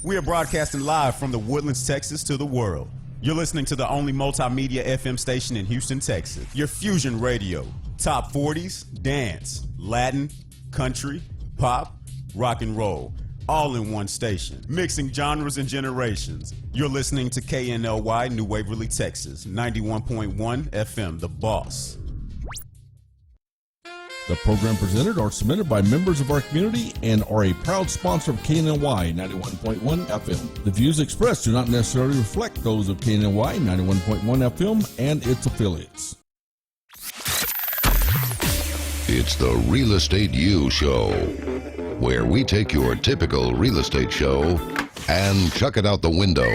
We are broadcasting live from the Woodlands, Texas to the world. You're listening to the only multimedia FM station in Houston, Texas. Your Fusion Radio. Top 40s, dance, Latin, country, pop, rock and roll. All in one station. Mixing genres and generations. You're listening to KNLY, New Waverly, Texas. 91.1 FM, The Boss. The program presented are submitted by members of our community and are a proud sponsor of KNLY 91.1 FM. The views expressed do not necessarily reflect those of KNLY 91.1 FM and its affiliates. It's the Real Estate U Show, where we take your typical real estate show and chuck it out the window.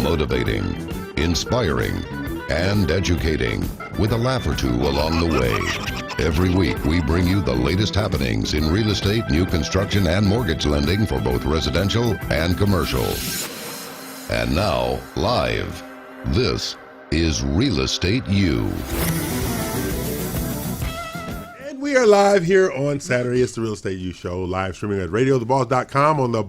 Motivating, inspiring, and educating with a laugh or two along the way. Every week, we bring you the latest happenings in real estate, new construction, and mortgage lending for both residential and commercial. And now, live, this is Real Estate U. And we are live here on Saturday. It's the Real Estate U Show, live streaming at radiotheboss.com on the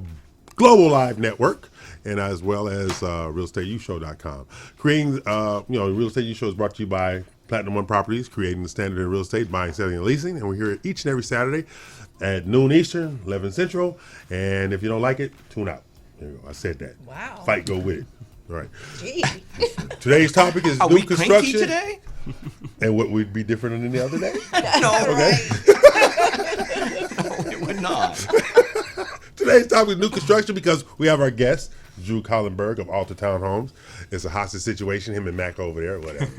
Global Live Network, and as well as realestateu-show.com. Creating, Real Estate U Show is brought to you by Platinum One Properties, creating the standard in real estate, buying, selling, and leasing. And we're here each and every Saturday at noon Eastern, 11 Central. And if you don't like it, tune out. There you go. I said that. Wow. Fight, go with it. All right. Gee. Today's topic is Are new we construction. today? And what would be different than the other day? No. Okay. No, it would not. Today's topic is new construction because we have our guest, Drew Collenberg of Alta Townhomes. It's a hostage situation, him and Mac over there, whatever.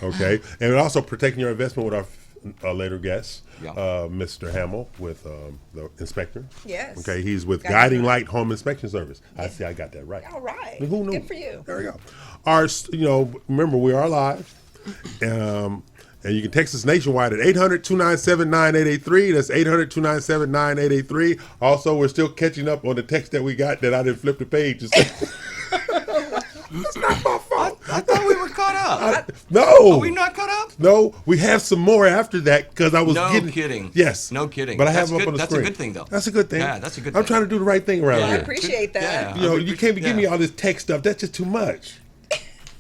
Okay. And we're also protecting your investment with our later guest, Mr. Hamill with the inspector. Yes. Okay. He's with Got Guiding it. Light Home Inspection Service. I see I got that right. All right. Who knew? Good for you. There we go. Remember, we are live. And you can text us nationwide at 800-297-9883. That's 800-297-9883. Also, we're still catching up on the text that we got that I didn't flip the page. It's not my fault. I thought we were caught up. No. Are we not caught up? No, we have some more after that because I was No kidding. Yes. No kidding. But I have That's them up good. on the That's screen. a good thing, though. That's a good thing. Yeah, that's a good I'm thing. trying to do the right thing around I here. appreciate that. Yeah. You can't be giving me all this tech stuff. That's just too much.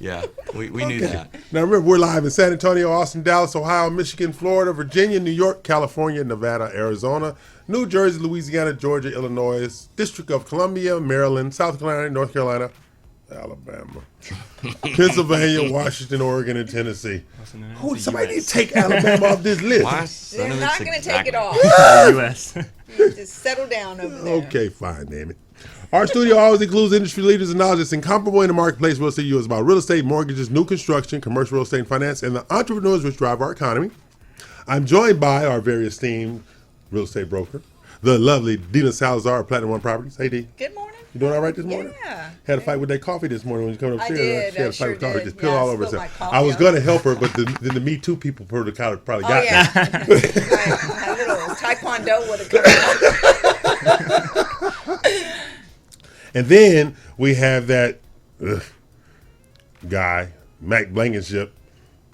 Yeah, we knew that. Now remember, we're live in San Antonio, Austin, Dallas, Ohio, Michigan, Florida, Virginia, New York, California, Nevada, Arizona, New Jersey, Louisiana, Georgia, Illinois, District of Columbia, Maryland, South Carolina, North Carolina, Alabama, Pennsylvania, Washington, Oregon, and Tennessee. Somebody need to take Alabama off this list. Why? They're not going to take it off. U.S. You just settle down over there. Okay, fine, damn it. Our studio always includes industry leaders and knowledge that's incomparable in the marketplace. Real Estate U is about real estate, mortgages, new construction, commercial real estate and finance, and the entrepreneurs which drive our economy. I'm joined by our very esteemed real estate broker, the lovely Dina Salazar of Platinum One Properties. Hey, D. Good morning. You doing all right this morning? Yeah. Had a fight with that coffee this morning when you come upstairs. did. She had I a fight sure with coffee. did. Just spilled Yeah, all I over spilled herself. my coffee I was on going to help her, but then the Me Too people probably got Oh, that. yeah. My little taekwondo would have come out. And then we have that guy, Mac Blankenship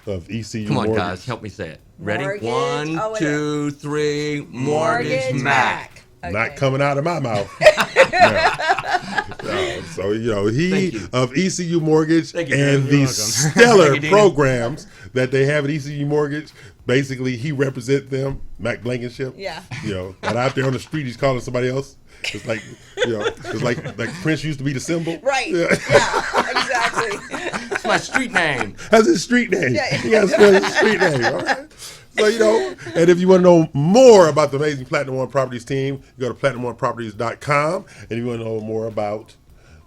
of ECU Come on, Mortgage. guys, help me say it. Ready? Mortgage. 1, Oh, wait. 2, 3. Mortgage Mac. Okay. Not coming out of my mouth. So, he Thank you. of ECU Mortgage Thank you, and Dave. the You're stellar Thank you, Dina. programs that they have at ECU Mortgage. Basically, he represents them, Mac Blankenship. Yeah. And out there on the street, he's calling somebody else. It's like, it's like Prince used to be the symbol. Right. Yeah. Yeah, exactly. That's my street name. That's his street name. Yeah. He has his street name. All right. So, and if you want to know more about the amazing Platinum One Properties team, you go to platinumoneproperties.com. And if you want to know more about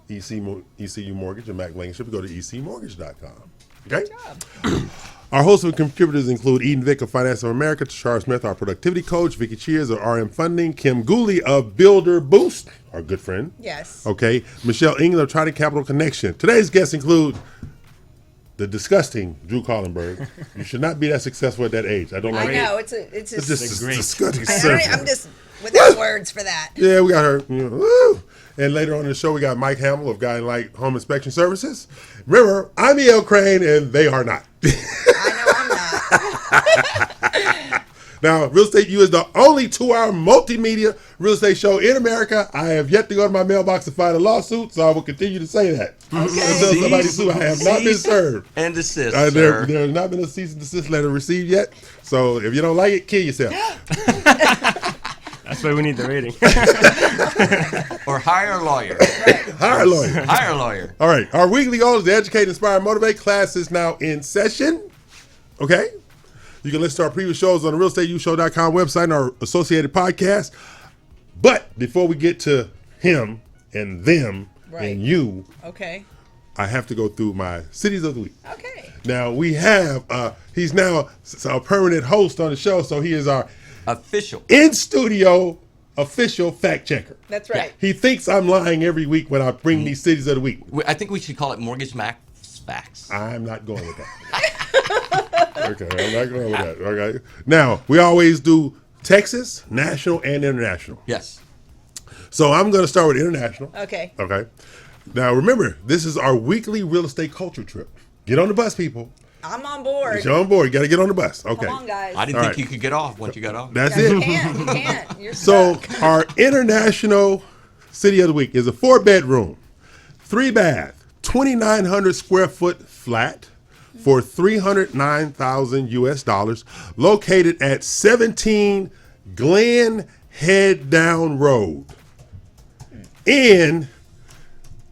ECU Mortgage and Mac Blankenship, you go to ecmortgage.com. Okay? Good job. Our hosts and contributors include Eden Vick of Finance of America, Tashara Smith, our productivity coach, Vicky Cheers of RM Funding, Kim Gooley of Builder Boost, our good friend. Yes. Okay. Michelle England of Trident Capital Connection. Today's guests include the disgusting Drew Collenberg. You should not be that successful at that age. I don't like it. I know. It's It's just just great. disgusting. I'm just without words for that. Yeah, we got her. Woo. And later on in the show, we got Mike Hamill of Guiding Light Home Inspection Services. Remember, I'm E.L. Crane, and they are not. I know I'm not. Now, Real Estate U is the only 2-hour multimedia real estate show in America. I have yet to go to my mailbox to find a lawsuit, so I will continue to say that. Until somebody sue, I have not been served. And desist, there has not been a cease and desist letter received yet. So if you don't like it, kill yourself. That's why we need the rating. Or hire a lawyer. Hire a lawyer. Hire a lawyer. All right. Our weekly goal is to educate, inspire, and motivate. Class is now in session. Okay? You can listen to our previous shows on the realestateushow.com website and our associated podcast. But before we get to him and them and you, I have to go through my cities of the week. Okay. Now, we have, he's now a permanent host on the show, so he is our official in-studio official fact checker. That's right. He thinks I'm lying every week when I bring these cities of the week. I think we should call it Mortgage Max Facts. I'm not going with that. Okay, I'm not going with that. Okay. Now, we always do Texas, national, and international. Yes. So I'm going to start with international. Okay. Okay. Now, remember, this is our weekly real estate culture trip. Get on the bus, people. I'm on board. Get on board. You got to get on the bus. Okay. Come on, guys. I didn't think you could get off once you got off. That's You it. can't. You can't. You're So stuck. our international city of the week is a 4-bedroom, 3-bath, 2,900 square foot flat for $309,000 US, located at 17 Glen Head Down Road in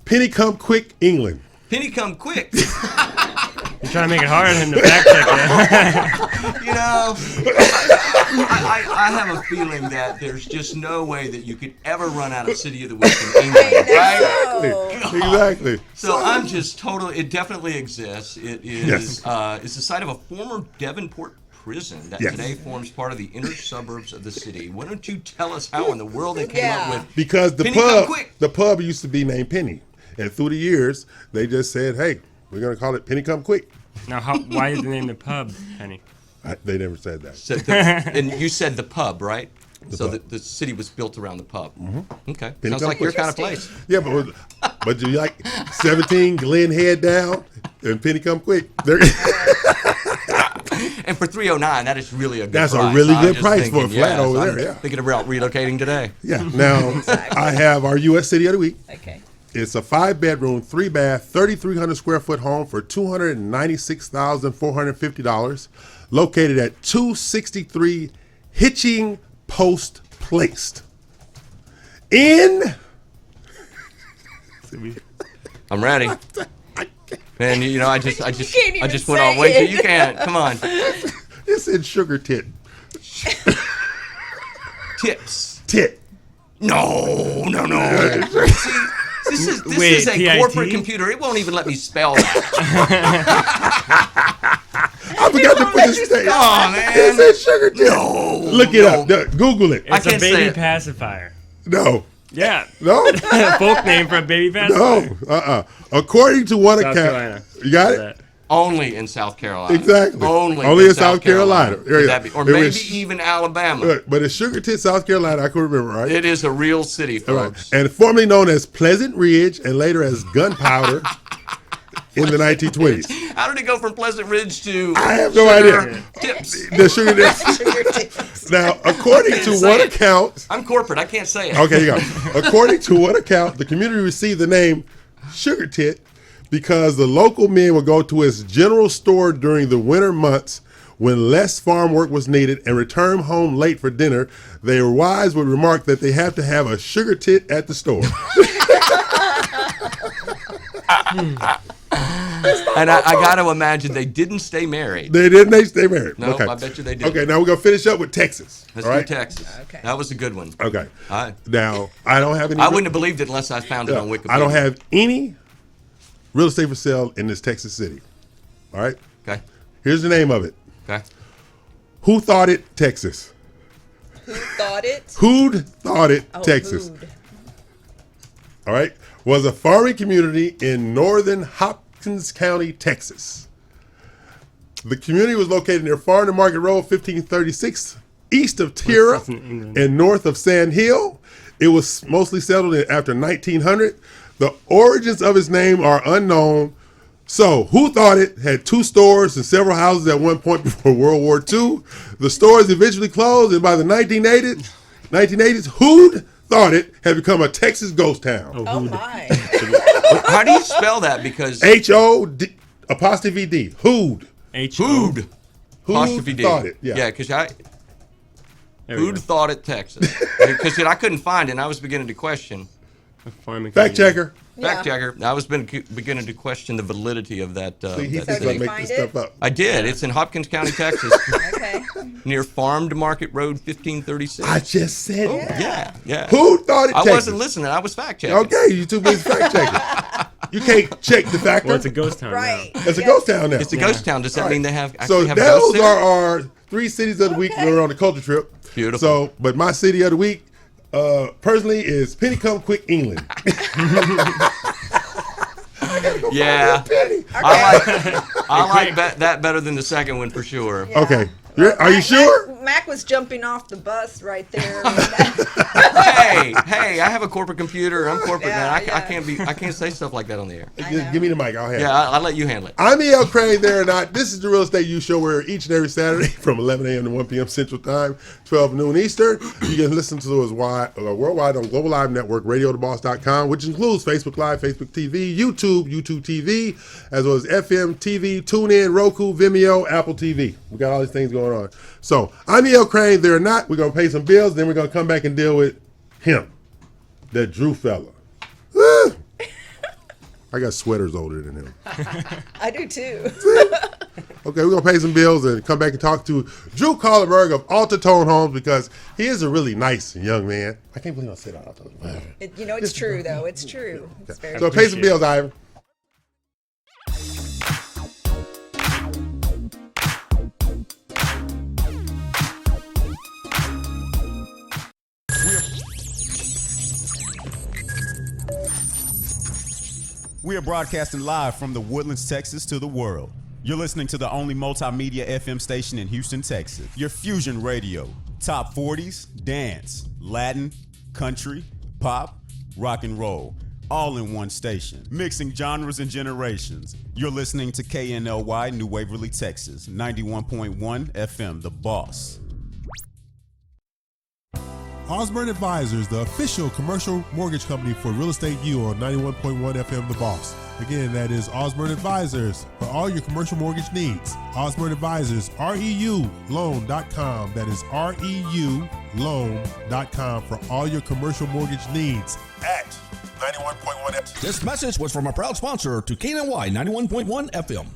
Pennycumquick, England. Penny come quick. You're trying to make it hard on him to fact check that. You know, I have a feeling that there's just no way that you could ever run out of City of the Week in England, right? No. Exactly. So I'm just totally, it definitely exists. It is it's the site of a former Devonport prison that today forms part of the inner suburbs of the city. Why don't you tell us how in the world they came up with Because Penny come quick. the pub used to be named Penny. And through the years, they just said, hey, we're going to call it Penny Come Quick. Now, why did they name the pub Penny? They never said that. Said and you said the pub, right? So pub. the city was built around the pub. Mm-hmm. Okay. Penny Sounds come like your quick. kind of place. Yeah, but you like 17 Glen Head Down and Penny Come Quick. And for $309, that is really a good price. That's a really I'm good just price for a thinking, flat yes, over I'm there, yeah. Thinking about relocating today. Yeah. Now, I have our U.S. City of the Week. Okay. It's a 5-bedroom, 3-bath, 3,300 square foot home for $296,450, located at 263 Hitching Post Place in. I'm ready. Man, you know, I just can't even went say on. Wait till it. you can. Come on. It's in Sugar Tit. Tips. Tit. No. See, this Wait, is a TIT? corporate computer. It won't even let me spell that. I forgot to put this thing. Oh, man. It's in Sugar Tit. No. Look it up. Google it. I It's a can't say baby it. pacifier. No. Yeah. No. Folk name for a baby pacifier. No. According to one South account. Carolina. You got it? That. Only in South Carolina. Exactly. Only in South Carolina. Could that be- or It maybe was- even Alabama. Look, but it's Sugar Tit, South Carolina. I can remember, right? It is a real city, All right. folks. And formerly known as Pleasant Ridge and later as Gunpowder in the 1920s. How did it go from Pleasant Ridge to I have no Sugar idea. Tips? The Sugar Tit. Sugar tips. Now, according to Say one it. account, I'm corporate. I can't say it. okay, you go. According to one account, the community received the name Sugar Tit because the local men would go to its general store during the winter months when less farm work was needed and return home late for dinner. Their wives would remark that they have to have a sugar tit at the store. And I got to imagine they didn't stay married. They didn't. They stay married. No, okay. I bet you they did. Okay, now we're gonna finish up with Texas. Let's all right? do Texas. Okay. That was a good one. Okay. I Now I don't have any. wouldn't have believed it unless I found it on Wikipedia. I don't have any real estate for sale in this Texas city. All right. Okay. Here's the name of it. Okay. Who thought it, Texas? Who thought it? Who'd thought it, Oh, Texas? food. All right. Was a farming community in northern Hopkins County, Texas. The community was located near Farm to Market Road, 1536, east of Tira That's in England. and north of Sand Hill. It was mostly settled after 1900. The origins of its name are unknown, So, who thought it had 2 stores and several houses at one point before World War II? The stores eventually closed, and by the 1980s, who'd thought it had become a Texas ghost town? Oh my. How do you spell that? Because H-O-D apostrophe D. Who'd. Who'd apostrophe D. Thought it? Yeah, because There we who'd go. thought it Texas? Because I couldn't find it, and I was beginning to question. Finally Fact checker. Fact checker. I was beginning to question the validity of that. See, he that thinks I thing. make Find this it? stuff up. I did. It's in Hopkins County, Texas, Okay. near Farm to Market Road, 1536. I just said that. Yeah. Who thought it I Texas? wasn't listening. I was fact checking. Okay, you too busy fact checking. You can't check the factor. Well, it's a ghost town Right. It's a ghost town now. It's a ghost town. Does that mean they have So actually have ghosts those there? are our 3 cities of the week. Okay. We're on the culture trip. Beautiful. So, but my city of the week, personally, is Pennycumquick, England. Yeah. Penny. I like that better than the second one for sure. Yeah. Okay. Are you sure? Mac was jumping off the bus right there. Hey, I have a corporate computer. I'm corporate, Yeah, man. yeah. I can't say stuff like that on the air. Just give me the mic. I'll have it. Yeah, I'll let you handle it. I'm E.L. Crane, there or not. This is the Real Estate U Show, where each and every Saturday from 11 a.m. to 1 p.m. Central Time, 12 noon Eastern, you can listen to us worldwide on Global Live Network, radiotheboss.com, which includes Facebook Live, Facebook TV, YouTube TV, as well as FM TV, TuneIn, Roku, Vimeo, Apple TV. We got all these things going on. So I'm E.L. Crane, there or not. We're going to pay some bills, then we're going to come back and deal with him, that Drew fella. Woo! I got sweaters older than him. I do too. Okay, we're going to pay some bills and come back and talk to Drew Collenberg of Alta Tone Homes, because he is a really nice young man. I can't believe I said Alta. It's true though. It's true. It's very So pay some bills, Ivan. We are broadcasting live from the Woodlands, Texas to the world. You're listening to the only multimedia FM station in Houston, Texas. Your fusion radio. Top 40s, dance, Latin, country, pop, rock and roll. All in one station. Mixing genres and generations. You're listening to KNLY, New Waverly, Texas. 91.1 FM, The Boss. Osborne Advisors, the official commercial mortgage company for Real Estate U on 91.1 FM The Boss. Again, that is Osborne Advisors for all your commercial mortgage needs. Osborne Advisors, REUloan.com. That is REUloan.com for all your commercial mortgage needs at 91.1 FM. This message was from a proud sponsor to KNLY 91.1 FM.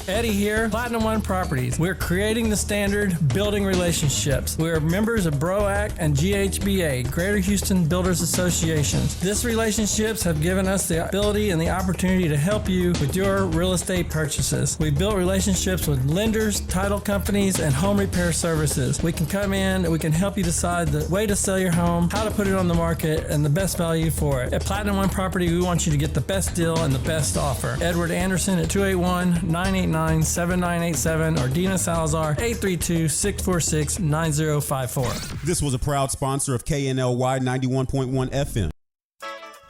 Eddie here, Platinum One Properties. We're creating the standard, building relationships. We are members of BROAC and GHBA, Greater Houston Builders Associations. These relationships have given us the ability and the opportunity to help you with your real estate purchases. We've built relationships with lenders, title companies, and home repair services. We can come in and we can help you decide the way to sell your home, how to put it on the market, and the best value for it. At Platinum One Property, we want you to get the best deal and the best offer. Edward Anderson at 281-989-7987 or Dina Salazar 832-646-9054. This was a proud sponsor of KNLY 91.1 FM.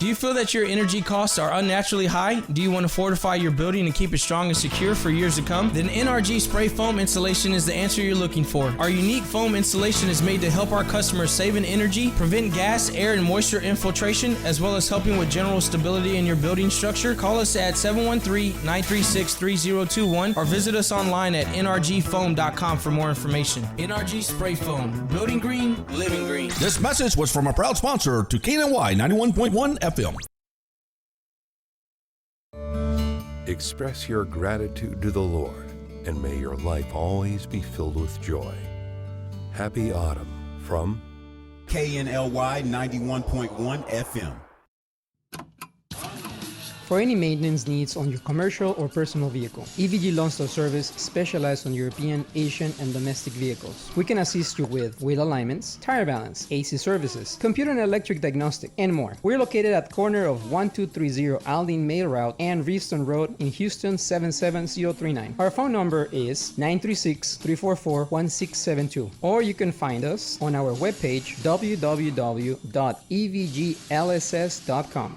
Do you feel that your energy costs are unnaturally high? Do you want to fortify your building and keep it strong and secure for years to come? Then NRG Spray Foam Installation is the answer you're looking for. Our unique foam installation is made to help our customers save in energy, prevent gas, air, and moisture infiltration, as well as helping with general stability in your building structure. Call us at 713-936-3021 or visit us online at nrgfoam.com for more information. NRG Spray Foam. Building green, living green. This message was from a proud sponsor to KNLY 91.1 FM. Express your gratitude to the Lord, and may your life always be filled with joy. Happy Autumn from KNLY 91.1 FM. For any maintenance needs on your commercial or personal vehicle, EVG Loan Star Service specializes on European, Asian, and domestic vehicles. We can assist you with wheel alignments, tire balance, AC services, computer and electric diagnostic, and more. We're located at corner of 1230 Aldine Mail Route and Reeston Road in Houston 77039. Our phone number is 936-344-1672, or you can find us on our webpage www.evglss.com.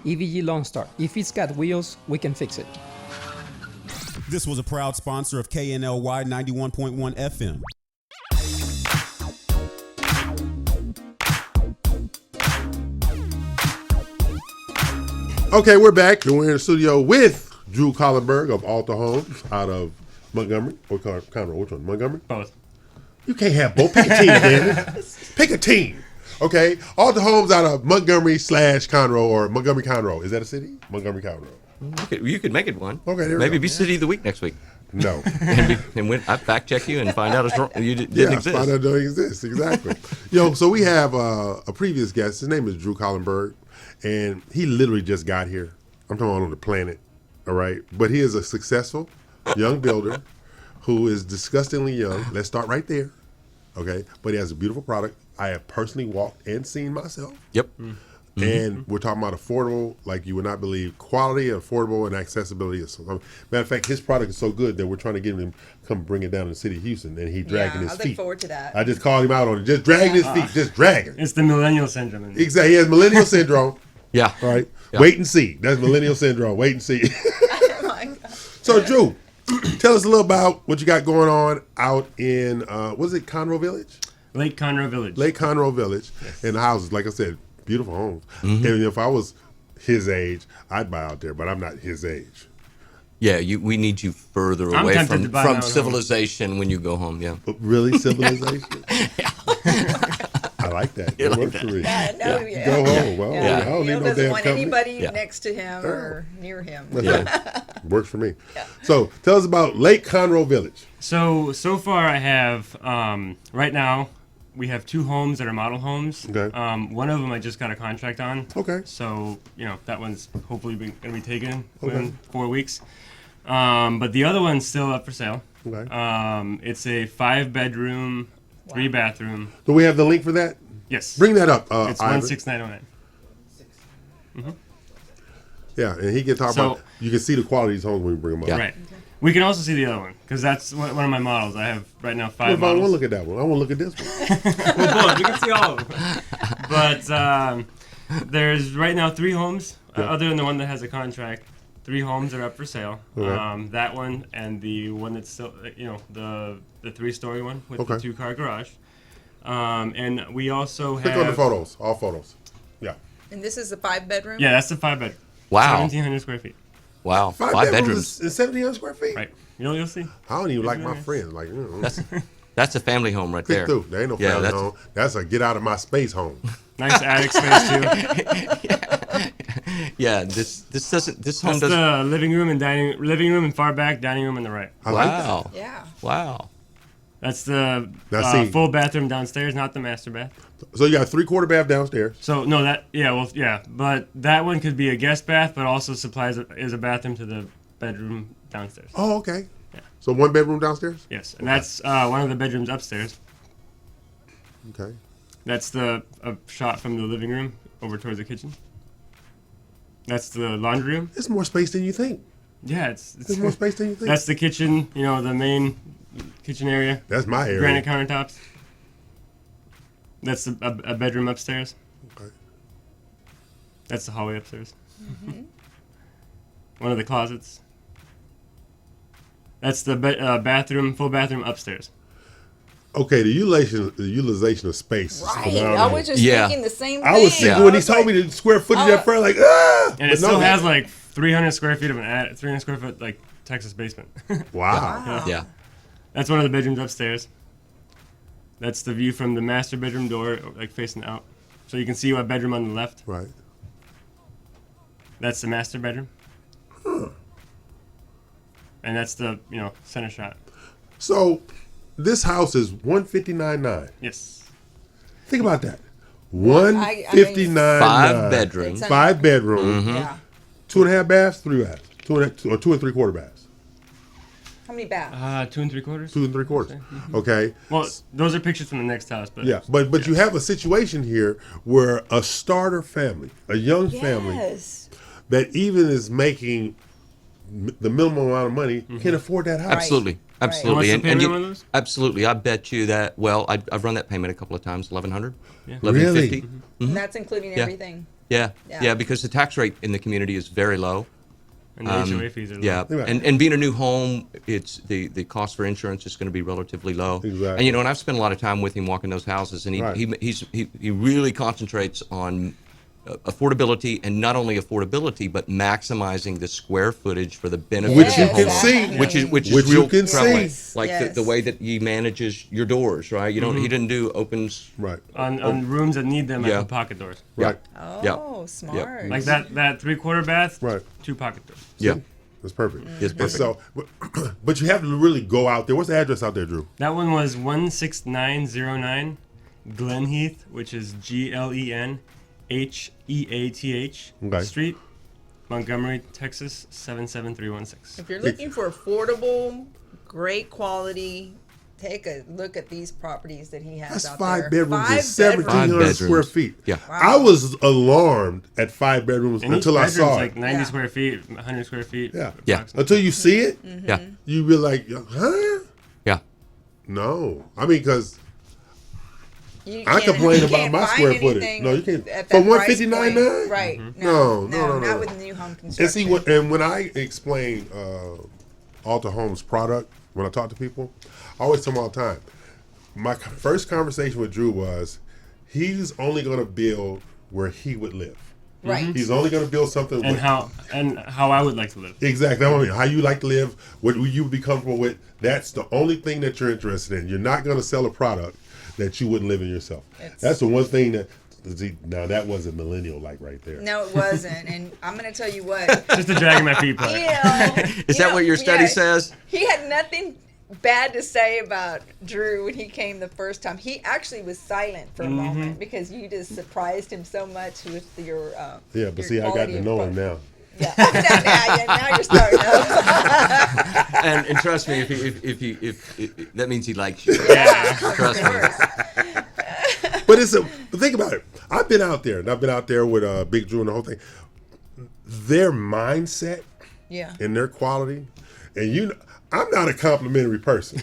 EVG Loan Star. If it's got wheels, we can fix it. This was a proud sponsor of KNLY 91.1 FM. Okay, we're back, and we're in the studio with Drew Collenberg of Alta Homes out of Montgomery or Conroe. Which one? Montgomery? Both. You can't have both. Pick a team, damn it. Pick a team. Okay, Alta Homes out of Montgomery/Conroe or Montgomery Conroe. Is that a city? Montgomery Conroe. You could make it one. Okay, there we maybe go. be city of the week next week. No. and when I fact check you and find out you didn't exist. Find out it don't exist. Exactly. So we have a previous guest. His name is Drew Collenberg, and he literally just got here. I'm talking about on the planet. All right, but he is a successful young builder who is disgustingly young. Let's start right there. Okay, but he has a beautiful product. I have personally walked and seen myself. Yep. And we're talking about affordable, like you would not believe, quality, affordable, and accessibility. Matter of fact, his product is so good that we're trying to get him to come bring it down to the city of Houston, and he dragging his I feet. look forward to that. I just called him out on it, just dragging his feet, just dragging. It's the millennial syndrome. Exactly, he has millennial syndrome. Yeah. All right. Yeah. Wait and see. That's millennial syndrome. Wait and see. Oh my God. So, Drew, tell us a little about what you got going on out in, was it Conroe Village? Lake Conroe Village. Lake Conroe Village. Yes. And the houses, like I said, beautiful homes. And if I was his age, I'd buy out there, but I'm not his age. Yeah, we need you further I'm away tempted to buy my from own civilization when you go home. Yeah. But really, civilization? I like that. You That like works that? for me. No, Go home. Well, Yeah. I don't Neil need no doesn't damn want company. anybody Yeah. next to him or near him. Works for me. So tell us about Lake Conroe Village. So far I have, right now, we have 2 homes that are model homes. Okay. One of them I just got a contract on. Okay. So, that one's hopefully going to be taken Okay. within 4 weeks. But the other one's still up for sale. Okay. It's a 5-bedroom, 3-bathroom. Do we have the link for that? Yes. Bring that up. It's Ivan. 16909. Yeah, and he can talk about. You can see the quality of these homes when we bring them up. Right. We can also see the other one because that's one of my models. I have right now 5 Well, if I models. want to look at that one, I want to look at this one. Well, both. You can see all of them. But there's right now 3 homes, other than the one that has a contract. 3 homes are up for sale. Okay. That one and the one that's still, the 3-story one with the 2-car garage. And we also have. Click on the photos. All photos. Yeah. And this is a 5-bedroom? Yeah, that's the 5-bedroom. Wow. 1,700 square feet. Wow. 5 bedrooms. and 1,700 square feet. Right. You'll see. I don't even like my friends. Like, That's a family home right click there. through. There ain't no family home. That's a get out of my space home. Nice attic space too. Yeah, this home That's doesn't. the living room and far back, dining room on the right. I like Wow. that. Yeah. Wow. That's the Now see- full bathroom downstairs, not the master bath. So you got a 3/4 bath downstairs. So no, but that one could be a guest bath, but also supplies is a bathroom to the bedroom downstairs. Oh, okay. Yeah. So 1 bedroom downstairs. Yes, and that's one of the bedrooms upstairs. Okay. That's a shot from the living room over towards the kitchen. That's the laundry room. It's more space than you think. Yeah, There's more space than you think. That's the kitchen. The main kitchen area. That's my area. Granite countertops. That's a bedroom upstairs. Okay. That's the hallway upstairs. One of the closets. That's the bathroom, full bathroom upstairs. Okay, the utilization of space. Right. Is I phenomenal. was just Yeah. thinking the same thing. I was thinking when he told me the square footage at first, like, ah! And it But no, still that- has like 300 square feet of an attic, 300 square foot like Texas basement. Wow. Yeah. That's one of the bedrooms upstairs. That's the view from the master bedroom door, like facing out. So you can see what bedroom on the left. Right. That's the master bedroom. And that's the, center shot. So this house is 159.9. Yes. Think about that. 159.9. 5 bedrooms. 5 bedrooms. Yeah. 2.5 baths, 3 baths. 2 and 3/4 baths. How many baths? 2 3/4. 2 3/4. Okay. Well, those are pictures from the next house, but Yeah, but you have a situation here where a starter family, a young family Yes. that even is making the minimum amount of money can afford that house. Absolutely. Absolutely. What's the payment on those? Absolutely. I bet you that, I've run that payment a couple of times, $1,100, Yeah. $1,150. And that's including Yeah. everything. Yeah. Yeah. Yeah, because the tax rate in the community is very low. And the HOA fees are low. Yeah, and being a new home, it's the cost for insurance is going to be relatively low. Exactly. And and I've spent a lot of time with him walking those houses, and he really concentrates on affordability, and not only affordability, but maximizing the square footage for the benefit which of you the can home, see, which is you real can prevalent. see, like the way that he manages your doors, right? You don't. He didn't do opens right on rooms that need them at the pocket doors. Right. Oh, smart. Like that 3/4 bath, right? 2 pocket doors. Yeah. That's perfect. It's perfect. And so, but you have to really go out there. What's the address out there, Drew? That one was 16909 Glenheath, which is GLENHEATH Street, Montgomery, Texas 77316. If you're looking for affordable, great quality, take a look at these properties that he has That's out 5 there. bedrooms and 5 1,700 square feet. Yeah. Wow. I was alarmed at 5 bedrooms And until each I saw bedroom's it. like 90 square feet, 100 square feet. Yeah. approximately. Until you see it, Yeah. you be like, huh? Yeah. No. I mean, because You I can't- complain you about can't my find square footage. anything No, you can't. at For that price $159.9? point. Right. No, Not with new home construction. And see, when I explain Alta Homes product, when I talk to people, I always tell them all the time. My first conversation with Drew was, he's only going to build where he would live. Right. He's only going to build something. And how I would like to live. Exactly. That's what I mean. How you like to live, what you would be comfortable with. That's the only thing that you're interested in. You're not going to sell a product that you wouldn't live in yourself. That's the one thing that. Now that wasn't millennial like right there. No, it wasn't. And I'm going to tell you what. Just the dragging my feet part. Is that what your study says? He had nothing bad to say about Drew when he came the first time. He actually was silent for a moment because you just surprised him so much with your yeah, but your see, I got to know him now. Yeah, now you're starting up. and trust me, if that means he likes you. Yeah, trust me. But think about it. I've been out there, and I've been out there with Big Drew and the whole thing. Their mindset, and their quality, and I'm not a complimentary person.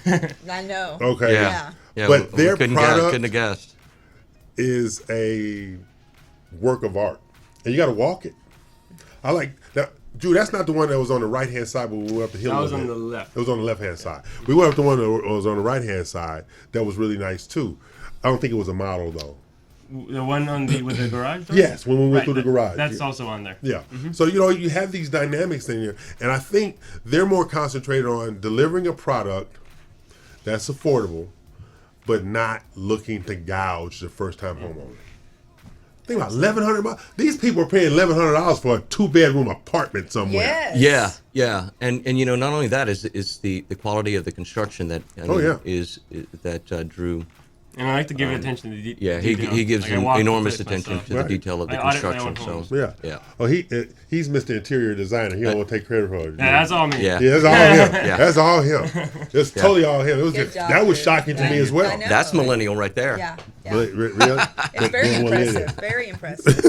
I know. Okay. Yeah. But their couldn't have guessed. Is a work of art, and you got to walk it. I like that. Drew, that's not the one that was on the right-hand side, but we went up the hill. That was on the left. It was on the left-hand side. We went up the one that was on the right-hand side. That was really nice too. I don't think it was a model though. The one with the garage door? Yes, when we went through the garage. That's also on there. Yeah. So, you have these dynamics in here. And I think they're more concentrated on delivering a product that's affordable, but not looking to gouge the first-time homeowner. Think about $1,100. These people are paying $1,100 for a 2-bedroom apartment somewhere. Yes. Yeah. And not only that is the quality of the construction that that Drew. And I like to give attention to detail. Yeah, he gives enormous attention to the detail of the construction. So yeah. Oh, he's Mr. Interior Designer. He don't want to take credit for it. Yeah, that's all me. Yeah, that's all him. Yeah. That's all him. It's totally all him. It was that was shocking to me as well. That's millennial right there. Yeah. Really? It's very impressive. Very impressive.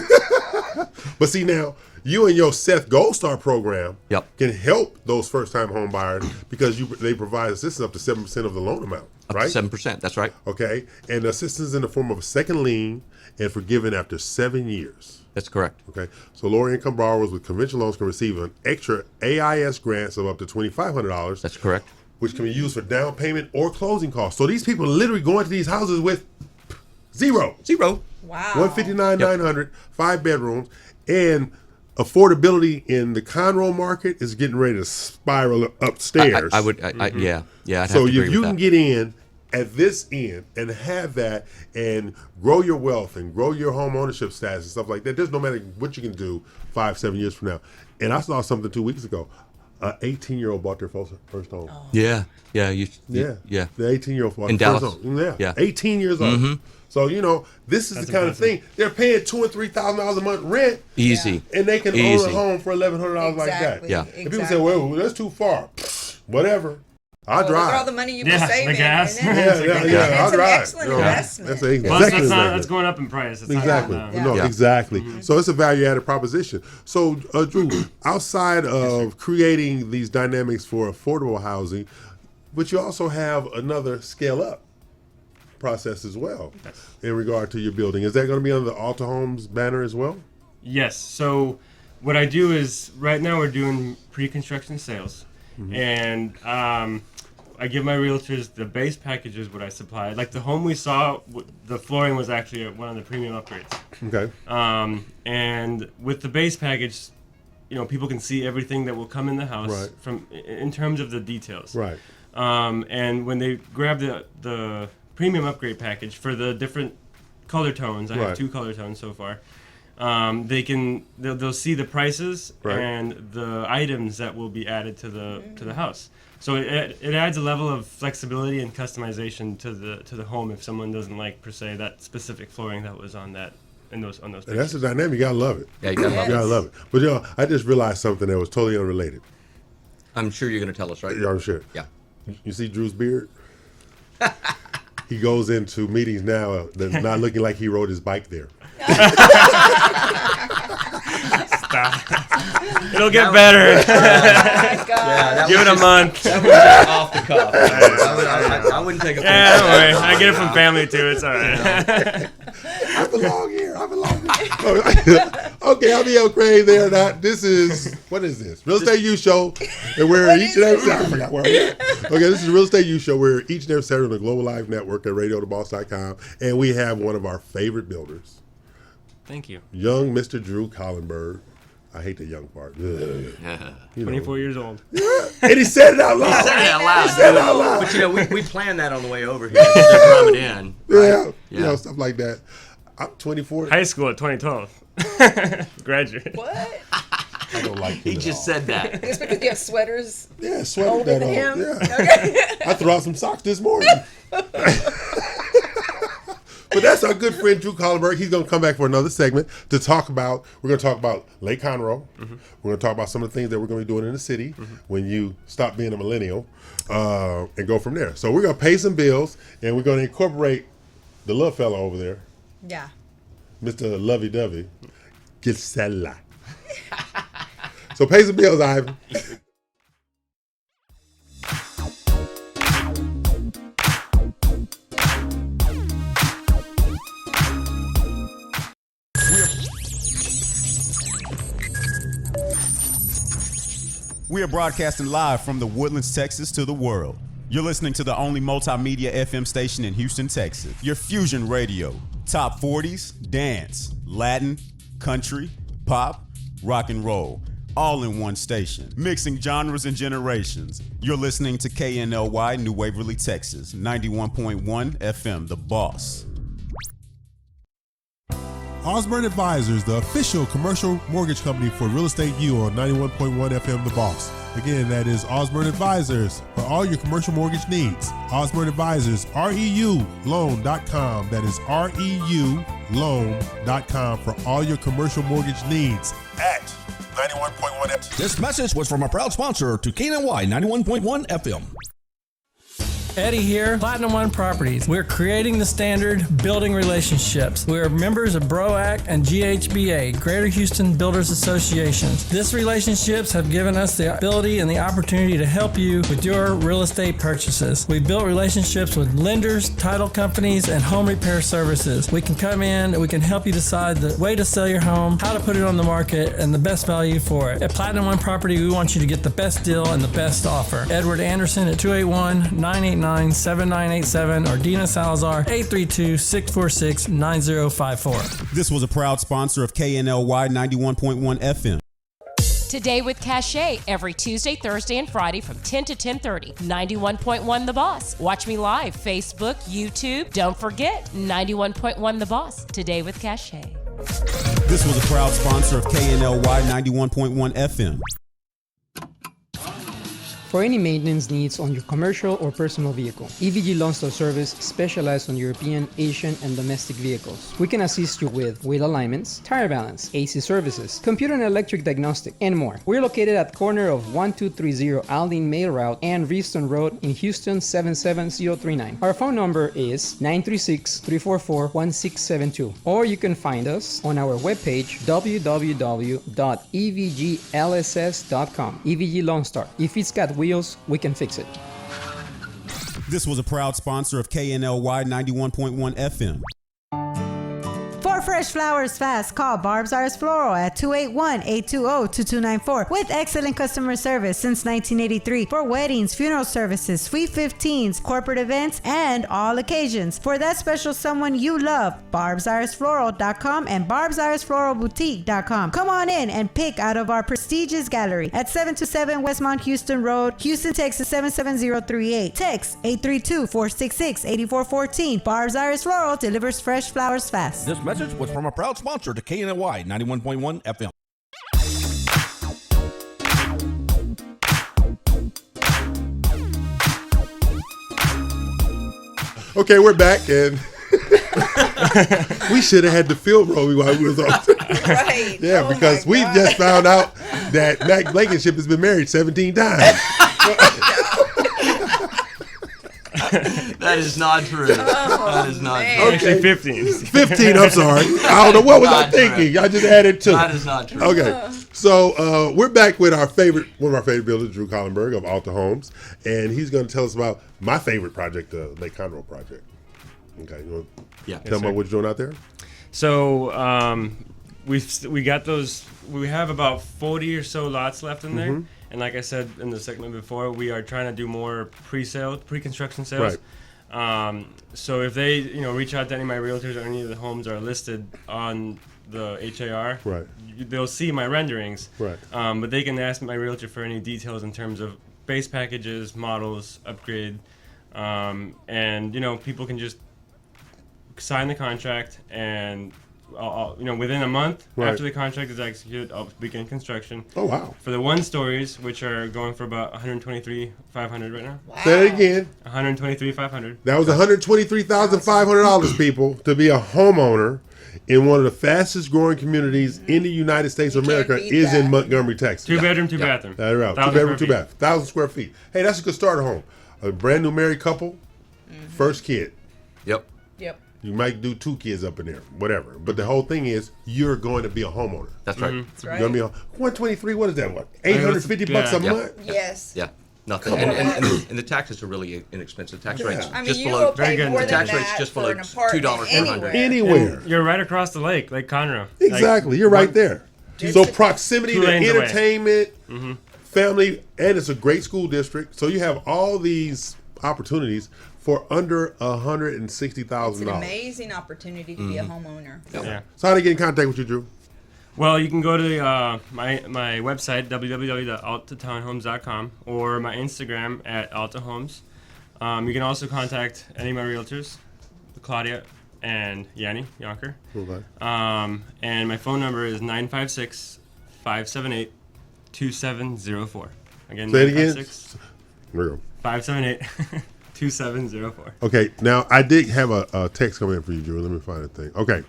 But see now, you and your Seth Gold Star program can help those first-time home buyers because they provide assistance up to 7% of the loan amount. Right? 7%, that's right. Okay, and assistance in the form of a second lien and forgiven after 7 years. That's correct. Okay, so lower income borrowers with conventional loans can receive an extra AIS grants of up to $2,500. That's correct. Which can be used for down payment or closing costs. So these people are literally going to these houses with zero. Wow. $159,900, 5 bedrooms, and affordability in the Conroe market is getting ready to spiral upstairs. I would, yeah. I'd So have to agree if you with can that. get in at this end and have that and grow your wealth and grow your home ownership status and stuff like that, there's no matter what you can do 5-7 years from now. And I saw something 2 weeks ago. An 18-year-old bought their first home. Oh. Yeah. The 18-year-old bought in their Dallas. first home. Yeah. 18 years old. So this is the kind of thing they're paying $2,000 and $3,000 a month rent. Easy. And they can own a home for $1,100 like that. Yeah. And people say, well, that's too far. Whatever. I'll drive. Look at all the money you've been saving. The gas. And then I'll it's an drive. excellent investment. That's exactly. Plus, that's going up in price. It's exactly. Not, exactly. So it's a value-added proposition. So, Drew, outside of creating these dynamics for affordable housing, but you also have another scale-up process as well in regard to your building. Is that going to be under the Alta Homes banner as well? Yes. So what I do is right now we're doing pre-construction sales, and I give my realtors the base packages what I supply. Like the home we saw, the flooring was actually one of the premium upgrades. Okay. And with the base package, people can see everything that will come in the house from in terms of the details. Right. And when they grab the premium upgrade package for the different color tones, I have 2 color tones so far. They'll see the prices and the items that will be added to the house. So it adds a level of flexibility and customization to the home if someone doesn't like per se that specific flooring that was on those pictures. And that's the dynamic. You gotta love it. Yeah, you gotta love it. You gotta love it. But I just realized something that was totally unrelated. I'm sure you're gonna tell us, right? Yeah, I'm sure. Yeah. You see Drew's beard? He goes into meetings now that's not looking like he rode his bike there. Stop. It'll get better. Oh my God. Give it a month. That was just off the cuff. I wouldn't take offense. Yeah, don't worry. I get it from family too. It's all right. I belong here. Okay, I'm El Craig there. This is, what is this? Real Estate U Show. And we're each and every Saturday. I forgot where I'm at. Okay, this is Real Estate U Show. We're each and every Saturday on the Global Live Network at radiotheboss.com. And we have one of our favorite builders. Thank you. Young Mr. Drew Collenberg. I hate the young part. 24 years old. Yeah. And he said it out loud. He said it out loud. But we planned that on the way over here. Just rub it in. Right? Yeah. Stuff like that. I'm 24. High school at 2012. Graduate. What? I don't like him. He just said that. It's because you have sweaters. Yeah, sweater older that than on. him. Yeah. Okay. I threw out some socks this morning. But that's our good friend Drew Collenberg. He's going to come back for another segment to talk about. We're going to talk about Lake Conroe. We're going to talk about some of the things that we're going to be doing in the city when you stop being a millennial, and go from there. So we're going to pay some bills, and we're going to incorporate the little fella over there. Yeah. Mr. Lovey-Dovey. Gisela. So pay some bills, Ivan. We are broadcasting live from the Woodlands, Texas to the world. You're listening to the only multimedia FM station in Houston, Texas. Your Fusion Radio. Top 40s, dance, Latin, country, pop, rock and roll. All in one station. Mixing genres and generations. You're listening to KNLY, New Waverly, Texas. 91.1 FM, The Boss. Osborne Advisors, the official commercial mortgage company for Real Estate U on 91.1 FM The Boss. Again, that is Osborne Advisors for all your commercial mortgage needs. Osborne Advisors, REULoan.com. That is REULoan.com for all your commercial mortgage needs at 91.1 FM. This message was from a proud sponsor to KNLY 91.1 FM. Eddie here, Platinum One Properties. We're creating the standard, building relationships. We're members of BROAC and GHBA, Greater Houston Builders Associations. These relationships have given us the ability and the opportunity to help you with your real estate purchases. We've built relationships with lenders, title companies, and home repair services. We can come in and we can help you decide the way to sell your home, how to put it on the market, and the best value for it. At Platinum One Property, we want you to get the best deal and the best offer. Edward Anderson at 281-989-7987 or Dina Salazar 832-646-9054. This was a proud sponsor of KNLY 91.1 FM. Today with Cachet, every Tuesday, Thursday, and Friday from 10 to 10:30. 91.1 The Boss. Watch me live, Facebook, YouTube. Don't forget, 91.1 The Boss. Today with Cachet. This was a proud sponsor of KNLY 91.1 FM. For any maintenance needs on your commercial or personal vehicle, EVG Loan Store Service specializes on European, Asian, and domestic vehicles. We can assist you with wheel alignments, tire balance, AC services, computer and electric diagnostic, and more. We're located at corner of 1230 Aldine Mail Route and Reeston Road in Houston 77039. Our phone number is 936-344-1672, or you can find us on our webpage www.evglss.com. EVG Loan Star. If it's got wheels, we can fix it. This was a proud sponsor of KNLY 91.1 FM. For more fresh flowers fast. Call Barb's Arts Floral at 281-820-2294 with excellent customer service since 1983 for weddings, funeral services, sweet 15s, corporate events, and all occasions. For that special someone you love, barbsartsfloral.com and barbsartsfloralboutique.com. Come on in and pick out of our prestigious gallery at 727 Westmont Houston Road, Houston, Texas 77038. Text 832-466-8414. Barb's Arts Floral delivers fresh flowers fast. This message was from a proud sponsor to KNLY 91.1 FM. Okay, we're back, and we should have had the field roll while we was on. Right. Yeah, because we just found out that Mac Blankenship has been married 17 times. That is not true. That is not true. Okay. Actually, 15. 15, I'm sorry. I don't know. What was I Not thinking? true. I just added 2. That is not true. Okay. So we're back with one of our favorite builders, Drew Collenberg of Alta Homes, and he's going to tell us about my favorite project, the Lake Conroe project. Okay. You want to tell me what you're doing out there? So we got those. We have about 40 or so lots left in there. And like I said in the segment before, we are trying to do more pre-construction sales. Right. So if they, reach out to any of my realtors or any of the homes are listed on the HAR, right, they'll see my renderings. Right. But they can ask my realtor for any details in terms of base packages, models, upgrade, and people can just sign the contract and. Within a month after the contract is executed, I'll begin construction. Oh wow! For the 1-stories, which are going for about $123,500 right now. Wow. Say it again. $123,500. That was $123,500, people, to be a homeowner in one of the fastest growing communities in the United States of America is in Montgomery, Texas. 2-bedroom, 2-bathroom. That's right. 2-bedroom, 2-bath. 1,000 square feet. Hey, that's a good starter home. A brand new married couple, first kid. Yep. You might do 2 kids up in there, whatever. But the whole thing is, you're going to be a homeowner. That's right. That's right. You're going to be 123. What is that? What? $850 a month? Yes. Yeah. Nothing. And the taxes are really inexpensive. Tax rates just you below. will pay more the than tax rates that just for below an apartment $2 anywhere. And you're right across the lake, Lake Conroe. Exactly. You're right there. So proximity to entertainment, family, and it's a great school district. So you have all these opportunities for under $160,000. It's an amazing opportunity to be a homeowner. Yeah. So how do they get in contact with you, Drew? Well, you can go to my website, www.altatownhomes.com, or my Instagram at altahomes. You can also contact any of my realtors, Claudia and Yanni Yonker. Okay. And my phone number is 956-578-2704. Again, say it again. 578-2704. Okay, now I did have a text come in for you, Drew. Let me find a thing. Okay.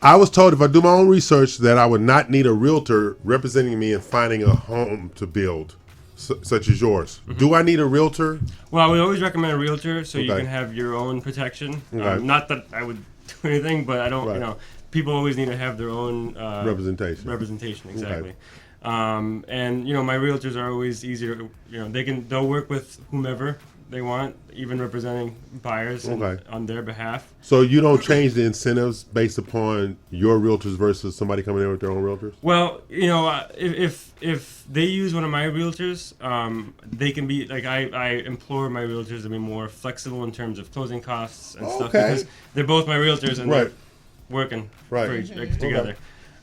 I was told if I do my own research that I would not need a realtor representing me in finding a home to build, such as yours. Do I need a realtor? Well, we always recommend a realtor so you can have your own protection. Not that I would do anything, but I don't, people always need to have their own representation. Representation, exactly. Okay. And my realtors are always easier. They'll work with whomever they want, even representing buyers on their behalf. So you don't change the incentives based upon your realtors versus somebody coming in with their own realtors? Well, if they use one of my realtors, they can be like I implore my realtors to be more flexible in terms of closing costs and stuff because they're both my realtors and they're working together.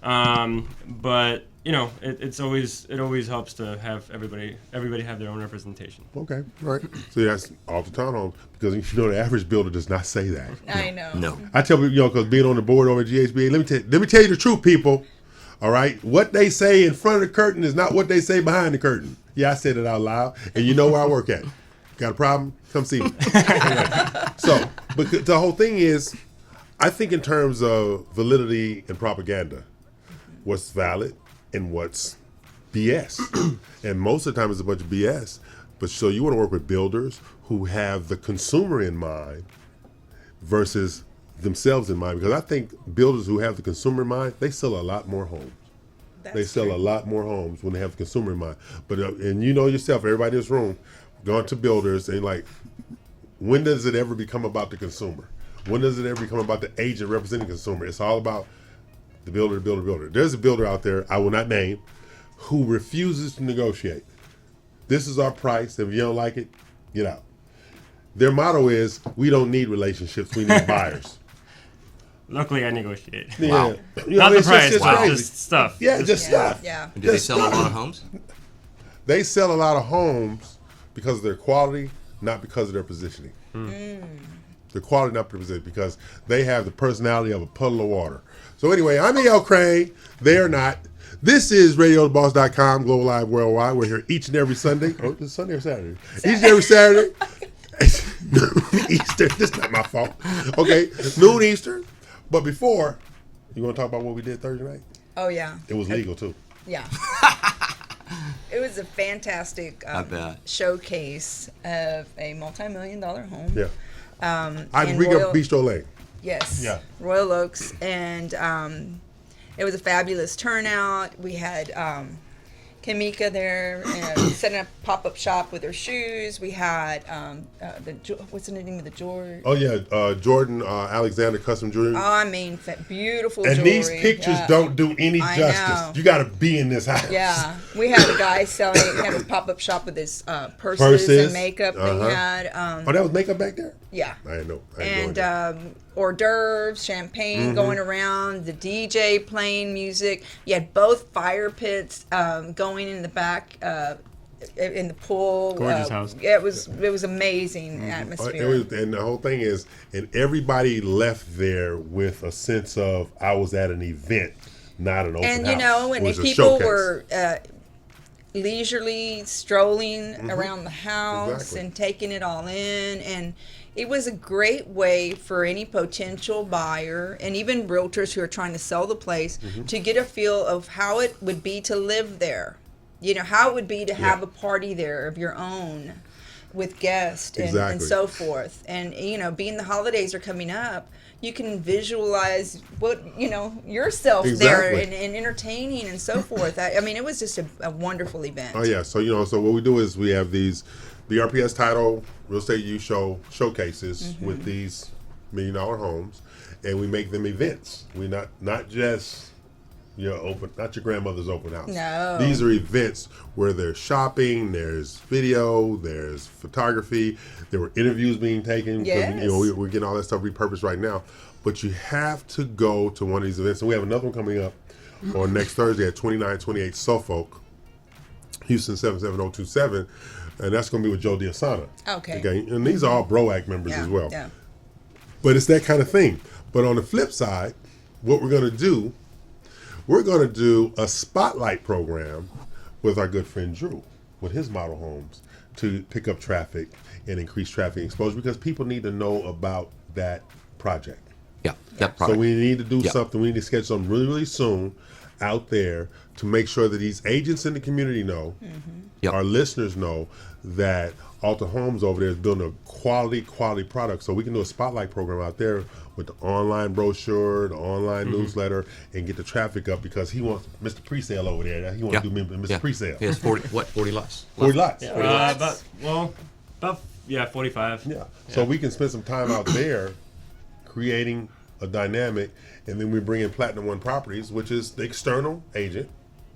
But it always helps to have everybody have their own representation. Okay, right. So that's all the townhomes because the average builder does not say that. I know. No. I tell people, because being on the board over at GHBA, let me tell you the truth, people. All right, what they say in front of the curtain is not what they say behind the curtain. Yeah, I said it out loud, and you know where I work at. Got a problem? Come see me. So, but the whole thing is, I think in terms of validity and propaganda, what's valid and what's BS. And most of the time it's a bunch of BS. But so you want to work with builders who have the consumer in mind versus themselves in mind. Because I think builders who have the consumer in mind, they sell a lot more homes. They sell a lot more homes when they have the consumer in mind. But and you know yourself, everybody in this room, gone to builders and like, when does it ever become about the consumer? When does it ever become about the agent representing the consumer? It's all about the builder. There's a builder out there, I will not name, who refuses to negotiate. This is our price. If you don't like it, get out. Their motto is, we don't need relationships, we need buyers. Luckily, I negotiate. Yeah. Wow. You Not know, the price, just but just stuff. Yeah, just stuff. Yeah. And do they sell a lot of homes? They sell a lot of homes because of their quality, not because of their positioning. The quality, not their positioning, because they have the personality of a puddle of water. So anyway, I'm E.L. Crane. They are not. This is RadioTheBoss.com, Global Live Worldwide. We're here each and every Sunday. Oh, is it Sunday or Saturday? Each and every Saturday. Easter. This is not my fault. Okay, noon Eastern. But before, you want to talk about what we did Thursday night? Oh, yeah. It was legal, too. Yeah. It was a fantastic showcase of a multi-million-dollar home. Yeah. In we Royal- got Bistro Lane. Yes. Yeah. Royal Oaks. And it was a fabulous turnout. We had Kamika there setting up a pop-up shop with her shoes. We had what's the name of the George? Oh yeah, Jordan Alexander Custom Jewelry. Oh, I mean, beautiful and jewelry. these pictures don't do any I justice. know. You got to be in this house. Yeah, we had a guy selling. He had his pop-up shop with his purses and makeup. That he had. Oh, that was makeup back there. Yeah. I didn't know. And hors d'oeuvres, champagne going around, the DJ playing music. You had both fire pits going in the back in the pool. Gorgeous house. Yeah, it was amazing atmosphere. And the whole thing is, and everybody left there with a sense of, I was at an event, not an open house. And you know, and It was a people showcase. were leisurely strolling around the house and taking it all in, and it was a great way for any potential buyer and even realtors who are trying to sell the place to get a feel of how it would be to live there. You know, how it would be to have a party there of your own with guests and so forth. And, you know, being the holidays are coming up, you can visualize what, you know, yourself there and entertaining and so forth. I mean, it was just a wonderful event. Oh, yeah. So, you know, so what we do is we have these BRPS title Real Estate U Show showcases with these $1 million homes, and we make them events. We not just not your grandmother's open house. No. These are events where there's shopping, there's video, there's photography, there were interviews being taken. Yes. You know, we're getting all that stuff repurposed right now. But you have to go to one of these events. And we have another one coming up on next Thursday at 2928 Suffolk, Houston 77027. And that's going to be with Joe Diasana. Okay. And these are all BROAC members as well. Yeah. But it's that kind of thing. But on the flip side, what we're going to do a spotlight program with our good friend Drew, with his model homes, to pick up traffic and increase traffic exposure, because people need to know about that project. Yeah, that product. So we need to do something. We need to schedule something really, really soon out there to make sure that these agents in the community know, our listeners know, that Alta Homes over there is building a quality product. So we can do a spotlight program out there with the online brochure, the online newsletter, and get the traffic up, because he wants Mr. Presale over there. He wants to do Mr. Presale. He has 40 lots. 40 lots. Yeah, about 45. Yeah. So we can spend some time out there creating a dynamic, and then we bring in Platinum One Properties, which is the external agent.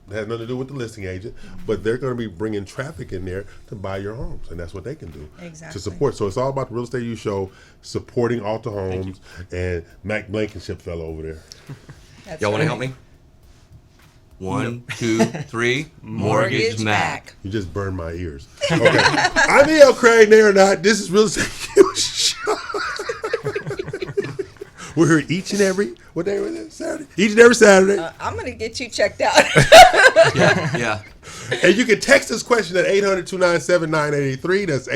It has nothing to do with the listing agent, but they're going to be bringing traffic in there to buy your homes, and that's what they can do to support. So it's all about the Real Estate U Show supporting Alta Homes and Mac Blankenship fellow over there. Y'all want to help me? 1, 2, 3. Mortgage Mac. You just burned my ears. Okay. I'm E.L. Craig, they are not. This is Real Estate U Show. We're here each and every, what day was it? Saturday? Each and every Saturday. I'm going to get you checked out. Yeah. And you can text this question at 800-297-9883. That's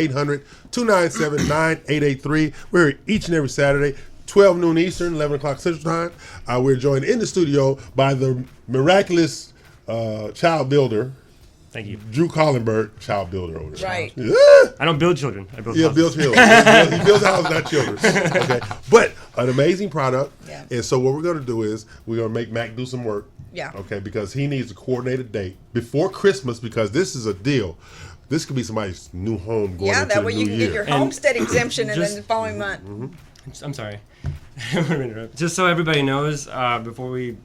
800-297-9883. We're here each and every Saturday, 12 noon Eastern, 11 o'clock Central Time. We're joined in the studio by the miraculous child builder. Thank you. Drew Collenberg, child builder over there. Right. Yeah. I don't build children. I build houses. Builds children. He builds houses, not children. Okay. But an amazing product. Yeah. And so what we're going to do is we're going to make Mac do some work. Yeah. Okay, because he needs a coordinated date before Christmas, because this is a deal. This could be somebody's new home going into That way the you new can year. get your homestead exemption and then the following month. I'm sorry. Just so everybody knows, before we,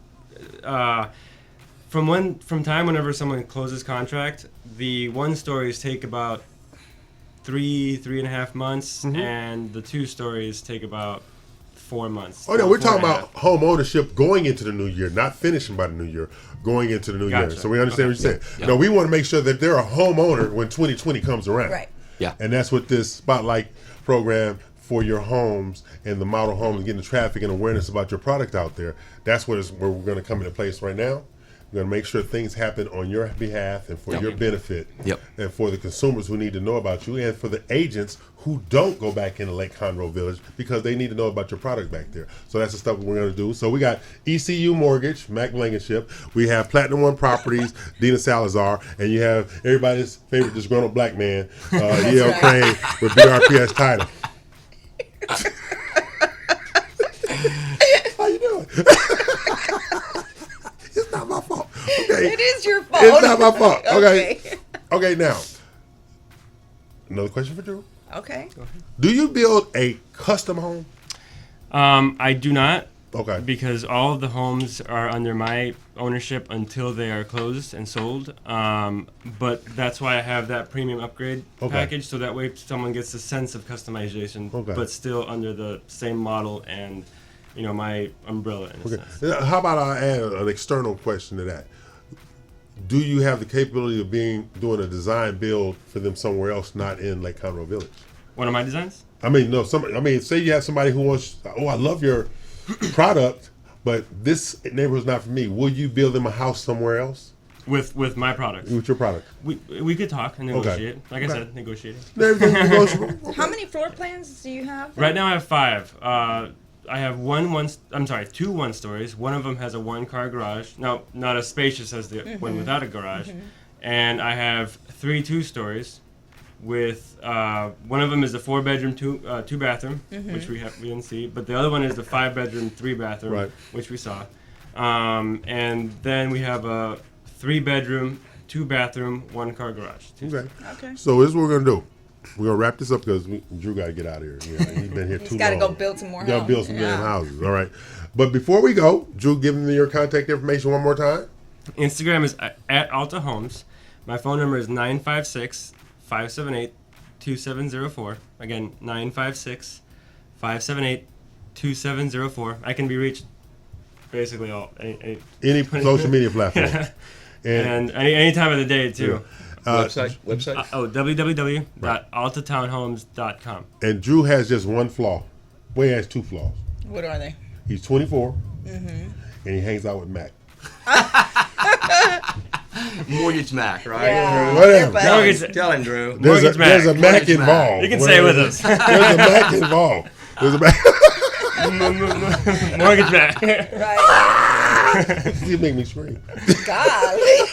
from time whenever someone closes contract, the 1 stories take about 3.5 months, and the 2 stories take about 4 months. Oh no, we're talking about home ownership going into the new year, not finishing by the new year, going into the new year. So we understand what you're saying. Yep. No, we want to make sure that they're a homeowner when 2020 comes around. Right. Yeah. And that's what this Spotlight program for your homes and the model homes, getting the traffic and awareness about your product out there. That's where we're going to come into place right now. We're going to make sure things happen on your behalf and for your benefit, and for the consumers who need to know about you, and for the agents who don't go back into Lake Conroe Village because they need to know about your product back there. So that's the stuff we're going to do. So we got ECU Mortgage, Mac Blankenship. We have Platinum One Properties, Dina Salazar, and you have everybody's favorite disgruntled black man, E.L. Crane with BRPS title. How you doing? It's not my fault. Okay. It is your fault. It's not my fault. Okay. Okay, now. Another question for Drew. Okay. Do you build a custom home? I do not. Okay. Because all of the homes are under my ownership until they are closed and sold. But that's why I have that premium upgrade package, so that way someone gets a sense of customization, but still under the same model and, my umbrella in a sense. How about I add an external question to that? Do you have the capability of doing a design build for them somewhere else, not in Lake Conroe Village? One of my designs? I mean, no. Say you have somebody who wants. Oh, I love your product, but this neighborhood's not for me. Will you build them a house somewhere else? With my product. With your product. We could talk and negotiate. Like I said, negotiating. Everything's negotiable. How many floor plans do you have? Right now I have 5. I have 2 1-stories. One of them has a 1-car garage. No, not as spacious as the one without a garage. And I have 3 2-stories with one of them is a 4-bedroom, 2-bathroom, which we didn't see, but the other one is the 5-bedroom, 3-bathroom, which we saw. And then we have a 3-bedroom, 2-bathroom, 1-car garage. Okay. So this is what we're gonna do. We're gonna wrap this up because Drew got to get out of here. He's been here too long. He's got to go build some more houses. Got to build some damn houses. All right. But before we go, Drew, give them your contact information one more time. Instagram is at Alta Homes. My phone number is 956-578-2704. Again, 956-578-2704. I can be reached basically any social media platform. And any time of the day too. Website? www.altatownhomes.com. And Drew has just one flaw. Well, he has 2 flaws. What are they? He's 24, and he hangs out with Mac. Mortgage Mac, right? Yeah. Whatever. Tell him, Drew. There's a Mac involved. You can say it with us. There's a Mac involved. There's a Mac. Mortgage Mac. Right. You make me scream. Golly.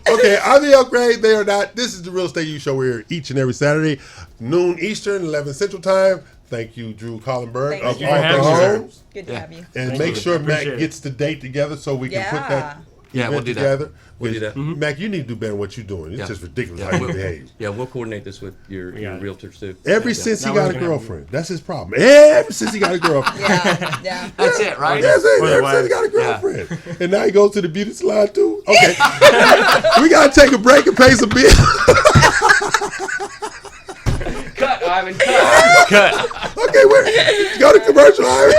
Okay, are they upgrade? They are not. This is the Real Estate U Show. We're here each and every Saturday, noon Eastern, 11 Central Time. Thank you, Drew Collenberg of Alta Homes. Good to have you. And make sure Mac gets the date together so we can put that we'll do together. That. We'll do that. Mac, you need to do better than what you're doing. It's just ridiculous how you behave. Yeah, we'll coordinate this with your realtors too. Ever since he got a girlfriend. That's his problem. Ever since he got a girlfriend. Yeah. That's it, right? That's it. Ever since he got a girlfriend. And now he goes to the beauty salon too. Okay. We got to take a break and pay some bills. Cut, Ivan, cut. Okay, go to commercial, Ivan.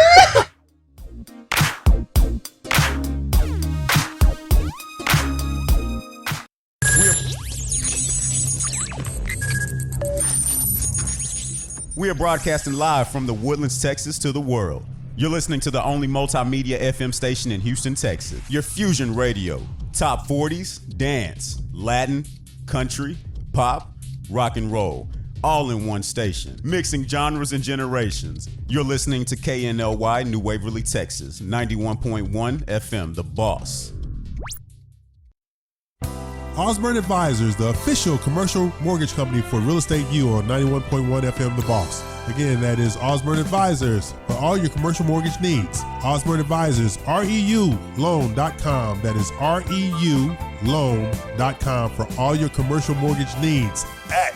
We are broadcasting live from the Woodlands, Texas to the world. You're listening to the only multimedia FM station in Houston, Texas. Your Fusion Radio. Top 40s, dance, Latin, country, pop, rock and roll. All in one station. Mixing genres and generations. You're listening to KNLY, New Waverly, Texas. 91.1 FM, The Boss. Osborne Advisors, the official commercial mortgage company for Real Estate U on 91.1 FM The Boss. Again, that is Osborne Advisors for all your commercial mortgage needs. Osborne Advisors, REULoan.com. That is REULoan.com for all your commercial mortgage needs at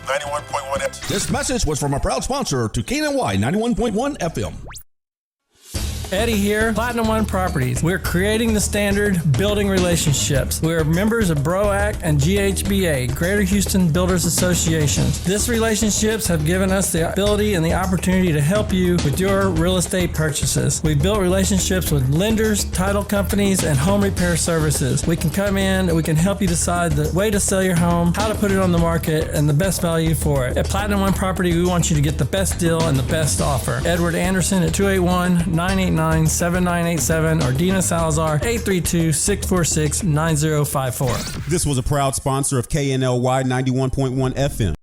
91.1 FM. This message was from a proud sponsor to KNLY 91.1 FM. Eddie here, Platinum One Properties. We're creating the standard, building relationships. We're members of BROAC and GHBA, Greater Houston Builders Associations. These relationships have given us the ability and the opportunity to help you with your real estate purchases. We've built relationships with lenders, title companies, and home repair services. We can come in and we can help you decide the way to sell your home, how to put it on the market, and the best value for it. At Platinum One Property, we want you to get the best deal and the best offer. Edward Anderson at 281-989-7987 or Dina Salazar 832-646-9054. This was a proud sponsor of KNLY 91.1 FM.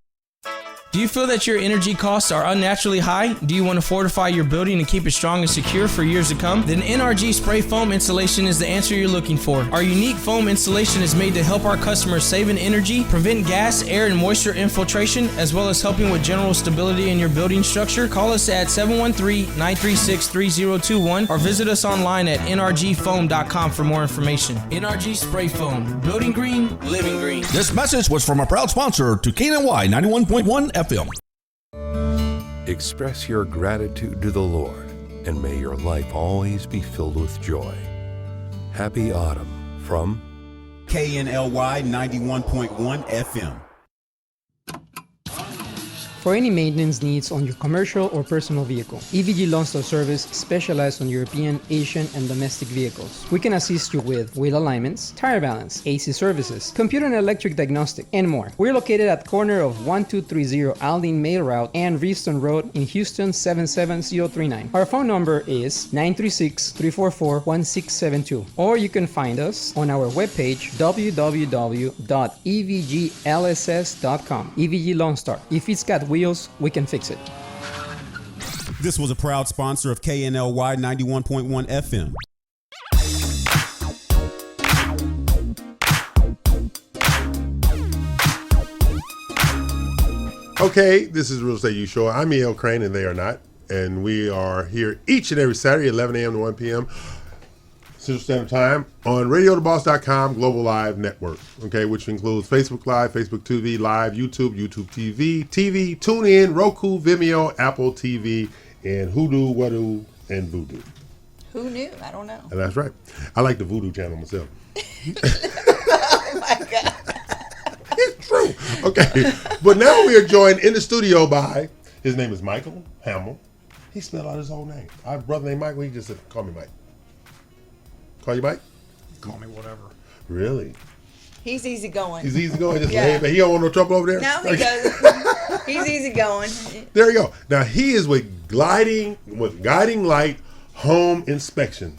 Do you feel that your energy costs are unnaturally high? Do you want to fortify your building and keep it strong and secure for years to come? Then NRG Spray Foam Insulation is the answer you're looking for. Our unique foam insulation is made to help our customers save in energy, prevent gas, air, and moisture infiltration, as well as helping with general stability in your building structure. Call us at 713-936-3021 or visit us online at nrgfoam.com for more information. NRG Spray Foam. Building green, living green. This message was from a proud sponsor to KNLY 91.1 FM. Express your gratitude to the Lord, and may your life always be filled with joy. Happy Autumn from KNLY 91.1 FM. For any maintenance needs on your commercial or personal vehicle, EVG Lone Star Service specializes on European, Asian, and domestic vehicles. We can assist you with wheel alignments, tire balance, AC services, computer and electric diagnostic, and more. We're located at corner of 1230 Aldine Mail Route and Reeston Road in Houston 77039. Our phone number is 936-344-1672, or you can find us on our webpage www.evglss.com. EVG Lone Star. If it's got wheels, we can fix it. This was a proud sponsor of KNLY 91.1 FM. Okay, this is Real Estate U Show. I'm E.L. Crane, and they are not. And we are here each and every Saturday, 11 a.m. to 1 p.m. Central Standard Time on RadioTheBoss.com Global Live Network, okay, which includes Facebook Live, Facebook TV Live, YouTube, YouTube TV, TuneIn, Roku, Vimeo, Apple TV, and Hoodoo, Wadoo, and Voodoo. Who knew? I don't know. And that's right. I like the Voodoo channel myself. Oh my God. It's true. Okay, but now we are joined in the studio by, his name is Michael Hamill. He spelled out his whole name. I have a brother named Michael. He just said, call me Mike. Call you Mike? Call me whatever. Really? He's easy going. He's easy going. Just laid back. He don't want no trouble over there? No, he doesn't. He's easy going. There you go. Now he is with Guiding Light Home Inspection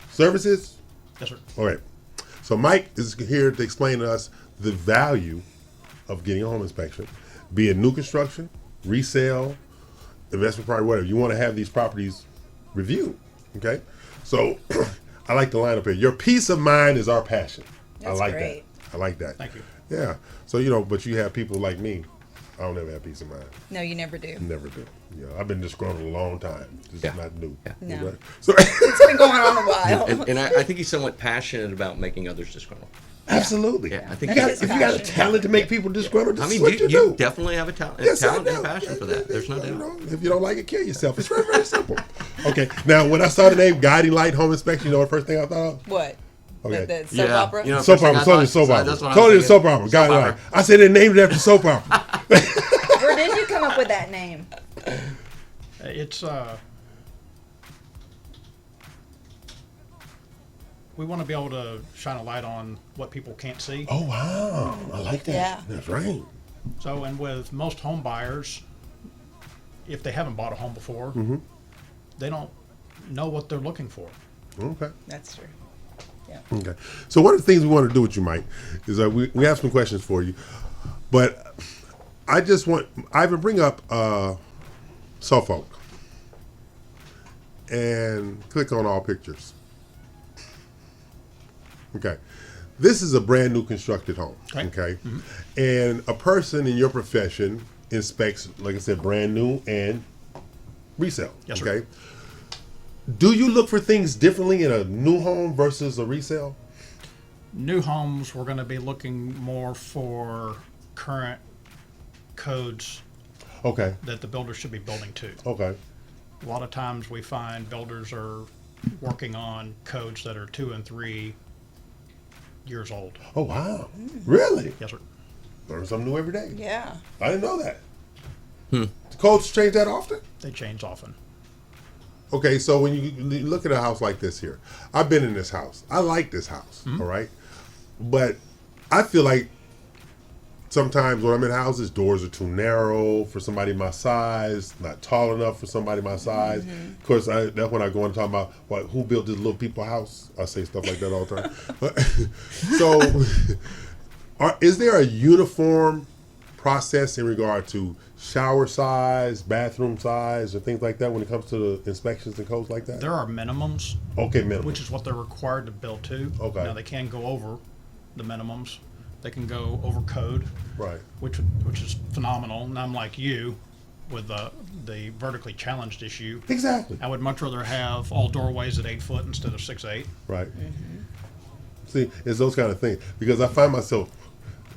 Services. Yes, sir. All right. So Mike is here to explain to us the value of getting a home inspection, be it new construction, resale, investment property, whatever. You want to have these properties reviewed. Okay. So I like the lineup here. Your peace of mind is our passion. That's I like great. that. I like that. Thank you. Yeah. So, but you have people like me. I don't ever have peace of mind. No, you never do. Never do. I've been disgruntled a long time. This is not new. Yeah. No. Right? So it's been going on a while. And I think he's somewhat passionate about making others disgruntled. Absolutely. Yeah, I think if you got a talent to make people disgruntled, this is what you do. do. Definitely have a talent and a passion for that. There's no doubt. If you don't like it, kill yourself. It's very, very simple. Okay. Now, when I saw the name Guiding Light Home Inspection, you know what the first thing I thought of? What? Okay. The soap opera? Soap opera. Totally soap opera. Totally soap opera. Guiding Light. I said they named it after soap opera. Where did you come up with that name? It's we want to be able to shine a light on what people can't see. Oh wow, I like that. Yeah. That's right. So, and with most home buyers, if they haven't bought a home before, they don't know what they're looking for. Okay. That's true. Yeah. Okay. So one of the things we want to do with you, Mike, is that we have some questions for you, but I would bring up Suffolk and click on all pictures. Okay. This is a brand new constructed home. Okay. And a person in your profession inspects, like I said, brand new and resale. Yes, okay. Sir. Do you look for things differently in a new home versus a resale? New homes, we're going to be looking more for current codes Okay. that the builder should be building to. Okay. A lot of times we find builders are working on codes that are 2 and 3 years old. Oh, wow. Really? Yes, sir. Learn something new every day. Yeah. I didn't know that. The codes change that often? They change often. Okay, so when you look at a house like this here, I've been in this house. I like this house, all right? But I feel like sometimes when I'm in houses, doors are too narrow for somebody my size, not tall enough for somebody my size. Of course, that's when I go and talk about who built this little people house. I say stuff like that all the time. So, is there a uniform process in regard to shower size, bathroom size, or things like that when it comes to the inspections and codes like that? There are minimums. Okay, minimums. Which is what they're required to build to. Okay. Now, they can go over the minimums. They can go over code. Right. Which is phenomenal. And I'm like you with the vertically challenged issue. Exactly. I would much rather have all doorways at 8 foot instead of 6'8". Right. See, it's those kind of things. Because I find myself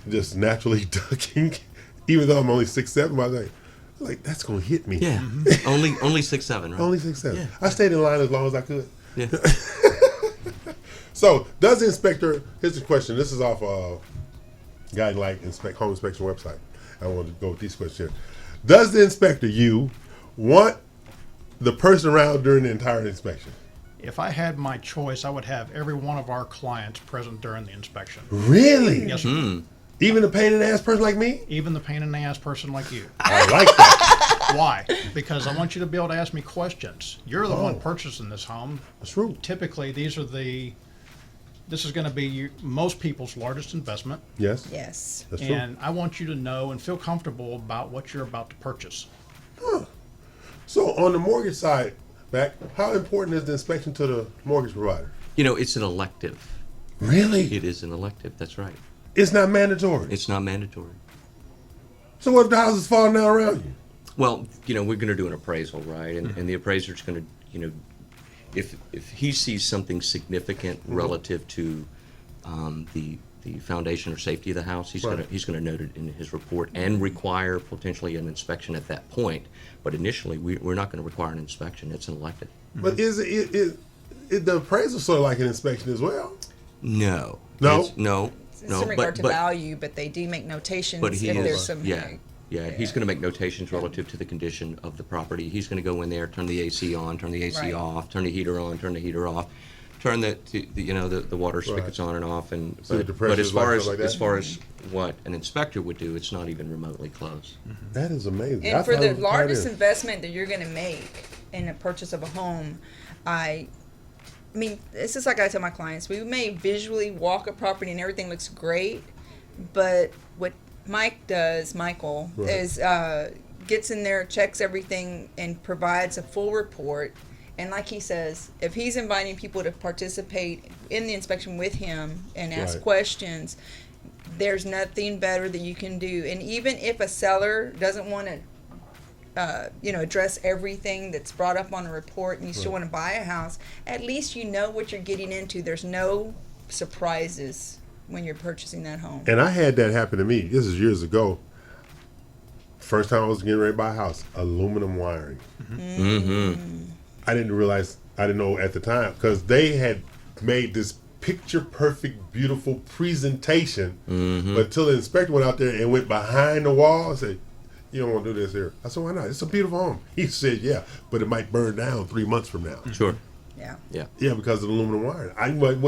just naturally ducking, even though I'm only 6'7", I like that's gonna hit me. Yeah, only 6'7", right? Only 6'7". Yeah. I stayed in line as long as I could. Yeah. So, does the inspector? Here's the question. This is off KNLY home inspection website. I want to go with these questions here. Does the inspector want the person around during the entire inspection? If I had my choice, I would have every one of our clients present during the inspection. Really? Yes, sir. Even a pain in the ass person like me? Even the pain in the ass person like you. I like that. Why? Because I want you to be able to ask me questions. You're the one purchasing this home. That's true. Typically, this is going to be most people's largest investment. Yes. Yes. That's true. And I want you to know and feel comfortable about what you're about to purchase. So on the mortgage side, Mac, how important is the inspection to the mortgage provider? It's an elective. Really? It is an elective, that's right. It's not mandatory? It's not mandatory. So what if the house is falling down around you? Well, we're going to do an appraisal, right? And the appraiser's going to, if he sees something significant relative to the foundation or safety of the house, he's going to note it in his report and require potentially an inspection at that point. But initially, we're not going to require an inspection. It's an elective. But is the appraisal sort of like an inspection as well? No. No? No. It's in regard to value, but they do make notations if there's some. Yeah, he's going to make notations relative to the condition of the property. He's going to go in there, turn the AC on, turn the AC off, turn the heater on, turn the heater off, turn the water spigots on and off. And but as far as what an inspector would do, it's not even remotely close. That is amazing. And for the largest investment that you're going to make in the purchase of a home, I mean, this is like I tell my clients, we may visually walk a property and everything looks great, but what Michael is gets in there, checks everything, and provides a full report. And like he says, if he's inviting people to participate in the inspection with him and ask questions, there's nothing better that you can do. And even if a seller doesn't want to address everything that's brought up on a report and you still want to buy a house, at least you know what you're getting into. There's no surprises when you're purchasing that home. And I had that happen to me. This is years ago. First time I was getting ready to buy a house, aluminum wiring. I didn't know at the time, because they had made this picture-perfect, beautiful presentation, but until the inspector went out there and went behind the wall and said, "You don't want to do this here." I said, "Why not? It's a beautiful home." He said, "Yeah, but it might burn down 3 months from now." Sure. Yeah, because of the aluminum wiring. But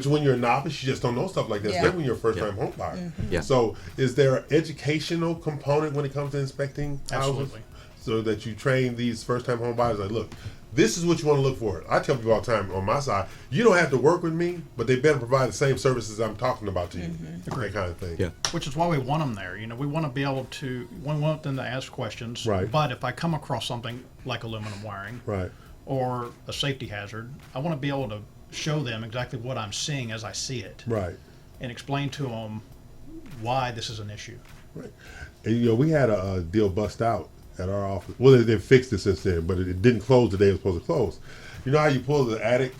when you're a novice, you just don't know stuff like that, especially when you're a first-time home buyer. So is there an educational component when it comes to inspecting houses? Absolutely. So that you train these first-time home buyers, like, look, this is what you want to look for. I tell people all the time on my side, you don't have to work with me, but they better provide the same services I'm talking about to you. That kind of thing. Yeah. Which is why we want them there. We want to be able to, we want them to ask questions. Right. But if I come across something like aluminum wiring or a safety hazard, I want to be able to show them exactly what I'm seeing as I see it. Right. And explain to them why this is an issue. Right. And, we had a deal bust out at our office. Well, they fixed it since then, but it didn't close the day it was supposed to close. You know how you pull the attic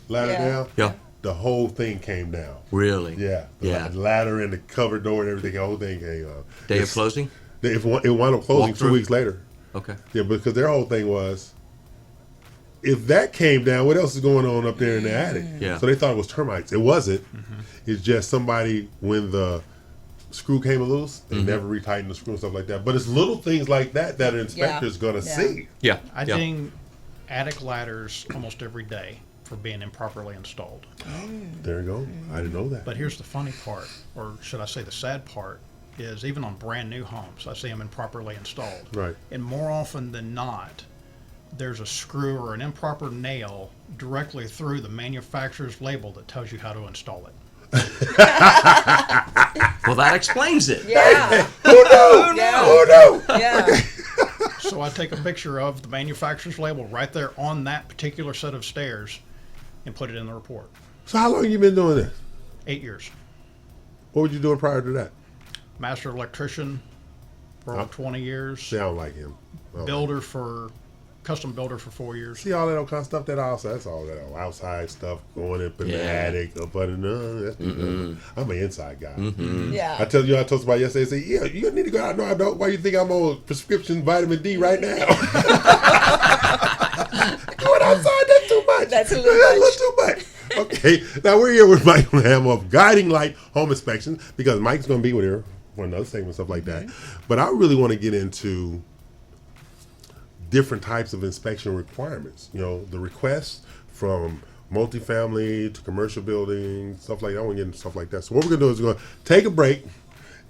ladder down? Yeah. The whole thing came down. Really? Yeah. The ladder and the cover door and everything, the whole thing came down. Day of closing? It wound up closing 2 weeks later. Okay. Yeah, because their whole thing was, if that came down, what else is going on up there in the attic? Yeah. So they thought it was termites. It wasn't. It's just somebody, when the screw came loose, they never retightened the screw and stuff like that. But it's little things like that an inspector's going to see. Yeah. I ding attic ladders almost every day for being improperly installed. There you go. I didn't know that. But here's the funny part, or should I say the sad part, is even on brand new homes, I see them improperly installed. Right. And more often than not, there's a screw or an improper nail directly through the manufacturer's label that tells you how to install it. Well, that explains it. Yeah. Who knew? Yeah. Who knew? Yeah. So I take a picture of the manufacturer's label right there on that particular set of stairs and put it in the report. So how long have you been doing this? 8 years. What were you doing prior to that? Master electrician for over 20 years. See, I don't like him. Custom builder for 4 years. See all that kind of stuff that's all that outside stuff going up in the attic, up under that's I'm an inside guy. Yeah. I told somebody yesterday, say, yeah, you need to go out. No, I don't. Why you think I'm on prescription vitamin D right now? Going outside, that's too much. That's a little too much. Okay, now we're here with Mike Lamb of Guiding Light Home Inspection, because Mike's going to be with her for another segment, stuff like that. But I really want to get into different types of inspection requirements. You know, the requests from multifamily to commercial buildings, stuff like that. I want to get into stuff like that. So what we're going to do is we're going to take a break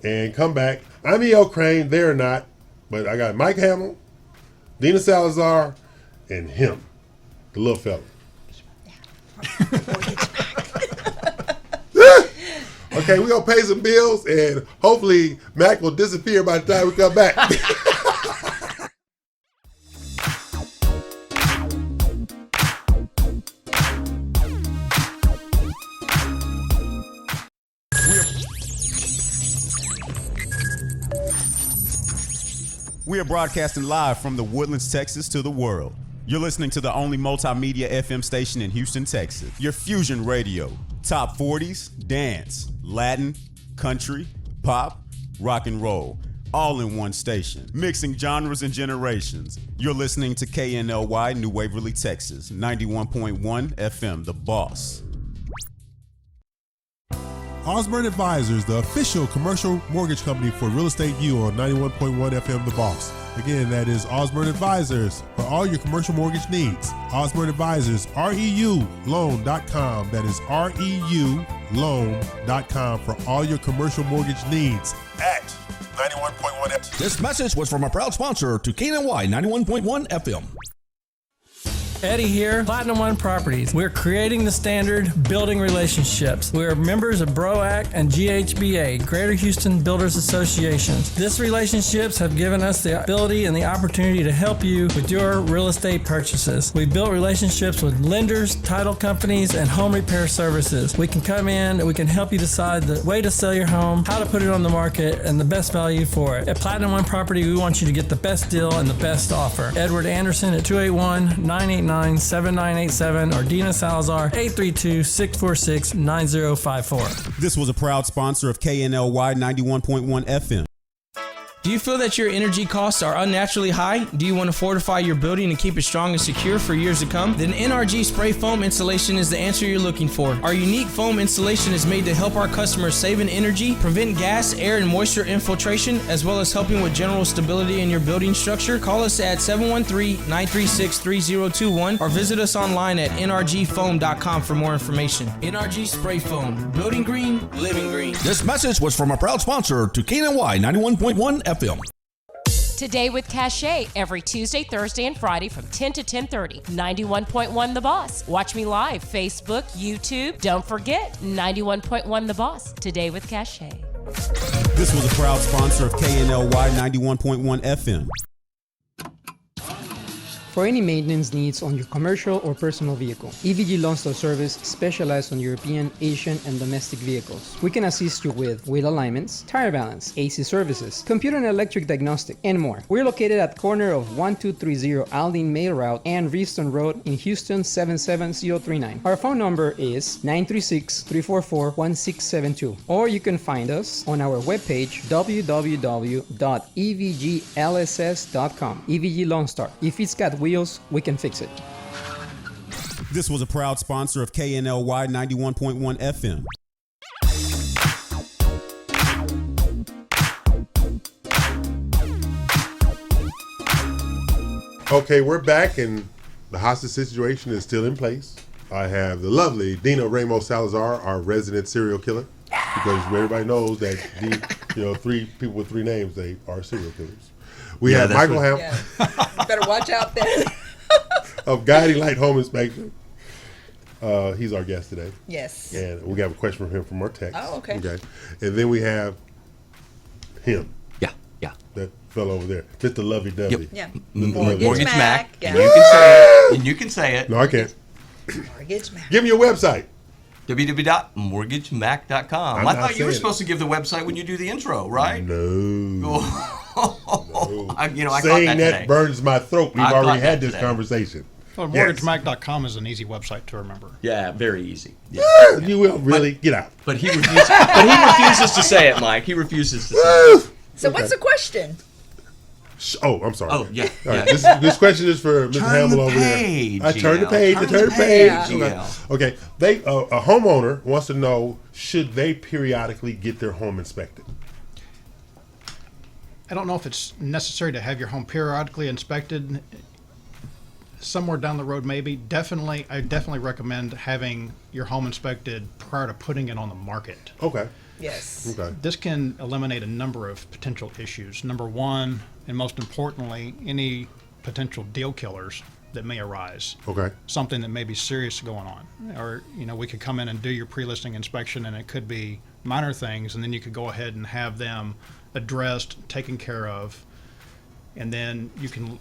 and come back. I'm E.L. Crane. They're not. But I got Mike Hamill, Dina Salazar, and him, the little fella. Okay, we're going to pay some bills, and hopefully Mac will disappear by the time we come back. We are broadcasting live from the Woodlands, Texas to the world. You're listening to the only multimedia FM station in Houston, Texas. Your Fusion Radio. Top 40s, dance, Latin, country, pop, rock and roll. All in one station. Mixing genres and generations. You're listening to KNLY, New Waverly, Texas. 91.1 FM, The Boss. Osborne Advisors, the official commercial mortgage company for Real Estate U on 91.1 FM The Boss. Again, that is Osborne Advisors for all your commercial mortgage needs. Osborne Advisors, REULoan.com. That is REULoan.com for all your commercial mortgage needs at 91.1 FM. This message was from a proud sponsor to KNLY 91.1 FM. Eddie here, Platinum One Properties. We're creating the standard, building relationships. We're members of BROAC and GHBA, Greater Houston Builders Associations. These relationships have given us the ability and the opportunity to help you with your real estate purchases. We've built relationships with lenders, title companies, and home repair services. We can come in and we can help you decide the way to sell your home, how to put it on the market, and the best value for it. At Platinum One Property, we want you to get the best deal and the best offer. Edward Anderson at 281-989-7987 or Dina Salazar 832-646-9054. This was a proud sponsor of KNLY 91.1 FM. Do you feel that your energy costs are unnaturally high? Do you want to fortify your building and keep it strong and secure for years to come? Then NRG Spray Foam Insulation is the answer you're looking for. Our unique foam insulation is made to help our customers save in energy, prevent gas, air, and moisture infiltration, as well as helping with general stability in your building structure. Call us at 713-936-3021 or visit us online at nrgfoam.com for more information. NRG Spray Foam. Building green, living green. This message was from a proud sponsor to KNLY 91.1 FM. Today with Cachet, every Tuesday, Thursday, and Friday from 10 to 10:30. 91.1 The Boss. Watch me live, Facebook, YouTube. Don't forget, 91.1 The Boss. Today with Cachet. This was a proud sponsor of KNLY 91.1 FM. For any maintenance needs on your commercial or personal vehicle, EVG Loan Store Service specializes on European, Asian, and domestic vehicles. We can assist you with wheel alignments, tire balance, AC services, computer and electric diagnostic, and more. We're located at corner of 1230 Aldine Mail Route and Reeston Road in Houston 77039. Our phone number is 936-344-1672, or you can find us on our webpage www.evglss.com. EVG Lone Star. If it's got wheels, we can fix it. This was a proud sponsor of KNLY 91.1 FM. Okay, we're back, and the hostage situation is still in place. I have the lovely Dina Ramos Salazar, our resident serial killer, because everybody knows that three people with three names, they are serial killers. We have Michael Ham. Yeah. Better watch out then. Of Guiding Light Home Inspection. He's our guest today. Yes. And we got a question from him from our text. Oh, okay. And then we have him. Yeah. That fellow over there. Mr. Lovey-dovey. Yeah. Mortgage Mac. Yeah. And you can say it. And you can say it. No, I can't. Mortgage Mac. Give me your website. www.mortgagemac.com. I thought you were supposed to give the website when you do the intro, right? No. I caught Saying that that today. burns my throat. We've already had this conversation. Well, mortgagemac.com is an easy website to remember. Yeah, very easy. Yeah. You will really get out. But he refuses to say it, Mike. He refuses to say it. So what's the question? Oh, I'm sorry. Oh, yeah. All right. This question is for Mr. Hamill over there. I turned the page. I turned the page. Okay. A homeowner wants to know, should they periodically get their home inspected? I don't know if it's necessary to have your home periodically inspected. Somewhere down the road, maybe. I definitely recommend having your home inspected prior to putting it on the market. Okay. Yes. Okay. This can eliminate a number of potential issues. Number one, and most importantly, any potential deal killers that may arise. Okay. Something that may be serious going on. Or, we could come in and do your pre-listing inspection, and it could be minor things, and then you could go ahead and have them addressed, taken care of, and then you can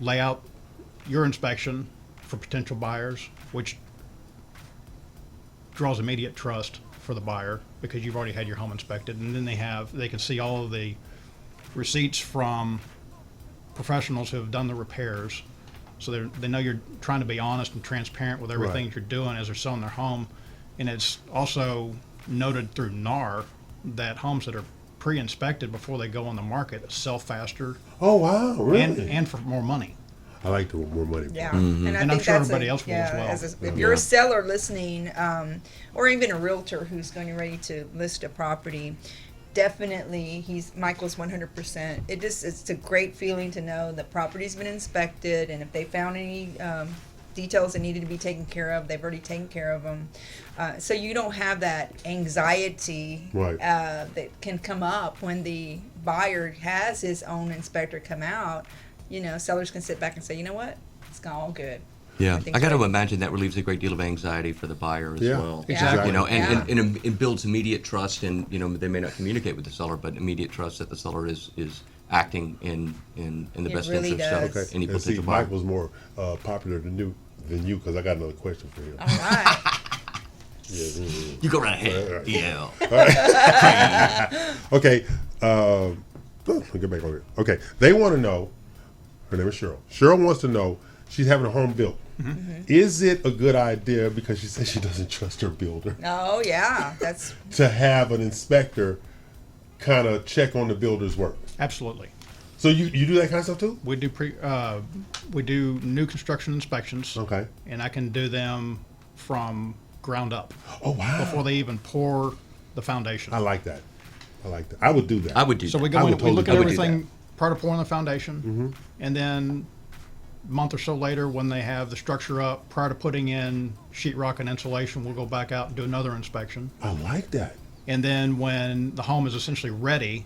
lay out your inspection for potential buyers, which draws immediate trust for the buyer because you've already had your home inspected, and then they can see all of the receipts from professionals who have done the repairs, so they know you're trying to be honest and transparent with everything that you're doing as they're selling their home. And it's also noted through NAR that homes that are pre-inspected before they go on the market sell faster. Oh wow, really? And for more money. I like the more money. Yeah, Mm-hmm. and I'm sure everybody else will as well. If you're a seller listening, or even a realtor who's going ready to list a property, definitely Michael's 100%. It's a great feeling to know the property's been inspected, and if they found any details that needed to be taken care of, they've already taken care of them. So you don't have that anxiety that can come up when the buyer has his own inspector come out. Sellers can sit back and say, you know what, it's all good. Yeah, I got to imagine that relieves a great deal of anxiety for the buyer as well. Exactly. And it builds immediate trust, and they may not communicate with the seller, but immediate trust that the seller is acting in the best really interest of any potential buyer. Michael's more popular than you, because I got another question for him. All right. You go right ahead. Yeah. Okay. Let me get back over here. Okay. They want to know. Her name is Cheryl. Cheryl wants to know, she's having a home built. Mm-hmm. Is it a good idea, because she says she doesn't trust her builder? Oh, yeah. That's to have an inspector kind of check on the builder's work? Absolutely. So you do that kind of stuff too? We do we do new construction inspections. Okay. And I can do them from ground up. Oh wow! Before they even pour the foundation. I like that. I would do that. I would do that. So we go in, we look at everything prior to pouring the foundation, and then a month or so later, when they have the structure up, prior to putting in sheetrock and insulation, we'll go back out and do another inspection. I like that. And then when the home is essentially ready,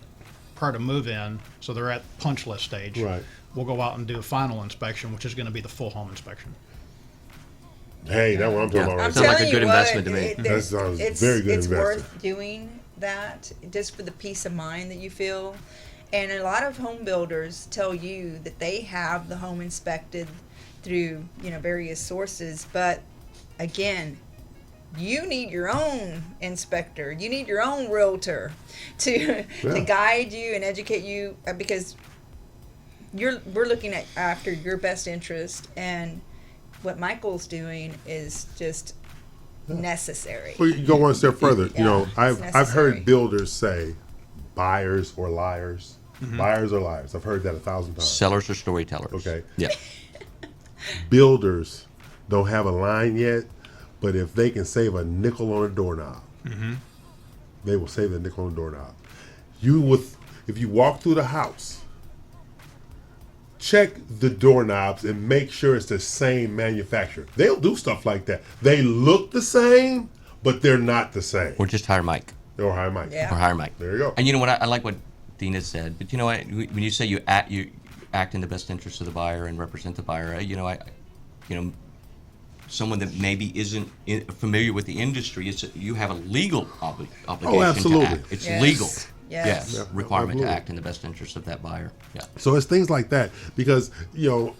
prior to move-in, so they're at punch list stage, we'll go out and do a final inspection, which is going to be the full home inspection. Hey, that's what I'm talking about. I'm Sounds like telling a good you what, investment to me. That sounds very good It's investment. worth doing that just for the peace of mind that you feel. And a lot of home builders tell you that they have the home inspected through, various sources. But again, you need your own inspector. You need your own realtor to guide you and educate you, because we're looking after your best interest, and what Michael's doing is just necessary. Well, you go one step further. I've heard necessary. builders say buyers or liars. Buyers or liars. I've heard that 1,000 times. Sellers or storytellers. Okay. Yeah. Builders don't have a line yet, but if they can save a nickel on a doorknob, they will save the nickel on a doorknob. If you walk through the house, check the doorknobs and make sure it's the same manufacturer. They'll do stuff like that. They look the same, but they're not the same. Or just hire Mike. Or hire Mike. Yeah. Or hire Mike. There you go. And you know what? I like what Dina said. But you know what? When you say you act in the best interest of the buyer and represent the buyer, someone that maybe isn't familiar with the industry, you have a legal obligation absolutely. to act. It's Yes. legal. Yes. Yeah, requirement absolutely. to act in the best interest of that buyer. Yeah. So it's things like that, because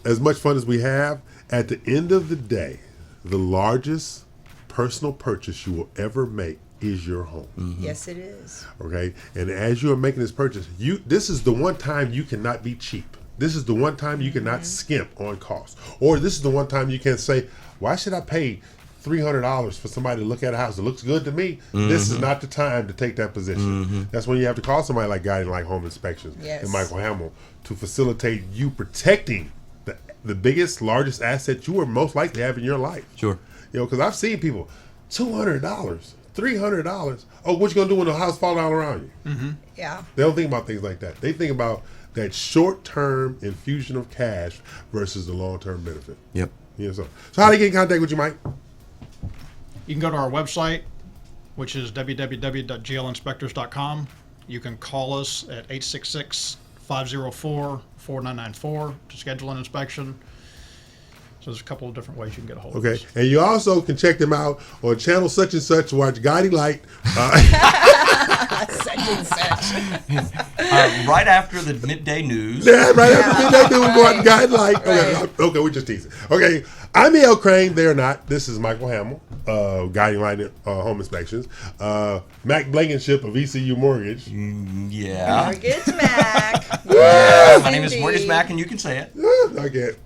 as much fun as we have, at the end of the day, the largest personal purchase you will ever make is your home. Yes, it is. Okay, and as you are making this purchase, this is the one time you cannot be cheap. This is the one time you cannot skimp on costs, or this is the one time you can say, "Why should I pay $300 for somebody to look at a house that looks good to me?" This is not the time to take that position. That's when you have to call somebody like Guiding Light Home Inspections and Michael Hamill to facilitate you protecting the biggest, largest asset you will most likely have in your life. Sure. Because I've seen people, $200, $300. Oh, what you gonna do when the house fall down around you? Yeah. They don't think about things like that. They think about that short-term infusion of cash versus the long-term benefit. Yep. So how do you get in contact with you, Mike? You can go to our website, which is www.glinspectors.com. You can call us at 866-504-4994 to schedule an inspection. So there's a couple of different ways you can get a hold of us. Okay, and you also can check them out on channel such and such. Watch Guiding Light. Such and such. Right after the midday news. Yeah, right after midday news, we watch Guiding Light. Okay, we're just teasing. Okay, I'm E.L. Crane. They're not. This is Michael Hamill, Guiding Light Home Inspections. Mac Blankenship of ECU Mortgage. Yeah. Mortgage Mac. Yeah. My name is Mortgage Mac, and you can say it. I get.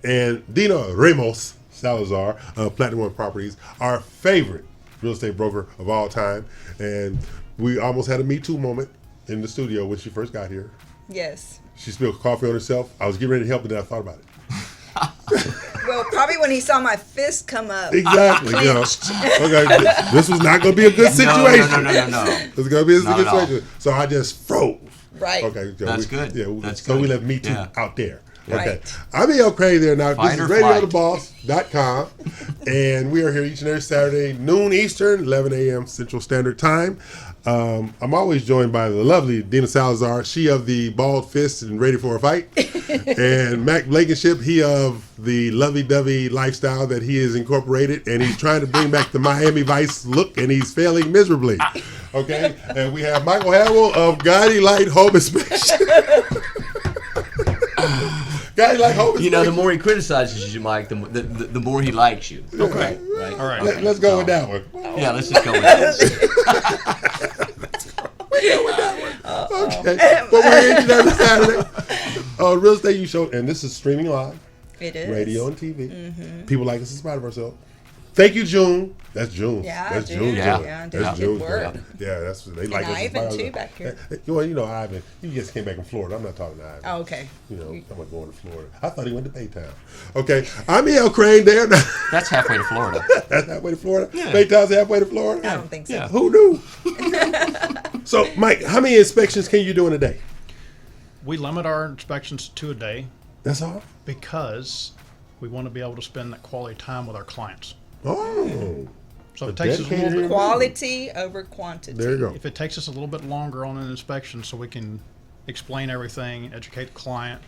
And Dina Ramos Salazar of Platinum One Properties, our favorite real estate broker of all time. And we almost had a Me Too moment in the studio when she first got here. Yes. She spilled coffee on herself. I was getting ready to help, and then I thought about it. Well, probably when he saw my fist come up. Exactly. Okay, this was not going to be a good situation. No. It's going to be a Not good at all. situation. So I just froze. Right. Okay. So That's good. Yeah. That's so good. we left Me Too Yeah. out there. Right. Okay. I'm E.L. Crane there now. Fight This or is flight. RadioTheBoss.com. And we are here each and every Saturday, noon Eastern, 11 a.m. Central Standard Time. I'm always joined by the lovely Dina Salazar, she of the Bald Fist and Ready for a Fight. And Mac Blankenship, he of the lovey-dovey lifestyle that he has incorporated. And he's trying to bring back the Miami Vice look, and he's failing miserably. Okay? And we have Michael Hamill of Guiding Light Home Inspection. Guys like home The more he criticizes you, Mike, the more he likes you. Okay. Right. All right. Let's go with that one. Yeah, let's just go with that. Okay. But we're here every Saturday on Real Estate You Show, and this is streaming live. It is. Radio and TV. People like us in spite of ourselves. Thank you, June. That's June. Yeah, that's June. Yeah. Yeah, That's June June. did work. Yeah, that's they like And us. in spite Ivan, of too, ourselves. back here. Well, Ivan, he just came back from Florida. I'm not talking to Ivan. Oh, okay. I'm not going to Florida. I thought he went to Baytown. Okay, I'm E.L. Crane there. That's halfway to Florida. That's halfway to Florida? Yeah. Baytown's halfway to Florida? I don't think so. Yeah. Who knew? So, Mike, how many inspections can you do in a day? We limit our inspections to 2 a day That's all? because we want to be able to spend that quality time with our clients. Oh. So if it takes us a little dedicated bit, Quality over quantity. There you go. if it takes us a little bit longer on an inspection, so we can explain everything, educate the client,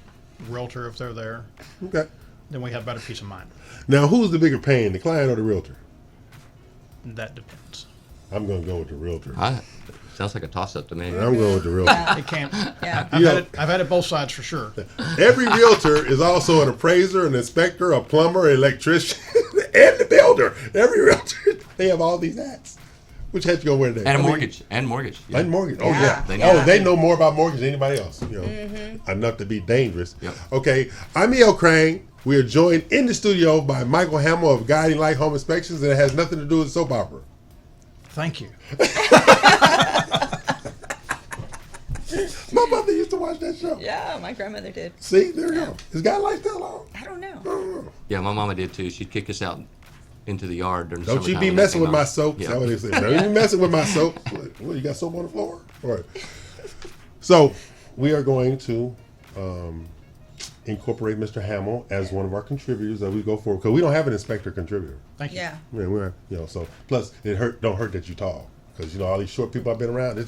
realtor if they're there, Okay. then we have better peace of mind. Now, who's the bigger pain, the client or the realtor? That depends. I'm going to go with the realtor. Sounds like a toss-up to me. I'm going with the realtor. It can't. Yeah. I've had it both sides for sure. Every realtor is also an appraiser, an inspector, a plumber, an electrician, and the builder. Every realtor, they have all these hats. Which hat you gonna wear today? And mortgage. And mortgage. Yeah. And mortgage. Oh yeah. They know more about mortgage than anybody else. You know, enough to be dangerous. Yep. Okay, I'm E.L. Crane. We are joined in the studio by Michael Hamill of Guiding Light Home Inspections, and it has nothing to do with soap opera. Thank you. My mother used to watch that show. Yeah, my grandmother did. See, there you go. Is Guiding Light still on? I don't know. Yeah, my mama did too. She'd kick us out into the yard during the Don't you summertime be when messing it with came my on. soap. Yeah. That's what they say. Don't you be messing with my soap. What, you got soap on the floor? All right. So we are going to incorporate Mr. Hamill as one of our contributors that we go for, because we don't have an inspector contributor. Thank you. Yeah. Yeah, we're, you know, so plus it don't hurt that you tall, because you know all these short people I've been around. I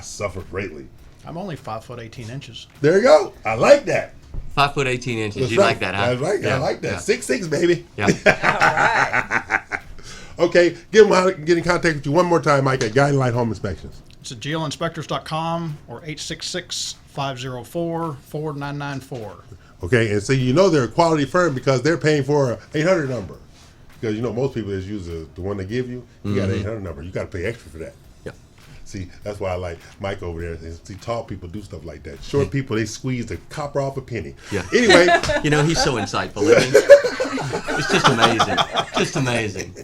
suffer greatly. I'm only 5 foot 18 inches. There you go. I like that. 5 foot 18 inches. That's You right. like that, huh? I like that. I like that. 6'6", baby. Yeah. All right. Okay, get in contact with you one more time, Mike, at Guiding Light Home Inspections. It's at glinspectors.com or 866-504-4994. Okay, and so you know they're a quality firm because they're paying for an 800 number. Because you know most people just use the one they give you. You got an 800 number. You got to pay extra for that. Yep. See, that's why I like Mike over there. See, tall people do stuff like that. Short people, they squeeze the copper off a penny. Yeah. Anyway. You know, he's so insightful, isn't he? It's just amazing. Just amazing.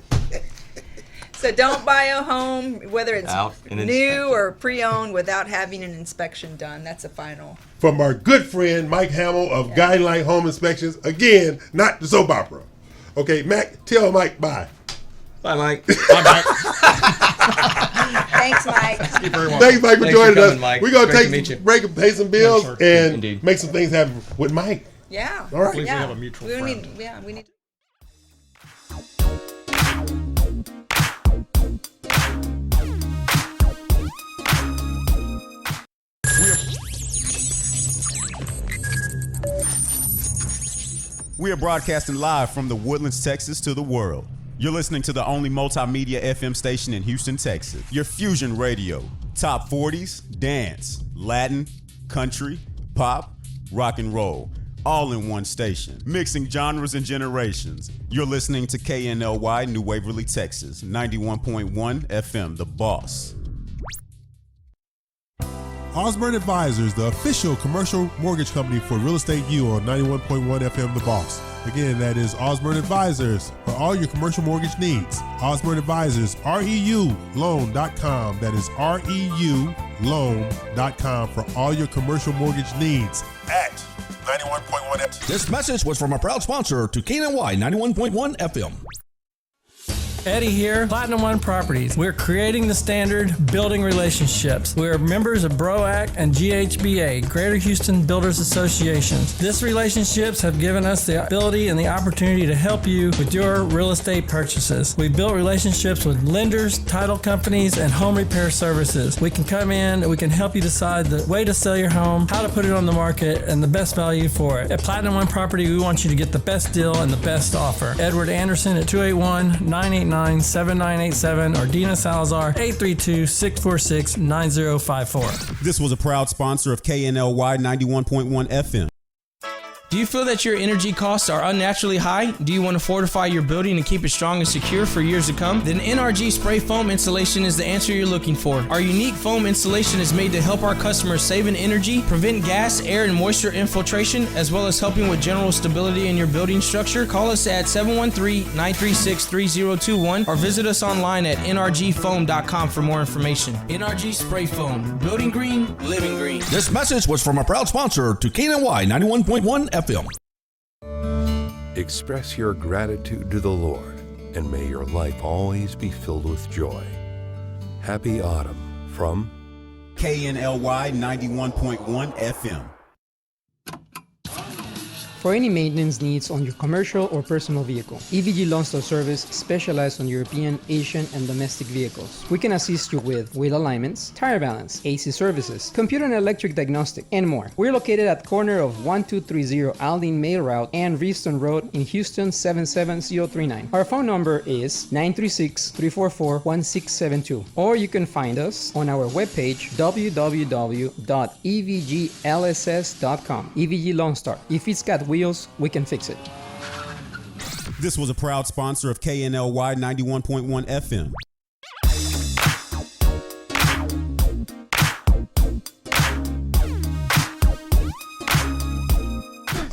So don't buy a home, whether it's Without an new or pre-owned, without having an inspection done. That's a final. From our good friend Mike Hamill of Guiding Light Home Inspections. Again, not the soap opera. Okay, Mac, tell Mike bye. Bye, Mike. Bye, Mike. Thanks, Mike. You're very welcome. Thanks, Mike, for Thanks joining for coming, us. Mike. We're going to Great take to meet you. a break and pay some bills Yes, and Indeed. make some things happen with Mike. Yeah. All right. I believe Yeah. we have a mutual friend. We need. We are broadcasting live from the Woodlands, Texas to the world. You're listening to the only multimedia FM station in Houston, Texas. Your Fusion Radio. Top 40s, dance, Latin, country, pop, rock and roll. All in one station. Mixing genres and generations. You're listening to KNLY, New Waverly, Texas. 91.1 FM, The Boss. Osborne Advisors, the official commercial mortgage company for Real Estate U on 91.1 FM The Boss. Again, that is Osborne Advisors for all your commercial mortgage needs. Osborne Advisors, REULoan.com. That is REULoan.com for all your commercial mortgage needs at 91.1 FM. This message was from a proud sponsor to KNLY 91.1 FM. Eddie here, Platinum One Properties. We're creating the standard, building relationships. We're members of BROAC and GHBA, Greater Houston Builders Associations. These relationships have given us the ability and the opportunity to help you with your real estate purchases. We've built relationships with lenders, title companies, and home repair services. We can come in and we can help you decide the way to sell your home, how to put it on the market, and the best value for it. At Platinum One Property, we want you to get the best deal and the best offer. Edward Anderson at 281-989-7987 or Dina Salazar 832-646-9054. This was a proud sponsor of KNLY 91.1 FM. Do you feel that your energy costs are unnaturally high? Do you want to fortify your building and keep it strong and secure for years to come? Then NRG Spray Foam Insulation is the answer you're looking for. Our unique foam insulation is made to help our customers save in energy, prevent gas, air, and moisture infiltration, as well as helping with general stability in your building structure. Call us at 713-936-3021 or visit us online at nrgfoam.com for more information. NRG Spray Foam. Building green, living green. This message was from a proud sponsor to KNLY 91.1 FM. Express your gratitude to the Lord, and may your life always be filled with joy. Happy Autumn from KNLY 91.1 FM. For any maintenance needs on your commercial or personal vehicle, EVG Loan Store Service specializes on European, Asian, and domestic vehicles. We can assist you with wheel alignments, tire balance, AC services, computer and electric diagnostic, and more. We're located at corner of 1230 Aldine Mail Route and Reeston Road in Houston 77039. Our phone number is 936-344-1672, or you can find us on our webpage www.evglss.com. EVG Lone Star. If it's got wheels, we can fix it. This was a proud sponsor of KNLY 91.1 FM.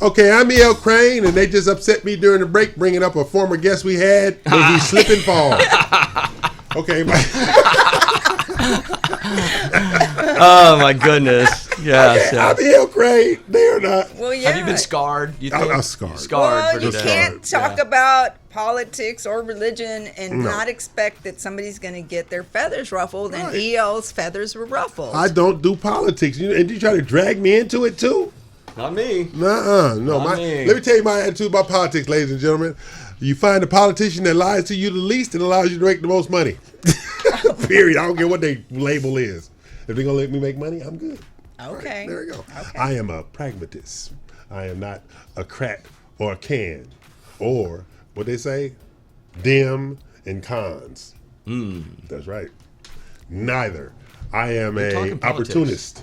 Okay, I'm E.L. Crane, and they just upset me during the break bringing up a former guest we had, but he slip and fall. Okay, oh my goodness! Yes, okay, I'm E.L. Crane. They are not. Well, yeah. Have you been scarred? You think? I'm scarred. Scarred. Well, you can't talk about politics or religion and not expect that somebody's going to get their feathers ruffled, and EL's feathers were ruffled. I don't do politics. And you try to drag me into it too? Not me. No. Not me. Let me tell you my attitude about politics, ladies and gentlemen. You find a politician that lies to you the least and allows you to make the most money. Period. I don't care what their label is. If they're going to let me make money, I'm good. Okay. Right, there we go. Okay. I am a pragmatist. I am not a crack or a can or what they say, dim and cons. That's right. Neither. I am a opportunist.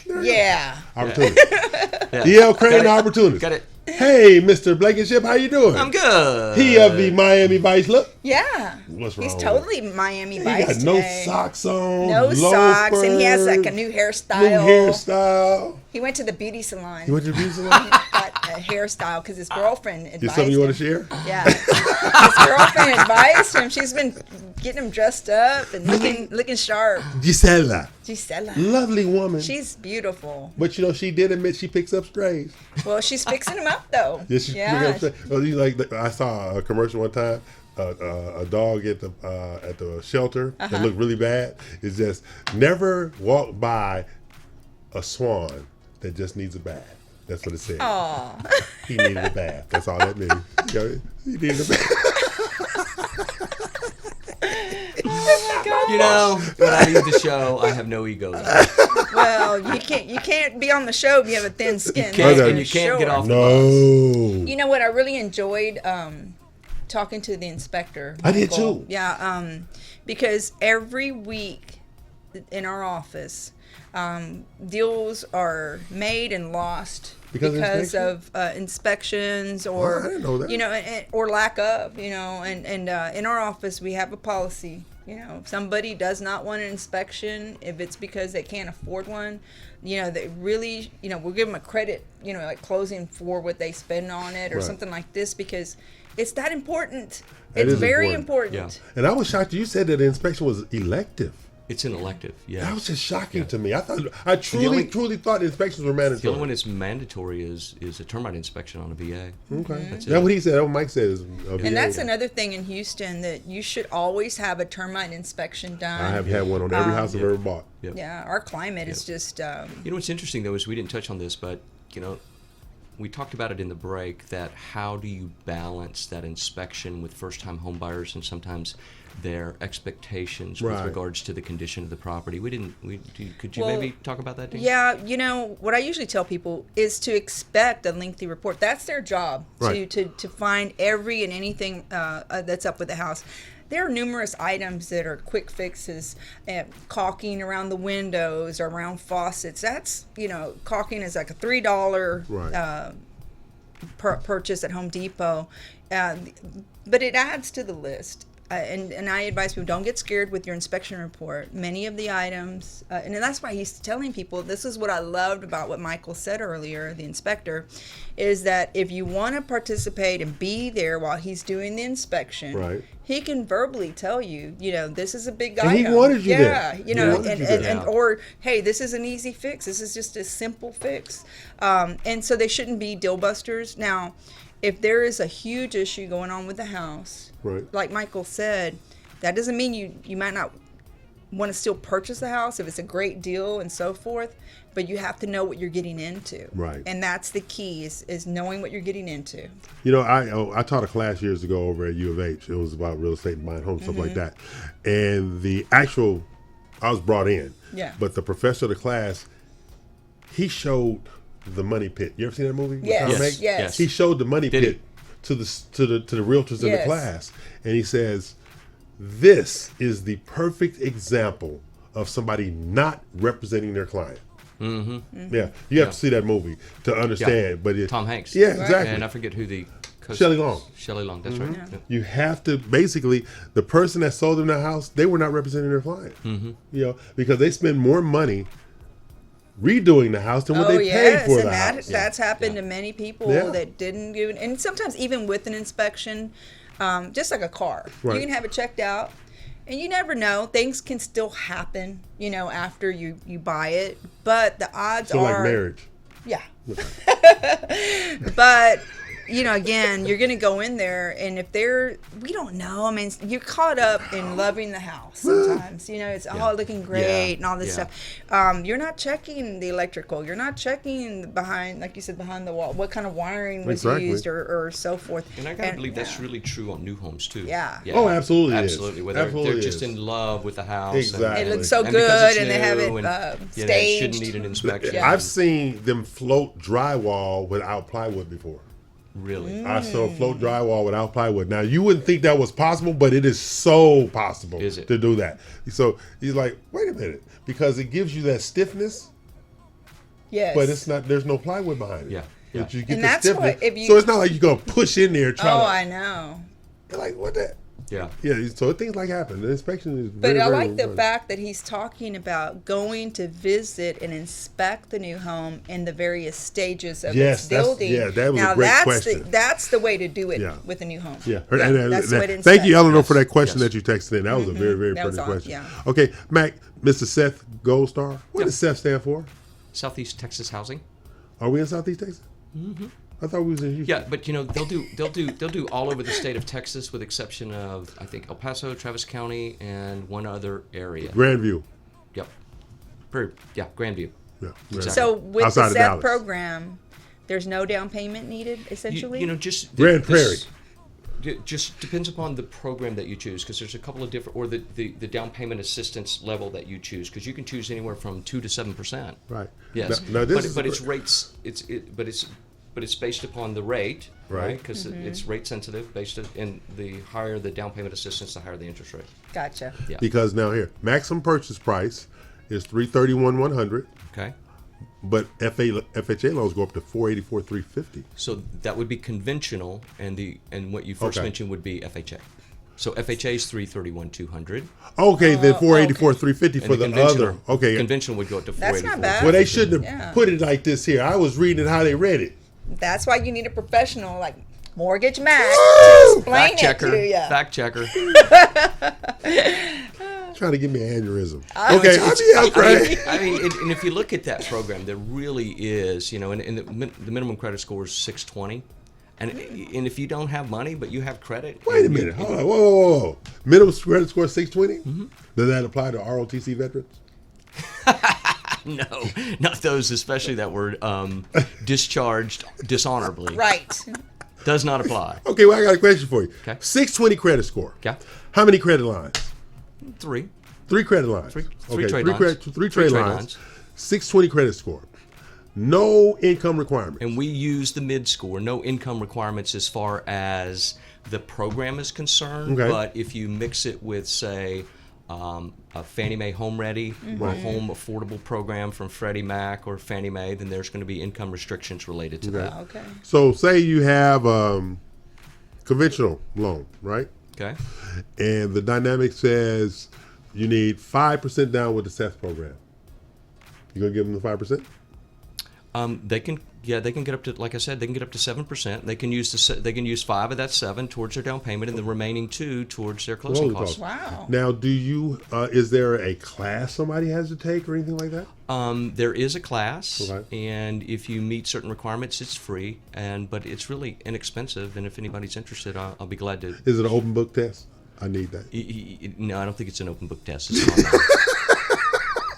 Yeah. Opportunist. E.L. Crane, opportunist. Got it. Hey, Mr. Blankenship, how you doing? I'm good. He of the Miami Vice look. Yeah. What's wrong? He's totally Miami He Vice got today. no socks on. No socks, and he has like a new hairstyle. He went to the beauty salon. You went to the beauty salon? He got a hairstyle because his girlfriend advised him. Is something you want to share? Yeah. His girlfriend advised him. She's been getting him dressed up and looking sharp. Gisela. Lovely woman. She's beautiful. But you know, she did admit she picks up strays. Well, she's fixing them up though. Yes, she picks up strays. Well, I saw a commercial one time. A dog at the shelter that looked really bad. It's just never walk by a swan that just needs a bath. That's what it said. Aww. He needed a bath. That's all that means. He needed a bath. You know, when I leave the show, I have no ego left. Well, you can't be on the show if you have a thin skin. You can't get off the bus. You know what? I really enjoyed talking to the inspector. I did Michael. too. Yeah, because every week in our office, deals are made and lost because of inspections or I didn't know that. you know, or lack of, you know, and in our office we have a policy. You know, if somebody does not want an inspection, if it's because they can't afford one, you know, they really, you know, we'll give them a credit, you know, like closing for what they spend on it or something like this because it's that important. It's very important. Yeah. And I was shocked you said that the inspection was elective. It's an elective, yeah. That was just shocking to me. I truly thought the inspections were mandatory. The only one that's mandatory is a termite inspection on a VA. Okay. That's That's what he said. That's what Mike said. Is a VA. And that's another thing in Houston that you should always have a termite inspection done. I have had one on every house I've ever bought. Yeah, our climate is just. You know what's interesting though is we didn't touch on this, but you know, we talked about it in the break. That how do you balance that inspection with first-time home buyers and sometimes their expectations with regards to the condition of the property? Could you maybe talk about that, Dean? Yeah, you know, what I usually tell people is to expect a lengthy report. That's their job, to find every and anything that's up with the house. There are numerous items that are quick fixes, caulking around the windows or around faucets. That's, you know, caulking is like a $3 purchase at Home Depot, but it adds to the list. And I advise people, don't get scared with your inspection report. Many of the items, and that's why he's telling people, this is what I loved about what Michael said earlier, the inspector, is that if you want to participate and be there while he's doing the inspection, he can verbally tell you, you know, this is a big item. And he wanted you there. Yeah, you know, or, hey, this is an easy fix. This is just a simple fix. And so they shouldn't be deal busters. Now, if there is a huge issue going on with the house, like Michael said, that doesn't mean you might not want to still purchase the house if it's a great deal and so forth, but you have to know what you're getting into. Right. And that's the key is knowing what you're getting into. You know, I taught a class years ago over at U of H. It was about real estate and buying homes, stuff like that. And I was brought in. Yeah. But the professor of the class, he showed the money pit. You ever seen that movie? Yes. Yes. He showed the money pit to the realtors in the class, and he says, "This is the perfect example of somebody not representing their client." Yeah, you have to see that movie to understand. But Tom Hanks. Yeah, exactly. And I forget who the Shelley Long. Shelley Long. That's right. Yeah. You have to basically, the person that sold them the house, they were not representing their client. You know, because they spend more money redoing the house than what they paid for the house. That's happened to many people that didn't give, and sometimes even with an inspection, just like a car, you can have it checked out, and you never know, things can still happen, you know, after you buy it, but the odds are like marriage. Yeah. But you know, again, you're going to go in there, and if we don't know. I mean, you're caught up in loving the house sometimes. You know, it's all looking great and all this stuff. You're not checking the electrical. You're not checking behind, like you said, behind the wall, what kind of wiring was used or so forth. And I gotta believe that's really true on new homes too. Yeah. Oh, absolutely. Absolutely. Where they're just in love with the house. Exactly. It looks so good, and they have it staged. It shouldn't need an inspection. I've seen them float drywall without plywood before. Really? I saw float drywall without plywood. Now, you wouldn't think that was possible, but it is so possible to do that. So he's like, wait a minute, because it gives you that stiffness. Yes. But it's not. There's no plywood behind it. Yeah. But you get And the that's stiffness. what, if you, so it's not like you're gonna push in there. I know. You're like, what that? Yeah. Yeah. So things like happen. The inspection is. But very, I very like the important. fact that he's talking about going to visit and inspect the new home in the various stages of its building. That was a great question. That's the way to do it with a new home. Yeah. That's the way to Thank you, inspect. Eleanor, for that question that you texted in. That was a very, very That was important question. yeah. Okay, Mac, Mr. Seth Goldstar. What does Seth stand for? Southeast Texas Housing. Are we in Southeast Texas? I thought we was in Houston. Yeah, but you know they'll do all over the state of Texas, with exception of I think El Paso, Travis County, and one other area. Grandview. Yep. Grandview. Yeah. Exactly. So with Outside the of SETH Dallas. program, there's no down payment needed, essentially. You know, just Grand Prairie. It just depends upon the program that you choose, because there's a couple of different, or the down payment assistance level that you choose, because you can choose anywhere from 2% to 7%. Right. Yes. Now this but it's rates. But it's based upon the rate, right? Because it's rate sensitive. And the higher the down payment assistance, the higher the interest rate. Gotcha. Yeah. Because now here, maximum purchase price is $331,100. Okay. But FHA loans go up to $484,350. So that would be conventional, and what you first mentioned would be FHA. So FHA is $331,200. Okay, then $484,350 for the other. Okay, conventional would go up to $484,350. That's not bad. Well, they shouldn't have put it like this here. I was reading how they read it. That's why you need a professional like Mortgage Mac to explain Fact checker. it to you. Fact checker. Trying to give me an aneurysm. Okay, okay, I mean, and if you look at that program, there really is, you know, and the minimum credit score is 620. And if you don't have money, but you have credit. Wait a minute. Hold on. Whoa. Minimum credit score 620? Does that apply to ROTC veterans? No, not those, especially that were discharged dishonorably. Right. Does not apply. Okay, well, I got a question for you. Okay. 620 credit score. Okay. How many credit lines? 3. 3 credit lines. Three trade lines. Three trade lines. 620 credit score. No income requirements. And we use the mid score. No income requirements as far as the program is concerned. Okay. But if you mix it with, say, a Fannie Mae Home Ready or a Home Affordable program from Freddie Mac or Fannie Mae, then there's going to be income restrictions related to that. Okay. So say you have conventional loan, right? Okay. And the dynamic says you need 5% down with the SETH program. You gonna give them the 5%? They can get up to, like I said, they can get up to 7%. They can use 5 of that 7 towards their down payment, and the remaining 2 towards their closing costs. Wow. Now, do you? Is there a class somebody has to take or anything like that? There is a class, Okay. and if you meet certain requirements, it's free. But it's really inexpensive. And if anybody's interested, I'll be glad to. Is it an open book test? I need that. No, I don't think it's an open book test. It's online.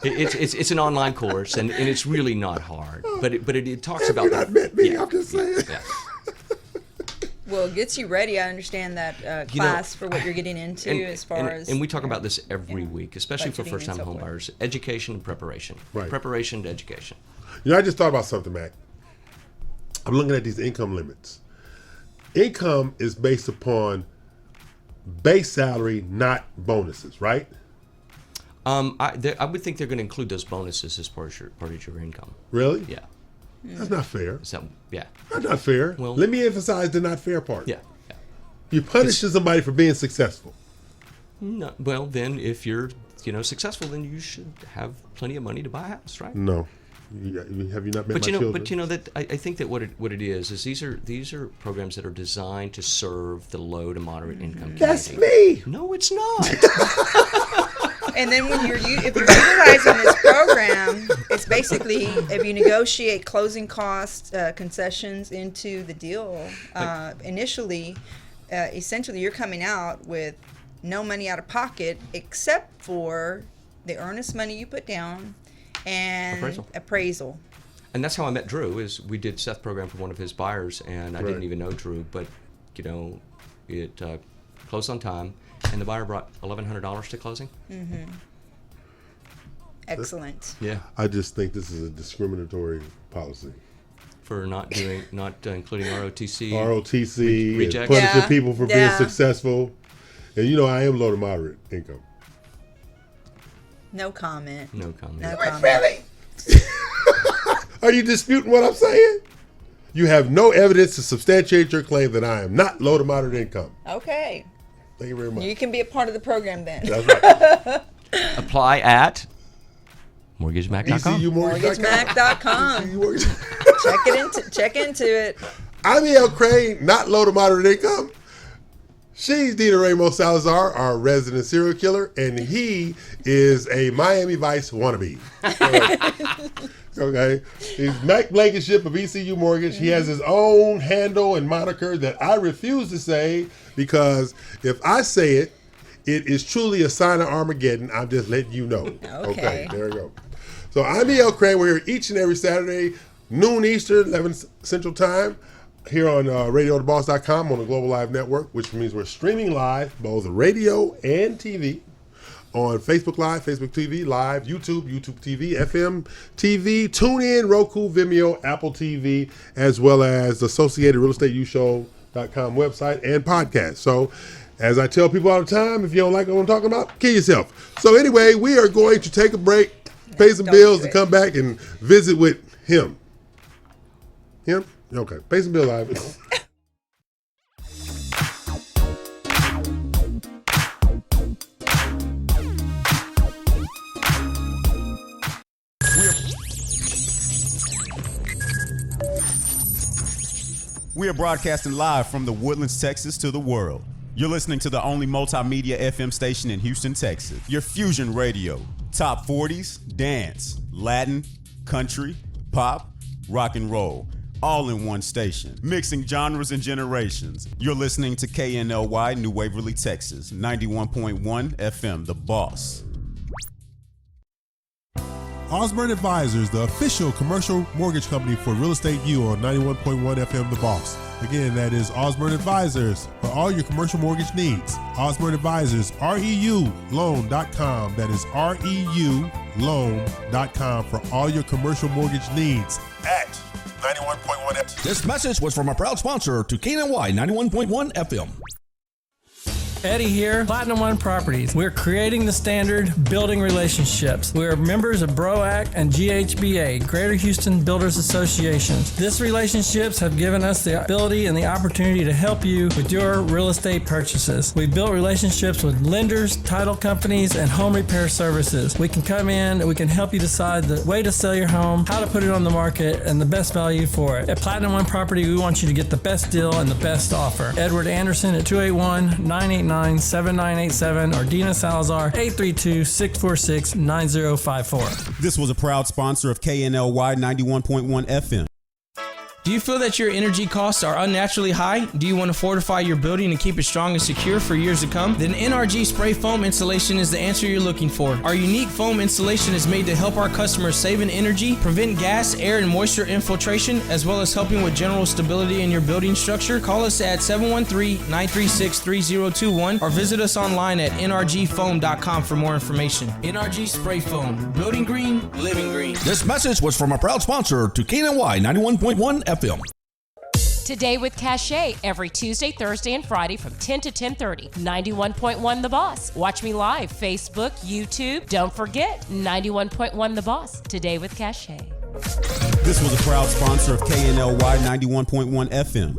It's an online course, and it's really not hard. But it talks about that. Met me. I'm just saying. Yeah. Well, it gets you ready. I understand that class for what you're getting into as far as. And we talk about this every week, especially for budgeting first-time and so home forth. buyers. Education and preparation. Right. Preparation to education. I just thought about something, Mac. I'm looking at these income limits. Income is based upon base salary, not bonuses, right? I would think they're going to include those bonuses as part of your income. Really? Yeah. That's not fair. Yeah. That's not fair. Well, let me emphasize the not fair part. Yeah. You punish somebody for being successful. No, well, then if you're successful, then you should have plenty of money to buy a house, right? No. Have you not met my children? But that I think that what it is these are programs that are designed to serve the low to moderate income community. That's me. No, it's not. And then if you're utilizing this program, it's basically if you negotiate closing costs concessions into the deal initially, essentially you're coming out with no money out of pocket except for the earnest money you put down and appraisal. And that's how I met Drew. Is we did Seth's program for one of his buyers, and I didn't even know Drew, but it closed on time. And the buyer brought $1,100 to closing. Mm-hmm. Excellent. Yeah. I just think this is a discriminatory policy. For not including ROTC. ROTC. Rejects. Punishing people for being successful. And I am low to moderate income. No comment. No comment. No comment. Really? Are you disputing what I'm saying? You have no evidence to substantiate your claim that I am not low to moderate income. Okay. Thank you very much. You can be a part of the program then. That's right. Apply at mortgagemac.com. Mortgagemac.com. Check into it. I'm E.L. Crane, not low to moderate income. She's Dina Ramos Salazar, our resident serial killer, and he is a Miami Vice wannabe. Okay. He's Mac Blankenship of ECU Mortgage. He has his own handle and moniker that I refuse to say because if I say it, it is truly a sign of Armageddon. I'm just letting you know. Okay, there we go. So I'm E.L. Crane. We're here each and every Saturday, noon Eastern, 11 Central Time, here on RadioTheBoss.com on the Global Live Network, which means we're streaming live, both radio and TV, on Facebook Live, Facebook TV, Live, YouTube, YouTube TV, FM TV, TuneIn, Roku, Vimeo, Apple TV, as well as the Associated Real Estate YouShow.com website and podcast. So, as I tell people all the time, if you don't like what I'm talking about, kill yourself. So anyway, we are going to take a break, pay some bills, and come back and visit with him. Him? Okay, pay some bills live. We are broadcasting live from the Woodlands, Texas to the world. You're listening to the only multimedia FM station in Houston, Texas. Your Fusion Radio. Top 40s, dance, Latin, country, pop, rock and roll. All in one station. Mixing genres and generations. You're listening to KNLY, New Waverly, Texas. 91.1 FM, The Boss. Osborne Advisors, the official commercial mortgage company for Real Estate U on 91.1 FM The Boss. Again, that is Osborne Advisors for all your commercial mortgage needs. Osborne Advisors, REULoan.com. That is REULoan.com for all your commercial mortgage needs at 91.1 FM. This message was from a proud sponsor to KNLY 91.1 FM. Eddie here, Platinum One Properties. We're creating the standard, building relationships. We're members of BROAC and GHBA, Greater Houston Builders Associations. These relationships have given us the ability and the opportunity to help you with your real estate purchases. We've built relationships with lenders, title companies, and home repair services. We can come in and we can help you decide the way to sell your home, how to put it on the market, and the best value for it. At Platinum One Property, we want you to get the best deal and the best offer. Edward Anderson at 281-989-7987 or Dina Salazar 832-646-9054. This was a proud sponsor of KNLY 91.1 FM. Do you feel that your energy costs are unnaturally high? Do you want to fortify your building and keep it strong and secure for years to come? Then NRG Spray Foam Insulation is the answer you're looking for. Our unique foam insulation is made to help our customers save in energy, prevent gas, air, and moisture infiltration, as well as helping with general stability in your building structure. Call us at 713-936-3021 or visit us online at nrgfoam.com for more information. NRG Spray Foam. Building green, living green. This message was from a proud sponsor to KNLY 91.1 FM. Today with Cachet every Tuesday, Thursday, and Friday from 10 to 10:30. 91.1 The Boss. Watch me live, Facebook, YouTube. Don't forget, 91.1 The Boss. Today with Cachet. This was a proud sponsor of KNLY 91.1 FM.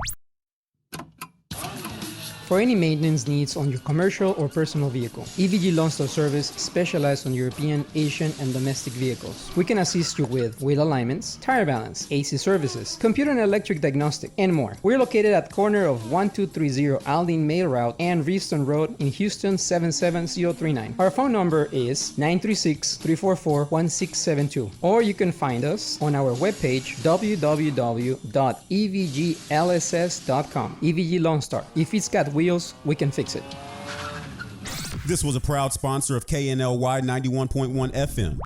For any maintenance needs on your commercial or personal vehicle, EVG Loan Store Service specializes on European, Asian, and domestic vehicles. We can assist you with wheel alignments, tire balance, AC services, computer and electric diagnostic, and more. We're located at corner of 1230 Aldine Mail Route and Reeston Road in Houston 77039. Our phone number is 936-344-1672, or you can find us on our webpage www.evglss.com. EVG Loan Star. If it's got wheels, we can fix it. This was a proud sponsor of KNLY 91.1 FM.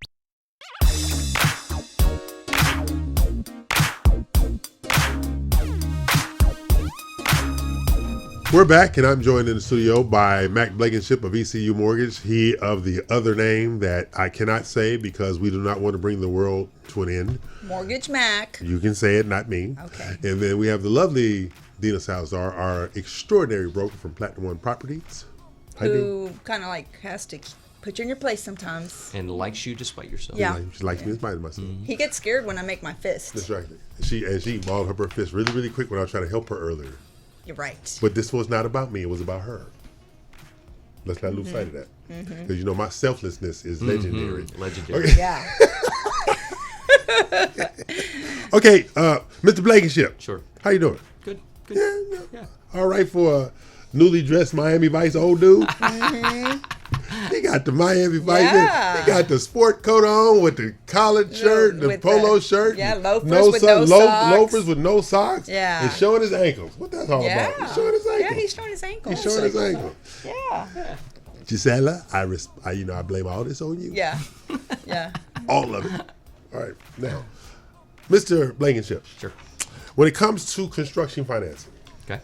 We're back, and I'm joined in the studio by Mac Blankenship of ECU Mortgage. He of the other name that I cannot say because we do not want to bring the world to an end. Mortgage Mac. You can say it, not me. Okay. And then we have the lovely Dina Salazar, our extraordinary broker from Platinum One Properties. Who kind of like has to put you in your place sometimes. And likes you despite yourself. Yeah. She likes me in spite of myself. He gets scared when I make my fist. That's right. She balled up her fist really, really quick when I was trying to help her earlier. You're right. But this was not about me. It was about her. Let's not lose sight of that. Because, you know, my selflessness is legendary. Legendary. Okay. Yeah. Okay, Mr. Blankenship. Sure. How you doing? Good. Yeah. All right for a newly dressed Miami Vice old dude. He got the Miami Vice. Yeah. He got the sport coat on with the collared shirt, the With polo shirt. Yeah, loafers with no socks. Loafers with no socks. Yeah. And showing his ankles. What that's all about? He's showing his ankles. Yeah, he's showing his ankles. He's showing his ankles. Yeah. Gisela, I blame all this on you. Yeah. Yeah. All of it. All right. Now, Mr. Blankenship. Sure. When it comes to construction financing, Okay.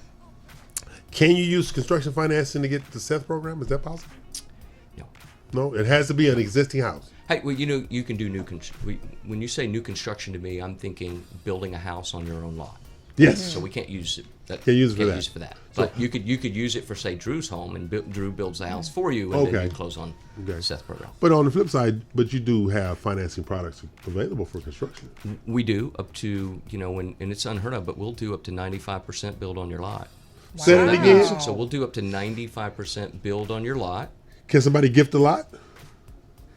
can you use construction financing to get the Seth program? Is that possible? No. No, it has to be an existing house. Hey, well, you know, you can do when you say new construction to me, I'm thinking building a house on your own lot. Yes. So we can't use it. Can't use it for that. Use it for that. But you could use it for, say, Drew's home, and Drew builds the house for you, and then you close on Seth program. But on the flip side, you do have financing products available for construction. We do up to, you know, and it's unheard of, but we'll do up to 95% build on your lot. Wow. Say that again. So we'll do up to 95% build on your lot. Can somebody gift a lot?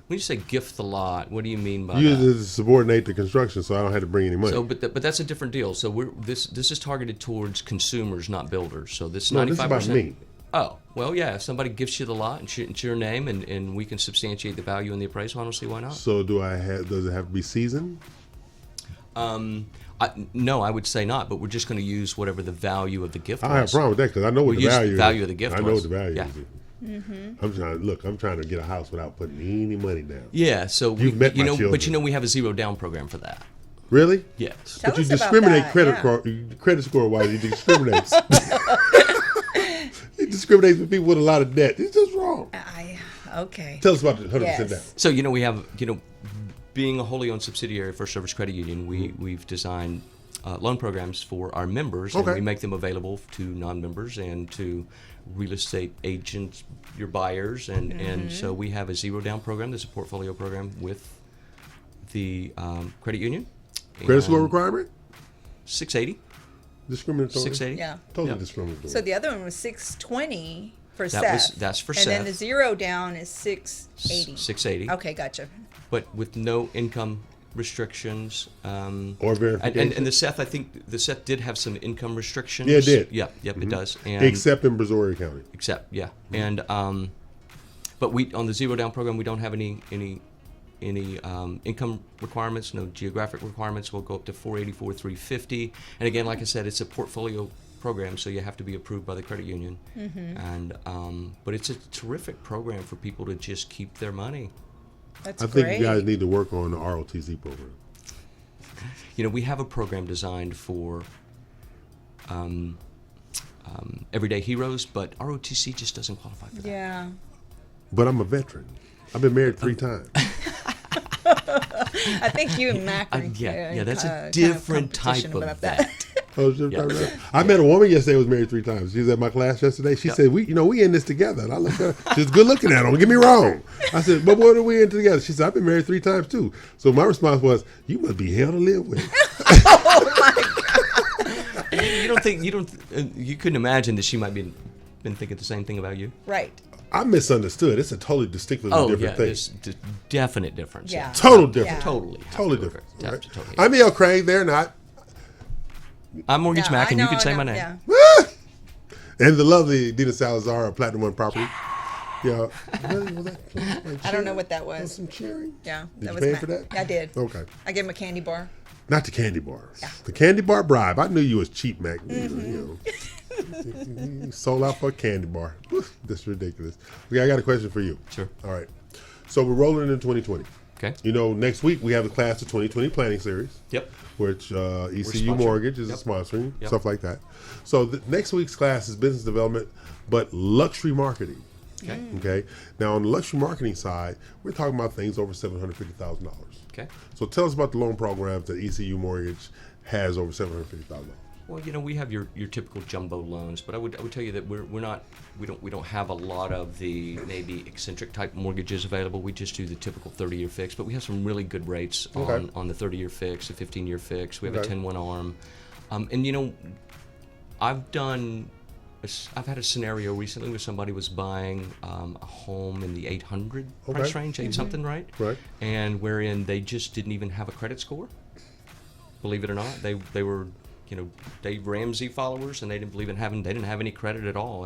When you say gift the lot, what do you mean by that? You subordinate the construction, so I don't have to bring any money. So, but that's a different deal. So this is targeted towards consumers, not builders. So this 95%. No, this is about me. Oh, well, yeah. If somebody gifts you the lot and it's your name, and we can substantiate the value in the appraisal, I don't see why not. So does it have to be seasoned? No, I would say not. But we're just going to use whatever the value of the gift was. I have a problem with that because I know what the value is. Value of the gift. I know what the value is. Mm-hmm. I'm trying to get a house without putting any money down. Yeah, so You've met my children. But we have a zero down program for that. Really? Yes. But you discriminate credit score wise. You discriminate. He discriminates with people with a lot of debt. It's just wrong. Okay. Tell us about the 100% down. So we have being a wholly owned subsidiary of First Service Credit Union, we've designed loan programs for our members, and we make them available to non-members and to real estate agents, your buyers, and so we have a zero down program. There's a portfolio program with the credit union. Credit score requirement? 680. Discriminatory? 680. Yeah. Totally discriminatory. So the other one was 620 for That's for and Seth. then the zero down is 680. 680. Okay, gotcha. But with no income restrictions or verification. And the Seth, I think the Seth did have some income restrictions. Yeah, it did. Yep, it does. And except in Brazoria County. And but we on the zero down program we don't have any income requirements, no geographic requirements. We'll go up to $484, $350. And again, like I said, it's a portfolio program, so you have to be approved by the credit union. And but it's a terrific program for people to just keep their money. That's I think you guys need to work on the ROTC program. We have a program designed for everyday heroes, but ROTC just doesn't qualify for that. Yeah. But I'm a veteran. I've been married 3 times. I think you and Mac are yeah, that's a different type of that. I met a woman yesterday who was married 3 times. She was at my class yesterday. She said, "We in this together." And I looked at her. She was good looking at her. Don't get me wrong. I said, "But what are we in together?" She said, "I've been married 3 times too." So my response was, "You must be hell to live with." Oh my God. You couldn't imagine that she might been thinking the same thing about you? Right. I misunderstood. It's a totally distinctly different thing. There's definite difference. Yeah. Total difference. Totally different. Right? Totally. I'm E.L. Crane. They're not. I'm Mortgage Mac, and you can say my name. Yeah. And the lovely Dina Salazar of Platinum One Property. Yeah. Really? Was that I don't know what that was. Some cheering? Yeah. Did that you was pay Mac. for that? I did. Okay. I gave him a candy bar. Not the candy bars. Yeah. The candy bar bribe. I knew you was cheap, Mac. You sold out for a candy bar. This is ridiculous. Okay, I got a question for you. Sure. All right. So we're rolling into 2020. Okay. Next week we have the Class of 2020 Planning Series. Yep. Which ECU Mortgage is sponsoring, stuff like that. So next week's class is business development, but luxury marketing. Okay. Okay. Now on the luxury marketing side, we're talking about things over $750,000. Okay. So tell us about the loan programs that ECU Mortgage has over $750,000. Well, we have your typical jumbo loans, but I would tell you that we don't have a lot of the maybe eccentric type mortgages available. We just do the typical 30-year fix, but we have some really good rates on the 30-year fix, the 15-year fix. We have a 10-1 arm, and I've had a scenario recently where somebody was buying a home in the 800 price range, 8 something, right? Right. And wherein they just didn't even have a credit score. Believe it or not, they were Dave Ramsey followers, and they didn't have any credit at all.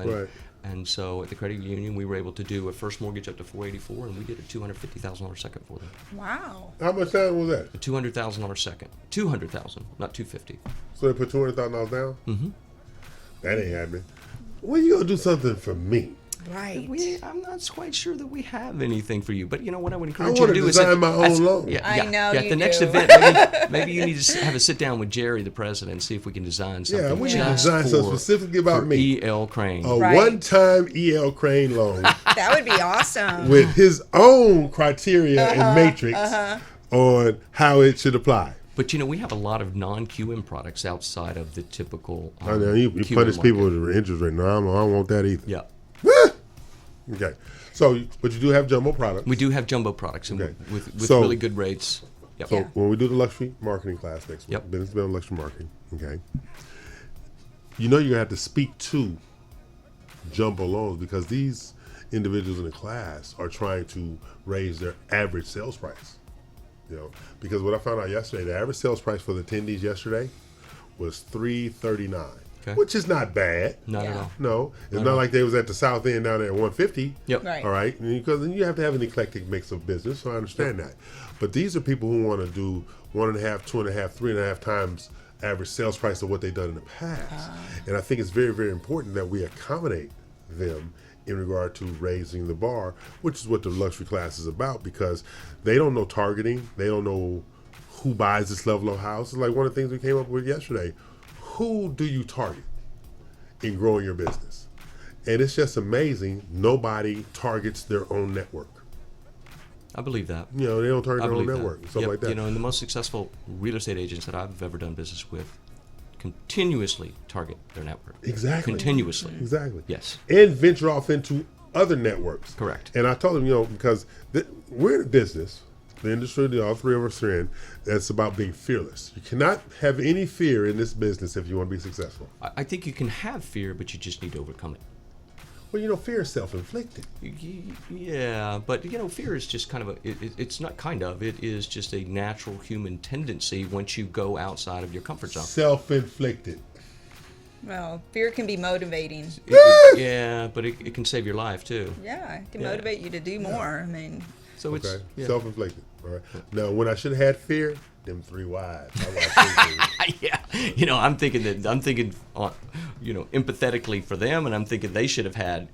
And so at the credit union, we were able to do a first mortgage up to $484, and we did a $250,000 second for them. Wow. How much down was that? A $200,000 second. $200,000, not $250,000. So they put $200,000 down? Mm-hmm. That ain't happening. When you gonna do something for me? Right. I'm not quite sure that we have anything for you, but what I would I encourage you want to to do is design my own loan. I know at you the next do. event, maybe you need to have a sit down with Jerry, the president, and see if we can design something. Yeah, we need to just design something specifically about me. E.L. Crane. A one-time E.L. Crane loan That would be awesome. with his own criteria and matrix on how it should apply. But we have a lot of non-QM products outside of the typical. I know you QM punish people market. with the interest rate. No, I don't want that either. Yeah. Okay. So, but you do have jumbo products. We do have jumbo products, and Okay. with So- really good rates. Yep. So when we do the luxury marketing class next week, Yep. business development luxury marketing, okay, you're going to have to speak to jumbo loans because these individuals in the class are trying to raise their average sales price. Because what I found out yesterday, the average sales price for the attendees yesterday was $339, which is not bad. Not at all. No, it's not like they was at the South End down there at 150. Yep. Right. All right, because then you have to have an eclectic mix of business, so I understand that. But these are people who want to do 1.5, 2.5, 3.5 times average sales price of what they've done in the past. And I think it's very, very important that we accommodate them in regard to raising the bar, which is what the luxury class is about, because they don't know targeting. They don't know who buys this level of house. It's like one of the things we came up with yesterday. Who do you target in growing your business? And it's just amazing. Nobody targets their own network. I believe that. They don't target I their own believe that. network and stuff like that. And the most successful real estate agents that I've ever done business with continuously target their network. Exactly. Continuously. Exactly. Yes. And venture off into other networks. Correct. And I told them, because we're in a business, the industry that all three of us are in, that's about being fearless. You cannot have any fear in this business if you want to be successful. I think you can have fear, but you just need to overcome it. Well, fear is self-inflicted. Yeah, but fear is just kind of it's not kind of, it is just a natural human tendency once you go outside of your comfort zone. Self-inflicted. Well, fear can be motivating. Yeah, but it can save your life too. Yeah, it can motivate you to do more. I mean, So it's self-inflicted. All right. Now, when I should have had fear, them 3 wives. Yeah, I'm thinking empathetically for them, and I'm thinking they should have had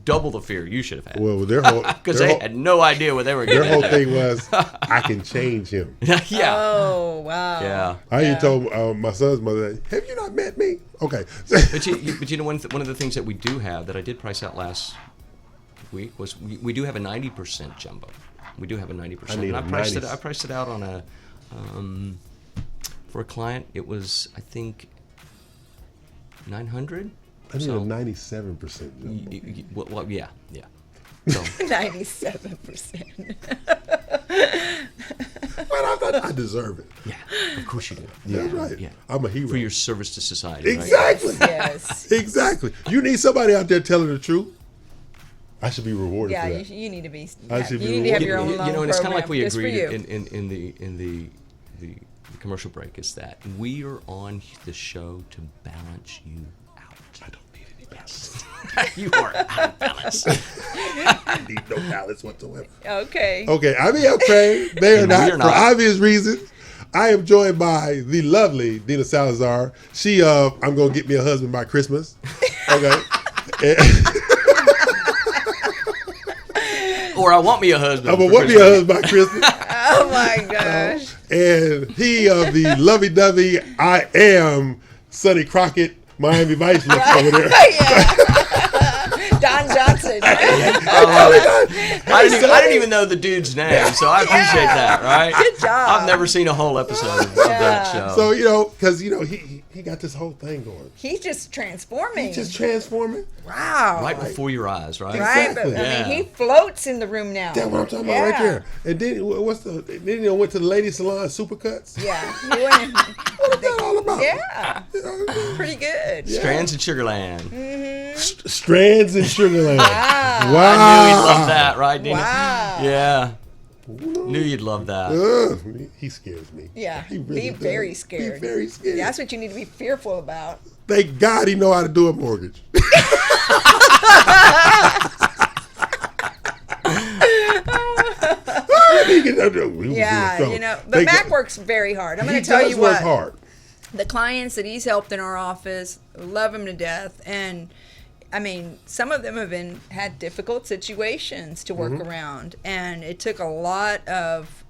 double the fear you should have had. Well, their whole because they had no idea what they were getting. Their whole thing was, I can change him. Yeah. Oh wow. Yeah. I even told my son's mother, "Have you not met me?" Okay. but one of the things that we do have that I did price out last week was we do have a 90% jumbo. We do have a 90%. I priced it out on a for a client. It was, I think, $900. I need a 97% jumbo. Well, yeah. So 97%. Well, I deserve it. Yeah, of course you do. Yeah, that's right. Yeah. I'm a hero. For your service to society. Exactly. Right? Yes. Exactly. You need somebody out there telling the truth. I should be rewarded for that. You need to be. I should be you need to have your own and it's kind of like we just agreed in the commercial break, is that we are on the show to balance you out. I don't need any balance. You are out of balance. I need no balance whatsoever. Okay. I mean, okay. They are not, for obvious reasons. I am joined by the lovely Dina Salazar. She, I'm going to get me a husband by Christmas. Okay. Or I want me a husband. I'm going to want me a husband by Christmas. Oh my gosh. And he of the lovey-dovey, I am Sonny Crockett, Miami Vice look over there. Don Johnson. I didn't even know the dude's name, so I appreciate that, right? Good job. I've never seen a whole episode of that show. So, because, he got this whole thing going. He's just transforming. He's just transforming. Wow. Right before your eyes, right? Right, Exactly. but I mean, he floats in the room now. That's what I'm talking about right there. And then went to the lady salon Supercuts. Yeah. He went, What's that all about? Yeah. Pretty good. Yeah. Strands in Sugarland. Mm-hmm. Strands in Sugarland. Wow. I knew he'd love that, right, Dina? Wow. Yeah. Knew you'd love that. He scares me. Yeah. He really does. Very scared. He's very scared. Yeah, that's what you need to be fearful about. Thank God he know how to do a mortgage. Yeah, but Mac works very hard. I'm going to tell you what. Hard. The clients that he's helped in our office love him to death, and I mean, some of them have had difficult situations to work around, and it took a lot of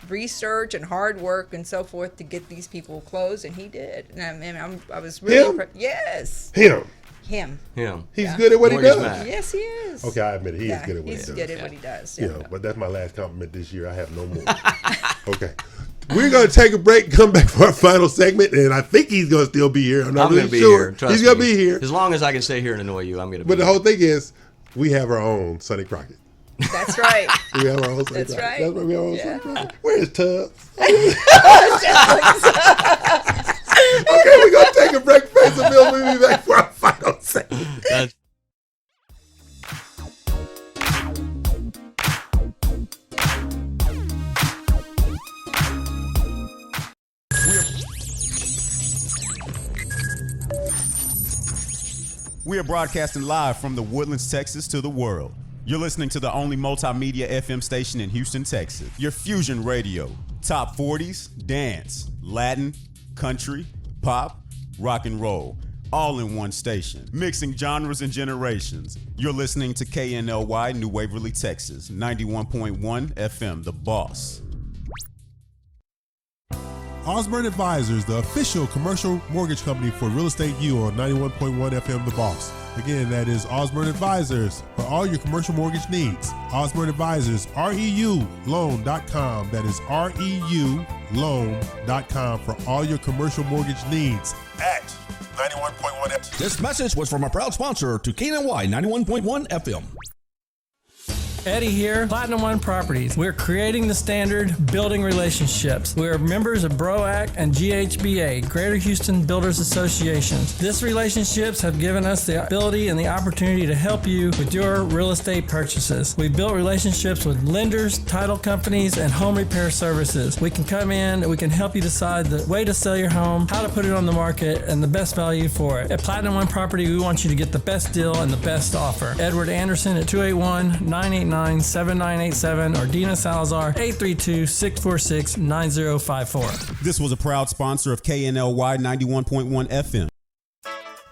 research and hard work and so forth to get these people closed, and he did. And I was really impressed. Yes. Him. He's good at what he does. Yes, he is. Okay, I admit it. He is good at what he does. He's good at what he does. But that's my last compliment this year. I have no more. Okay. We're going to take a break, come back for our final segment, and I think he's going to still be here. I'm not really sure. He's going to be here. As long as I can stay here and annoy you, I'm going to be But the whole thing is, we have our own Sonny Crockett. That's right. We have our own Sonny That's Crockett. right. That's why we have our own Sonny Crockett. Where's Tubbs? Okay, we're going to take a break, pay some bills. We'll be back for our final segment. We are broadcasting live from the Woodlands, Texas to the world. You're listening to the only multimedia FM station in Houston, Texas. Your Fusion Radio. Top 40s, dance, Latin, country, pop, rock and roll. All in one station. Mixing genres and generations. You're listening to KNLY, New Waverly, Texas. 91.1 FM, The Boss. Osborne Advisors, the official commercial mortgage company for Real Estate U on 91.1 FM The Boss. Again, that is Osborne Advisors for all your commercial mortgage needs. Osborne Advisors, REULoan.com. That is REULoan.com for all your commercial mortgage needs at 91.1 FM. This message was from a proud sponsor to KNLY 91.1 FM. Eddie here, Platinum One Properties. We're creating the standard, building relationships. We're members of BROAC and GHBA, Greater Houston Builders Associations. These relationships have given us the ability and the opportunity to help you with your real estate purchases. We've built relationships with lenders, title companies, and home repair services. We can come in and we can help you decide the way to sell your home, how to put it on the market, and the best value for it. At Platinum One Property, we want you to get the best deal and the best offer. Edward Anderson at 281-989 839-7987 or Dina Salazar 832-646-9054. This was a proud sponsor of KNLY 91.1 FM.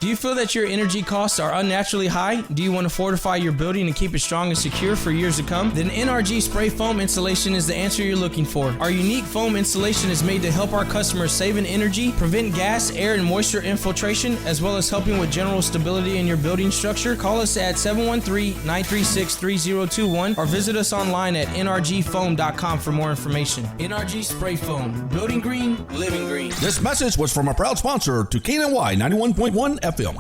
Do you feel that your energy costs are unnaturally high? Do you want to fortify your building and keep it strong and secure for years to come? Then NRG Spray Foam Installation is the answer you're looking for. Our unique foam installation is made to help our customers save in energy, prevent gas, air, and moisture infiltration, as well as helping with general stability in your building structure. Call us at 713-936-3021 or visit us online at nrgfoam.com for more information. NRG Spray Foam. Building green, living green. This message was from a proud sponsor to KNLY 91.1 FM.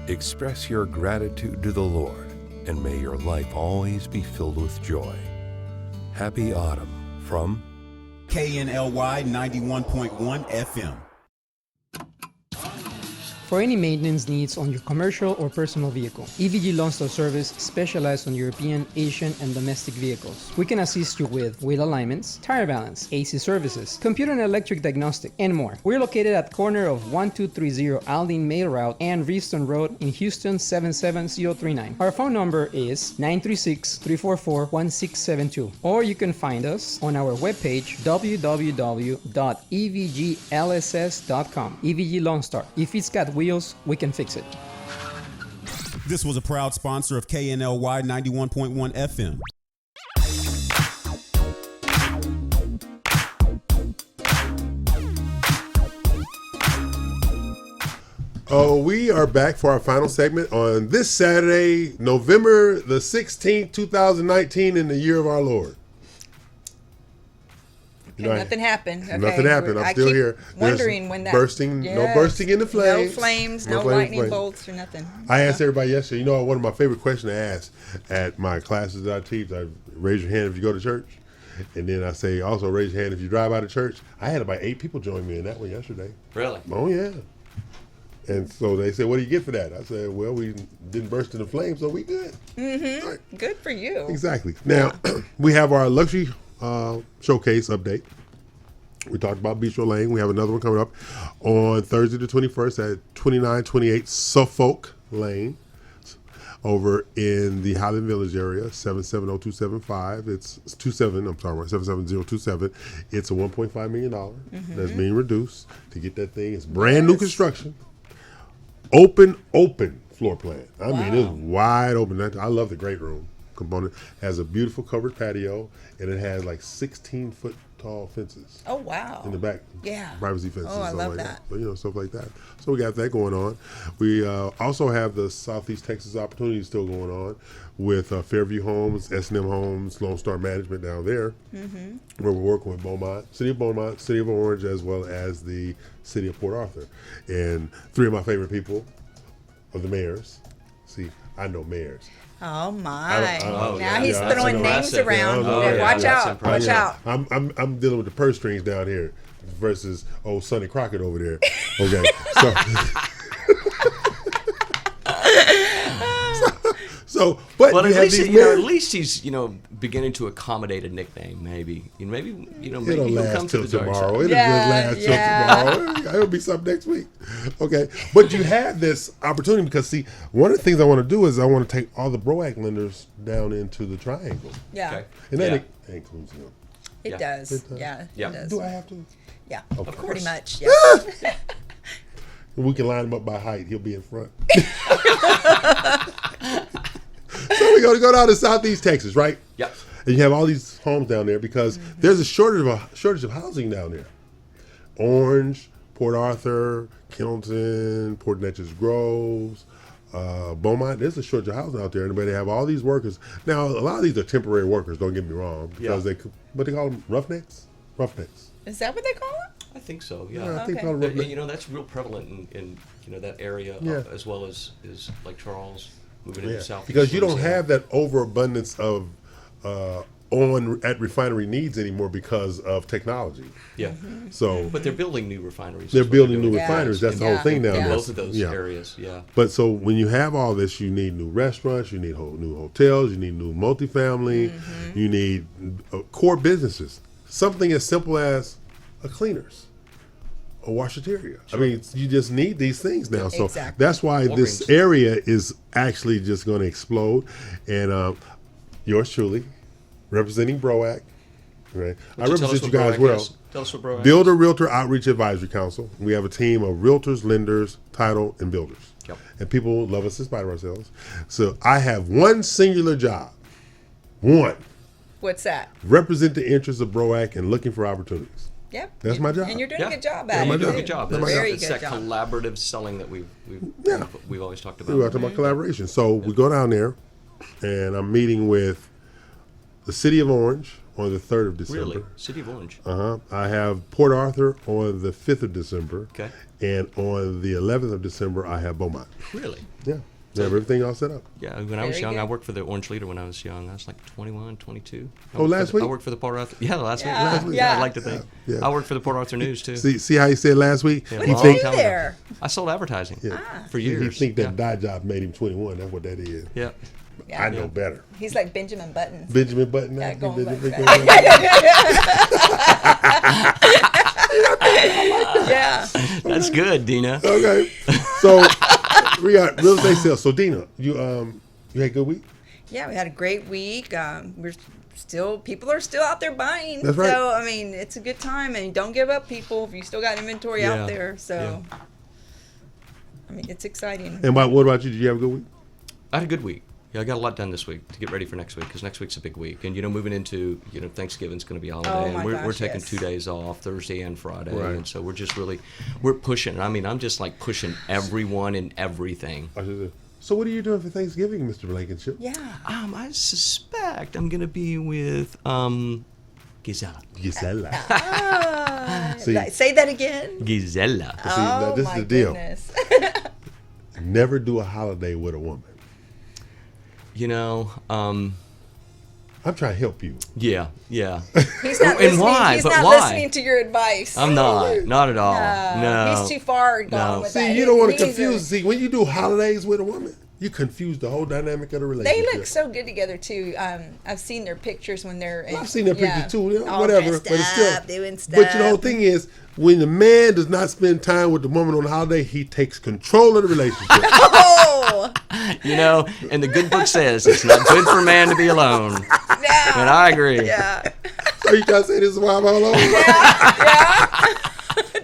Express your gratitude to the Lord, and may your life always be filled with joy. Happy Autumn from KNLY 91.1 FM. For any maintenance needs on your commercial or personal vehicle, EVG Lone Star Service specializes on European, Asian, and domestic vehicles. We can assist you with wheel alignments, tire balance, AC services, computer and electric diagnostic, and more. We're located at corner of 1230 Aldine Mail Route and Reeston Road in Houston 77039. Our phone number is 936-344-1672, or you can find us on our webpage www.evglss.com. EVG Lone Star. If it's got wheels, we can fix it. This was a proud sponsor of KNLY 91.1 FM. Oh, we are back for our final segment on this Saturday, November the 16th, 2019, in the year of our Lord. Nothing happened. Okay. Nothing happened. I'm still here. Wondering when that bursting, yes. no bursting in the flames. No flames, no lightning bolts or nothing. I asked everybody yesterday, one of my favorite questions to ask at my classes that I teach, I raise your hand if you go to church. And then I say, also raise your hand if you drive out of church. I had about 8 people join me in that one yesterday. Really? Oh, yeah. And so they said, what do you get for that? I said, well, we didn't burst into flames, so we good. Mm-hmm. Right. Good for you. Exactly. Now, we have our luxury showcase update. We talked about Bistro Lane. We have another one coming up on Thursday the 21st at 2928 Suffolk Lane over in the Highland Village area, 770-275. It's 770-27. It's a $1.5 million that's being reduced to get that thing. It's brand new construction. Open floor plan. I mean, it's wide open. I love the great room component. Has a beautiful covered patio, and it has like 16-foot tall fences. Oh, wow. In the back. Yeah. Privacy fences. Oh, I love like that. So, stuff like that. So we got that going on. We also have the Southeast Texas opportunity still going on with Fairview Homes, S&M Homes, Lone Star Management down there, where we're working with City of Beaumont, City of Orange, as well as the City of Port Arthur. And 3 of my favorite people are the mayors. See, I know mayors. Oh my! Now he's throwing names around. Watch out! Watch out! I'm dealing with the purse strings down here versus old Sonny Crockett over there. Okay, but at least at least he's beginning to accommodate a nickname. Maybe maybe he'll come to the tomorrow. It'll Yeah, just last till tomorrow. It'll be something next week. Okay, but you have this opportunity because see, one of the things I want to do is I want to take all the BROAC lenders down into the triangle. Yeah, okay. And that includes them. It does. Yeah, it does. Do I have to? Yeah, of course. Pretty much. Yeah. We can line him up by height. He'll be in front. So we're going to go down to Southeast Texas, right? Yep. And you have all these homes down there because there's a shortage of housing down there. Orange, Port Arthur, Kendleton, Port Neches Groves, Beaumont. There's a shortage of housing out there, and they have all these workers. Now, a lot of these are temporary workers. Don't get me wrong, because they call them roughnecks. Roughnecks. Is that what they call it? I think so. Yeah. I think probably roughnecks. That's real prevalent in that area as well as Lake Charles. Moving into Southeast because you don't Louisiana. have that overabundance of at refinery needs anymore because of technology. Yeah. So, but they're building new refineries. They're building new refineries. That's the whole thing down there. Both of those areas. Yeah. But so when you have all this, you need new restaurants, you need new hotels, you need new multifamily, you need core businesses. Something as simple as a cleaners a washateria. I mean, you just need these things now. So Exactly. that's why this area is actually just going to explode. And yours truly, representing BROAC, right? I represent you guys well. Tell us what BROAC Builder Realtor Outreach Advisory Council. We have a team of realtors, lenders, title, and builders. Yep. And people love us in spite of ourselves. So I have one singular job. One. What's that? Represent the interests of BROAC and looking for opportunities. Yep. That's my job. And you're doing a good job Yeah, at my it. job. You're doing a good job. That's my Very It's good that job. collaborative selling that we've always talked about. We were talking about collaboration. So we go down there, and I'm meeting with the City of Orange on the 3rd of December. Really? City of Orange. I have Port Arthur on the 5th of December. Okay. And on the 11th of December, I have Beaumont. Really? Yeah. They have everything all set up. Yeah, when I was Very young, I good. worked for the Orange Leader when I was young. I was like 21, 22. Last week? I worked for the Port Arthur. Yeah, last week. Last week. Yeah. I'd like to think. Yeah. I worked for the Port Arthur News, too. See how he said last week? Yeah, What He did you think- do there? I sold advertising for He years. think that dye job made him 21. That's what that is. Yeah. Yeah. I know better. He's like Benjamin Button. Benjamin Button. Yeah, going Benjamin back. Button. Yeah. That's good, Dina. Okay. So we got real estate sales. So Dina, you had a good week? Yeah, we had a great week. People are still out there buying. That's right. So, I mean, it's a good time. And don't give up, people, if you still got inventory Yeah. out there. So, I mean, it's exciting. And what about you? Did you have a good week? I had a good week. Yeah, I got a lot done this week to get ready for next week because next week's a big week. And, moving into, Thanksgiving's going to be a holiday. Oh, and my we're gosh, taking yes. 2 days off, Thursday and Friday. Right. And so we're just we're pushing. I mean, I'm just like pushing everyone and everything. So what are you doing for Thanksgiving, Mr. Blankenship? Yeah. I suspect I'm going to be with Gisela. Gisela. See, say that again. Gisela. See, now this my is the deal. goodness. Never do a holiday with a woman. I'm trying to help you. Yeah. He's not And listening. why? He's But not why? listening to your advice. I'm not at all. No. He's too far gone with that. See, you don't want to He's confuse. See, when you do holidays with a woman, you confuse the whole dynamic of the relationship. They look so good together too. I've seen their pictures when they're. I've seen their pictures too. All Whatever, dressed but it's still. up, doing stuff. But the whole thing is, when the man does not spend time with the woman on the holiday, he takes control of the relationship. Oh. And the good book says it's not good for a man to be alone. Yeah. And I agree. Yeah. Are you trying to say this is why I'm alone? Yeah.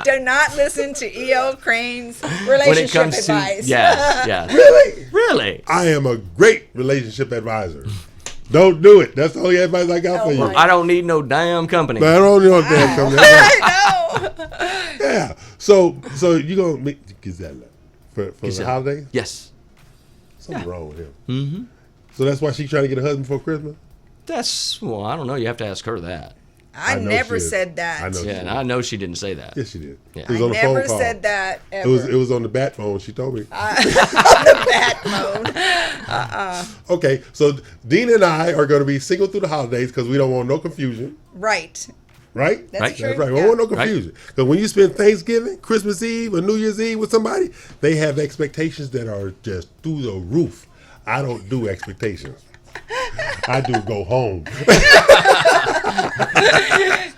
Do not listen to E.O. Crane's relationship When it comes advice. to yes. Really? I am a great relationship advisor. Don't do it. That's the only advice I got for you. I don't need no damn company. Man, I don't need no damn company. I know. Yeah. So you gonna meet Gisela for the Gisela. holiday? Yes. Something wrong with him. Mm-hmm. So that's why she's trying to get a husband before Christmas. I don't know. You have to ask her that. I know never she is. said that. I know. Yeah, and I know she didn't say that. Yes, she did. Yeah. It was on the I phone never call. said that ever. It was on the bat phone. She told me. The bat mode. Okay, so Dean and I are going to be single through the holidays because we don't want no confusion. Right. Right? That's true. That's right. We Yeah. don't want no confusion. Because when you spend Thanksgiving, Christmas Eve, or New Year's Eve with somebody, they have expectations that are just through the roof. I don't do expectations. I do go home.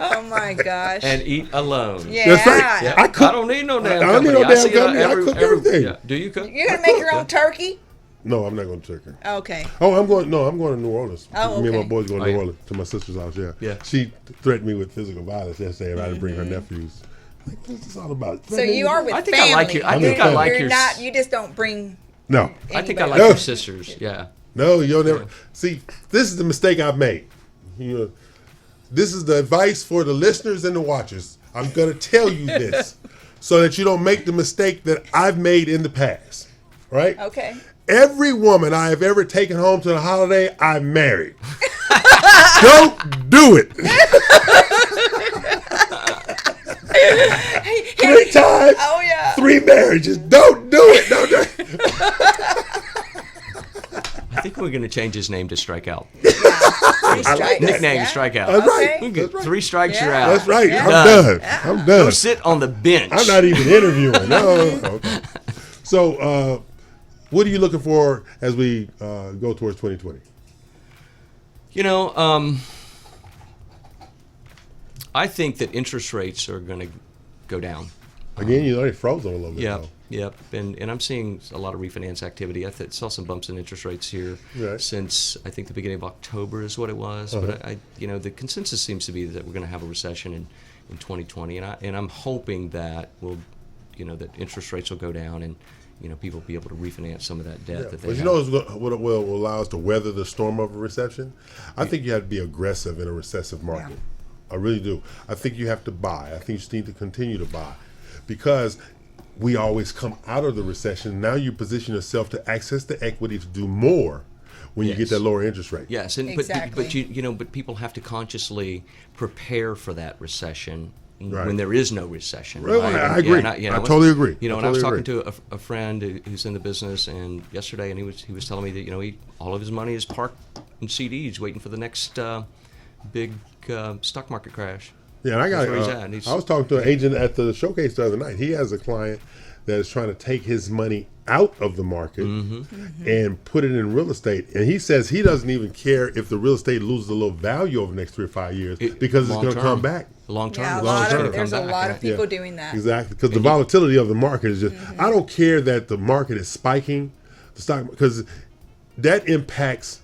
Oh my gosh. And eat alone. Yeah. That's right. Yeah. I cook. I don't need no damn I don't need company. no damn see company. I cook everything. Yeah. Do you cook? You're gonna make your own turkey? No, I'm not going to Turkey. Okay. Oh, I'm going to New Orleans. Oh, Me and my okay. boys going to Oh, New yeah. Orleans to my sister's house. Yeah. Yeah. She threatened me with physical violence yesterday if I didn't bring her nephews. Like, what's this all about? So you are with I think family. I like you. I I'm think with I like You're your. not. You just don't bring. No. I think I anybody. like No. your sisters. Yeah. No, you'll never. See, this is the mistake I've made. This is the advice for the listeners and the watchers. I'm going to tell you this so that you don't make the mistake that I've made in the past. Right? Okay. Every woman I have ever taken home to the holiday, I married. Don't do it. 3 times. Oh yeah. 3 marriages. Don't do it. Don't do it. I think we're going to change his name to Strikeout. Three strikes. Nickname Yeah. Strikeout. That's right. Okay. We get That's right. 3 strikes, Yeah. you're out. That's right. Yeah. I'm Done. done. I'm Go done. sit on the bench. I'm not even interviewing. No. Okay. So, what are you looking for as we go towards 2020? I think that interest rates are going to go down. Again, they froze on a little bit. Yep. And I'm seeing a lot of refinance activity. I saw some bumps in interest rates here since I think the beginning of October is what it was. But the consensus seems to be that we're going to have a recession in 2020, and I'm hoping that that interest rates will go down and people will be able to refinance some of that debt that they have. What will allow us to weather the storm of a recession? I think you have to be aggressive in a recessive market. I really do. I think you have to buy. I think you just need to continue to buy, because we always come out of the recession. Now you position yourself to access the equity to do more when you get that lower interest rate. Yes, and but people have to consciously prepare for that recession when there is no recession. Right? I agree. I totally agree. And I was talking to a friend who's in the business, and yesterday, and he was telling me that all of his money is parked in CDs, waiting for the next big stock market crash. Yeah, and I was talking to an agent at the showcase the other night. He has a client that is trying to take his money out of the market and put it in real estate. And he says he doesn't even care if the real estate loses a little value over the next 3 or 5 years because it's going to come back. Long term. Yeah, there's a lot of people doing that. Exactly, because the volatility of the market is just, I don't care that the market is spiking, the stock, because that impacts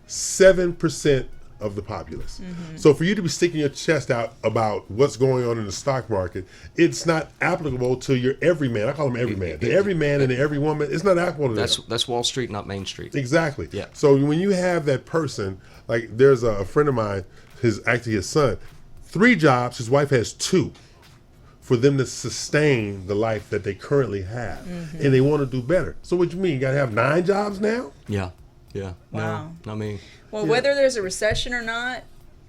7% of the populace. So for you to be sticking your chest out about what's going on in the stock market, it's not applicable to your everyman. I call them everyman. The everyman and the everywoman, it's not applicable to them. That's Wall Street, not Main Street. Exactly. Yeah. So when you have that person, like there's a friend of mine, his son, 3 jobs, his wife has 2, for them to sustain the life that they currently have. And they want to do better. So what you mean? You got to have 9 jobs now? Yeah. Wow. No, not me. Well, whether there's a recession or not,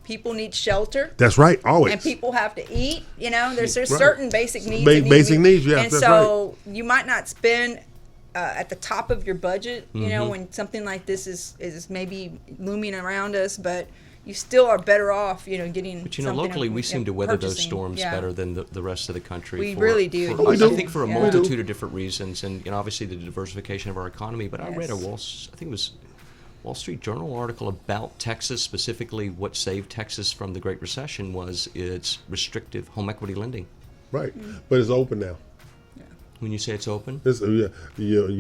people need shelter. That's right, always. And people have to eat. There's certain basic needs. Basic needs, yeah. And so you might not spend at the top of your budget, when something like this is maybe looming around us, but you still are better off, getting. But locally, we seem to weather those storms better than the rest of the country. We really do. I think for a multitude of different reasons, and obviously the diversification of our economy. But I read I think it was Wall Street Journal article about Texas, specifically what saved Texas from the Great Recession was its restrictive home equity lending. Right, but it's open now. When you say it's open, you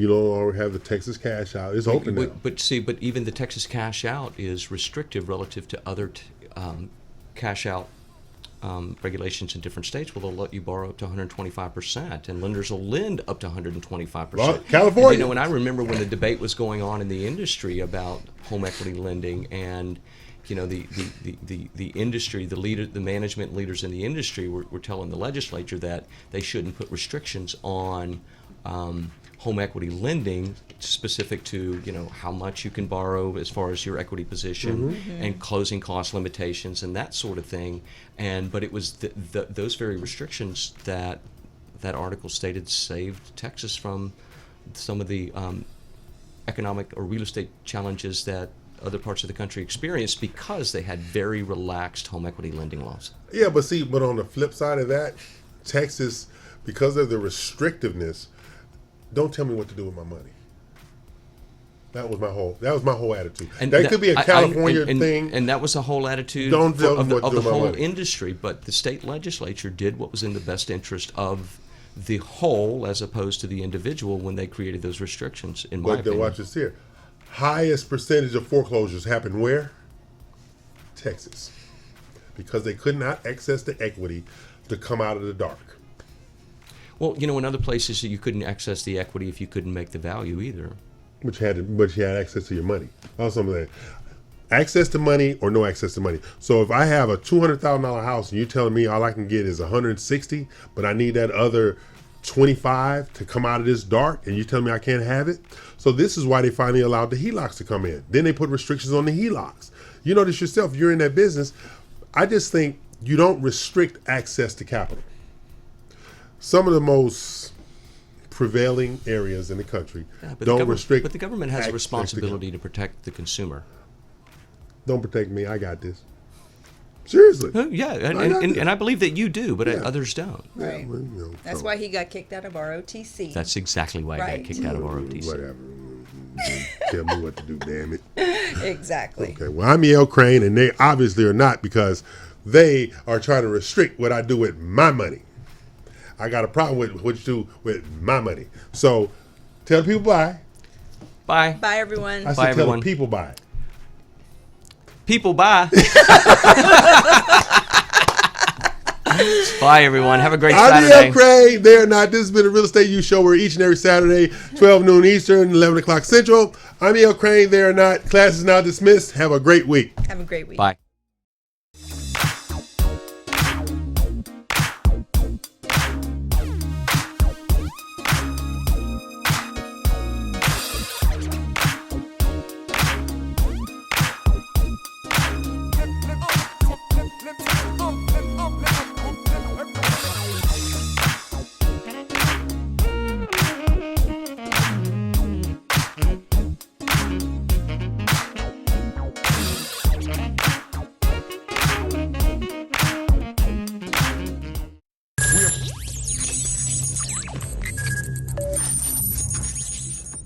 don't already have the Texas cash out. It's open now. But even the Texas cash out is restrictive relative to other cash out regulations in different states. Well, they'll let you borrow up to 125%, and lenders will lend up to 125%. Well, California. And I remember when the debate was going on in the industry about home equity lending, and the industry, the management leaders in the industry were telling the legislature that they shouldn't put restrictions on home equity lending specific to how much you can borrow as far as your equity position and closing cost limitations and that sort of thing. But it was those very restrictions that article stated saved Texas from some of the economic or real estate challenges that other parts of the country experienced because they had very relaxed home equity lending laws. Yeah, but on the flip side of that, Texas, because of the restrictiveness, don't tell me what to do with my money. That was my whole attitude. And that could be a California thing. And that was the whole attitude of the whole industry. But the state legislature did what was in the best interest of the whole as opposed to the individual when they created those restrictions, in my opinion. Watch this here. Highest percentage of foreclosures happen where? Texas. Because they could not access the equity to come out of the dark. Well, in other places you couldn't access the equity if you couldn't make the value either. But you had access to your money. Also, access to money or no access to money. So if I have a $200,000 house and you're telling me all I can get is $160,000, but I need that other $25,000 to come out of this dark, and you tell me I can't have it. So this is why they finally allowed the HELOCs to come in. Then they put restrictions on the HELOCs. You know this yourself. You're in that business. I just think you don't restrict access to capital. Some of the most prevailing areas in the country don't restrict. But the government has a responsibility to protect the consumer. Don't protect me. I got this. Seriously. Yeah, and I believe that you do, but others don't. Right. That's why he got kicked out of ROTC. That's exactly why he got kicked out of ROTC. Whatever. Tell me what to do, damn it. Exactly. Okay, well, I'm Yale Crane, and they obviously are not, because they are trying to restrict what I do with my money. I got a problem with what you do with my money. So tell the people bye. Bye. Bye, everyone. I said tell the people bye. People, bye. Bye, everyone. Have a great Saturday. I'm Craig. They're not. This has been a Real Estate U Show. We're each and every Saturday, 12 noon Eastern, 11 o'clock Central. I'm E.L. Crane. They are not. Class is now dismissed. Have a great week. Have a great week. Bye.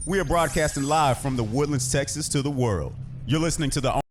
We are broadcasting live from the Woodlands, Texas to the world. You're listening to the